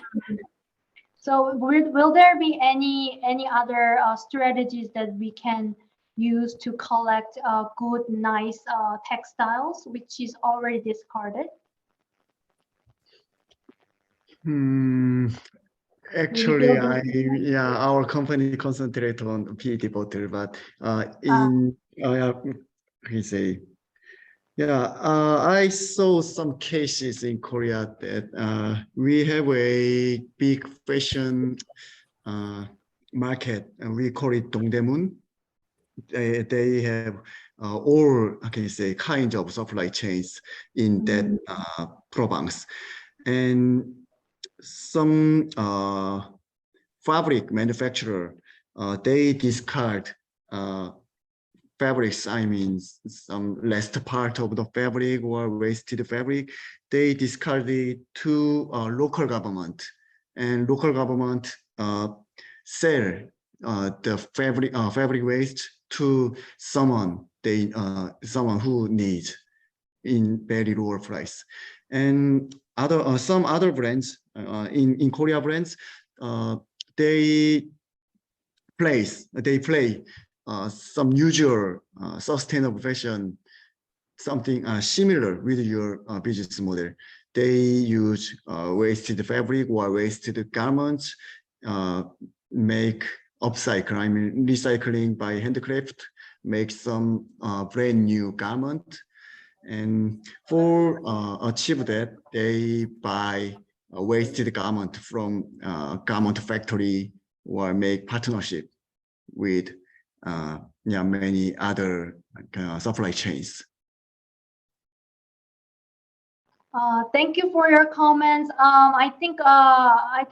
Speaker 1: So will there be any other strategies that we can use to collect good, nice textiles, which is already discarded?
Speaker 11: Actually, our company concentrate on PET bottle, but I saw some cases in Korea that we have a big fashion market, and we call it Dongdaemun. They have all, I can say, kinds of supply chains in that province, and some fabric manufacturer, they discard fabrics, I mean, some last part of the fabric or wasted fabric, they discard it to local government, and local government sell the fabric waste to someone who needs in very lower price. And some other brands in Korea brands, they play some usual sustainable fashion, something similar with your business model. They use wasted fabric or wasted garments, make upcycle, I mean recycling by handcraft, make some brand new garment. And for achieve that, they buy a wasted garment from garment factory or make partnership with many other supply chains.
Speaker 1: Thank you for your comments. I think I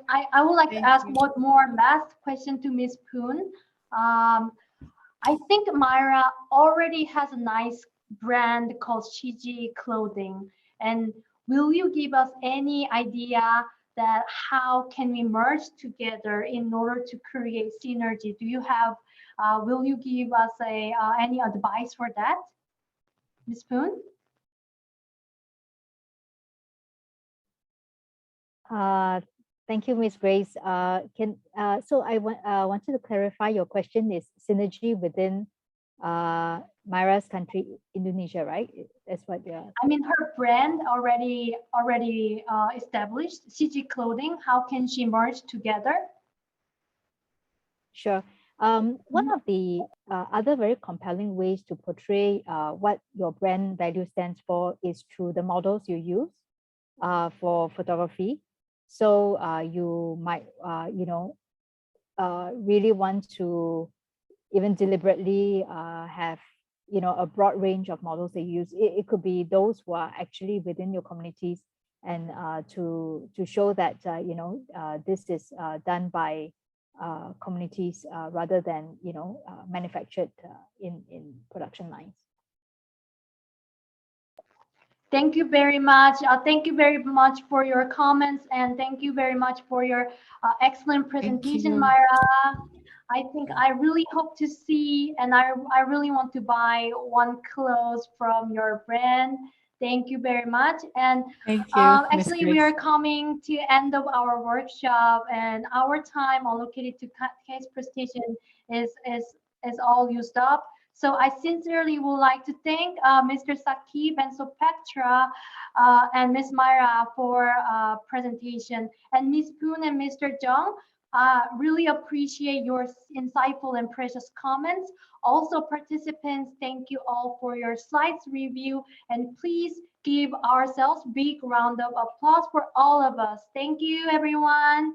Speaker 1: would like to ask one more last question to Ms. Poon. I think Myra already has a nice brand called Shiji Clothing, and will you give us any idea that how can we merge together in order to create synergy? Do you have? Will you give us any advice for that, Ms. Poon?
Speaker 2: Thank you, Ms. Grace. So I wanted to clarify your question is synergy within Myra's country, Indonesia, right? That's what you're.
Speaker 1: I mean, her brand already established, CG Clothing. How can she merge together?
Speaker 2: Sure. One of the other very compelling ways to portray what your brand value stands for is through the models you use for photography. So you might, really want to even deliberately have, a broad range of models they use. It could be those who are actually within your communities, and to show that, this is done by communities rather than, manufactured in production lines.
Speaker 1: Thank you very much. Thank you very much for your comments, and thank you very much for your excellent presentation,
Speaker 10: you.
Speaker 1: Myra. I think I really hope to see, and I really want to buy one clothes from your brand. Thank you very much. And
Speaker 10: Thank you, Ms.
Speaker 1: actually, we
Speaker 10: Grace.
Speaker 1: are coming to end of our workshop, and our time allocated to case presentation is all used up. So I sincerely would like to thank Mr. Sakib and Sopektra and Ms. Myra for presentation, and Ms. Poon and Mr. Jung. Really appreciate your insightful and precious comments. Also, participants, thank you all for your slides review, and please give ourselves a big round of applause for all of us. Thank you, everyone.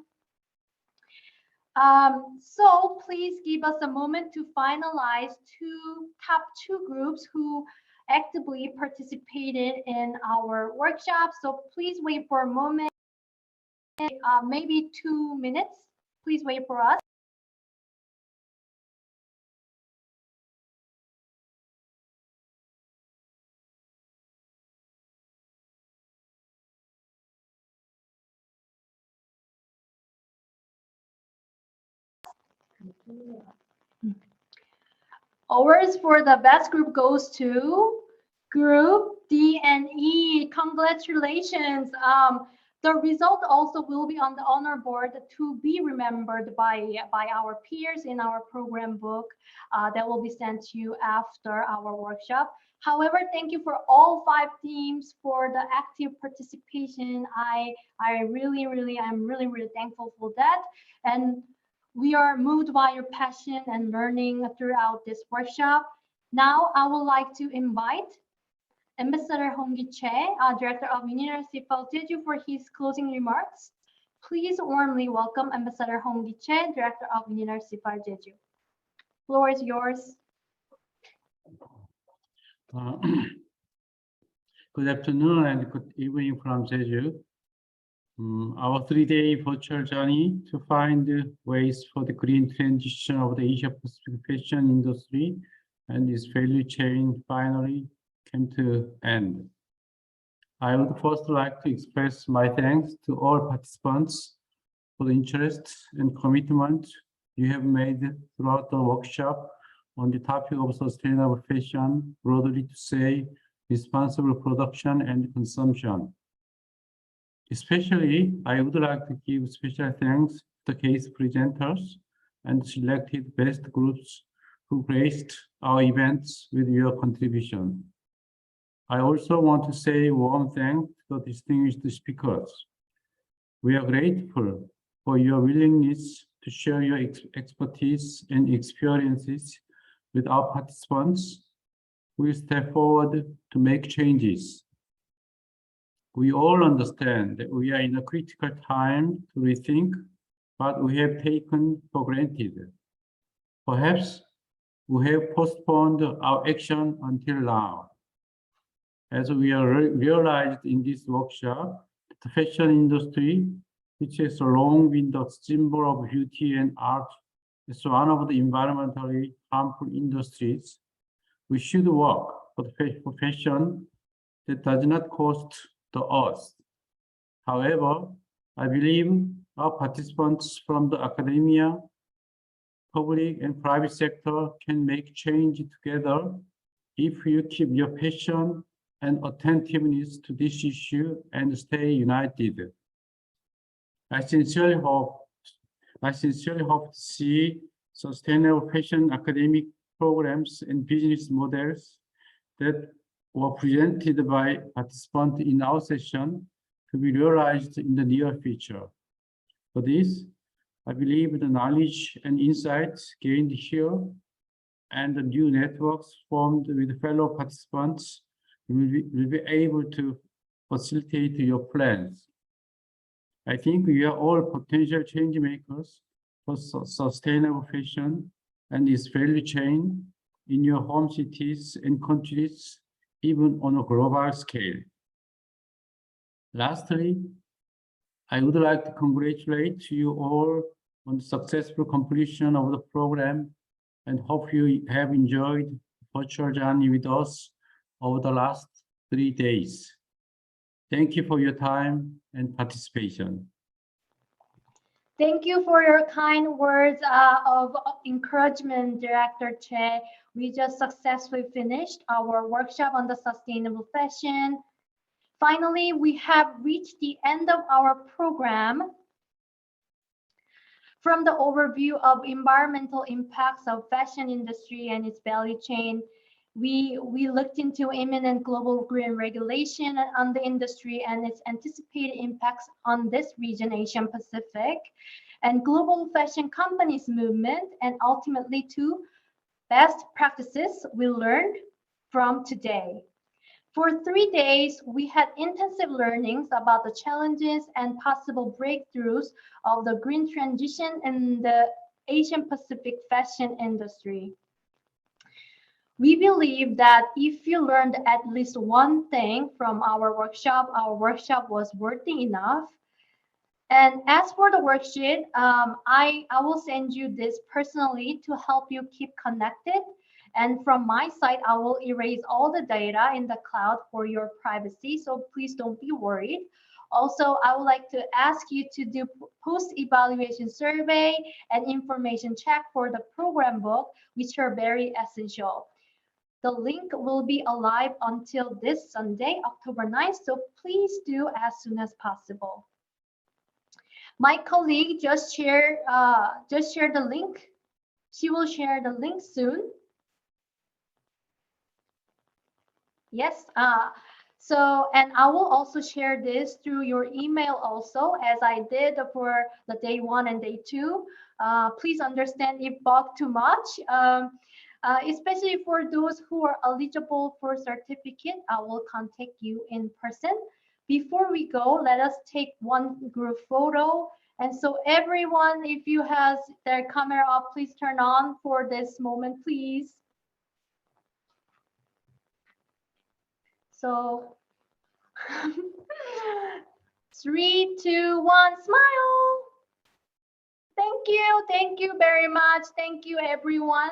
Speaker 1: So please give us a moment to finalize top two groups who actively participated in our workshop. So please wait for a moment, maybe 2 minutes. Please wait for us. Awards for the best group goes to Group D and E. Congratulations. The result also will be on the honor board to be remembered by our peers in our program book that will be sent to you after our workshop. However, thank you for all 5 teams for the active participation. I'm really thankful for that. And we are moved by your passion and learning throughout this workshop. Now, I would like to invite Ambassador Hong-gi Che, Director of UNITAR CIFAL Jeju, for his closing remarks. Please warmly welcome Ambassador Hong-gi Che, Director of UNITAR CIFAL Jeju. Floor is yours.
Speaker 12: Good afternoon and good evening from Jeju. Our 3-day virtual journey to find ways for the green transition of the Asia-Pacific fashion industry and its value chain finally came to end. I would first like to express my thanks to all participants for the interest and commitment you have made throughout the workshop on the topic of sustainable fashion, broadly to say, responsible production and consumption. Especially, I would like to give special thanks to the case presenters and selected best groups who graced our events with your contribution. I also want to say warm thanks to the distinguished speakers. We are grateful for your willingness to share your expertise and experiences with our participants who will step forward to make changes. We all understand that we are in a critical time to rethink what we have taken for granted. Perhaps we have postponed our action until now. As we are realized in this workshop, the fashion industry, which has long been the symbol of beauty and art, is one of the environmentally harmful industries. We should work for fashion that does not cost the earth. However, I believe our participants from the academia, public and private sector can make change together if you keep your passion and attentiveness to this issue and stay united. I sincerely hope to see sustainable fashion academic programs and business models that were presented by participants in our session to be realized in the near future. For this, I believe the knowledge and insights gained here and the new networks formed with fellow participants will be able to facilitate your plans. I think we are all potential change makers for sustainable fashion and its value chain in your home cities and countries, even on a global scale. Lastly, I would like to congratulate you all on the successful completion of the program and hope you have enjoyed the virtual journey with us over the last 3 days. Thank you for your time and participation.
Speaker 1: Thank you for your kind words of encouragement, Director Che. We just successfully finished our workshop on the sustainable fashion. Finally, we have reached the end of our program. From the overview of environmental impacts of fashion industry and its value chain, we looked into imminent global green regulation on the industry and its anticipated impacts on this region, Asian Pacific, and global fashion companies movement, and ultimately to best practices we learned from today. For 3 days, we had intensive learnings about the challenges and possible breakthroughs of the green transition in the Asian Pacific fashion industry. We believe that if you learned at least one thing from our workshop was worthy enough. And as for the worksheet, I will send you this personally to help you keep connected. And from my side, I will erase all the data in the cloud for your privacy, so please don't be worried. Also, I would like to ask you to do post-evaluation survey and information check for the program book, which are very essential. The link will be alive until this Sunday, October 9th, so please do as soon as possible. My colleague just shared the link. She will share the link soon. Yes, and I will also share this through your email also, as I did for the day 1 and day 2. Please understand if bulk too much, especially for those who are eligible for certificate. I will contact you in person. Before we go, let us take one group photo. And so everyone, if you have their camera up, please turn on for this moment, please. So 3, 2, 1, smile. Thank you very much. Thank you, everyone.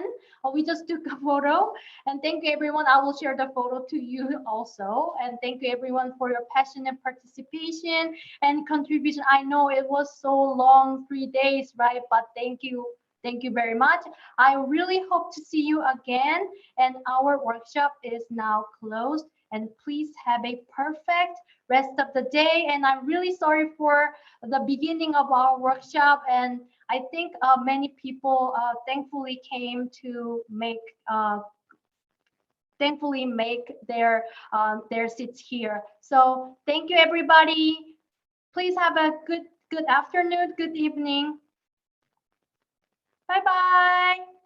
Speaker 1: We just took a photo, and thank you, everyone. I will share the photo to you also. And thank you, everyone, for your passionate participation and contribution. I know it was so long, 3 days, right? But thank you. Thank you very much. I really hope to see you again. And our workshop is now closed. And please have a perfect rest of the day. And I'm really sorry for the beginning of our workshop. And I think many people thankfully came to make their seats here. So thank you, everybody. Please have a good afternoon, good evening. Bye-bye.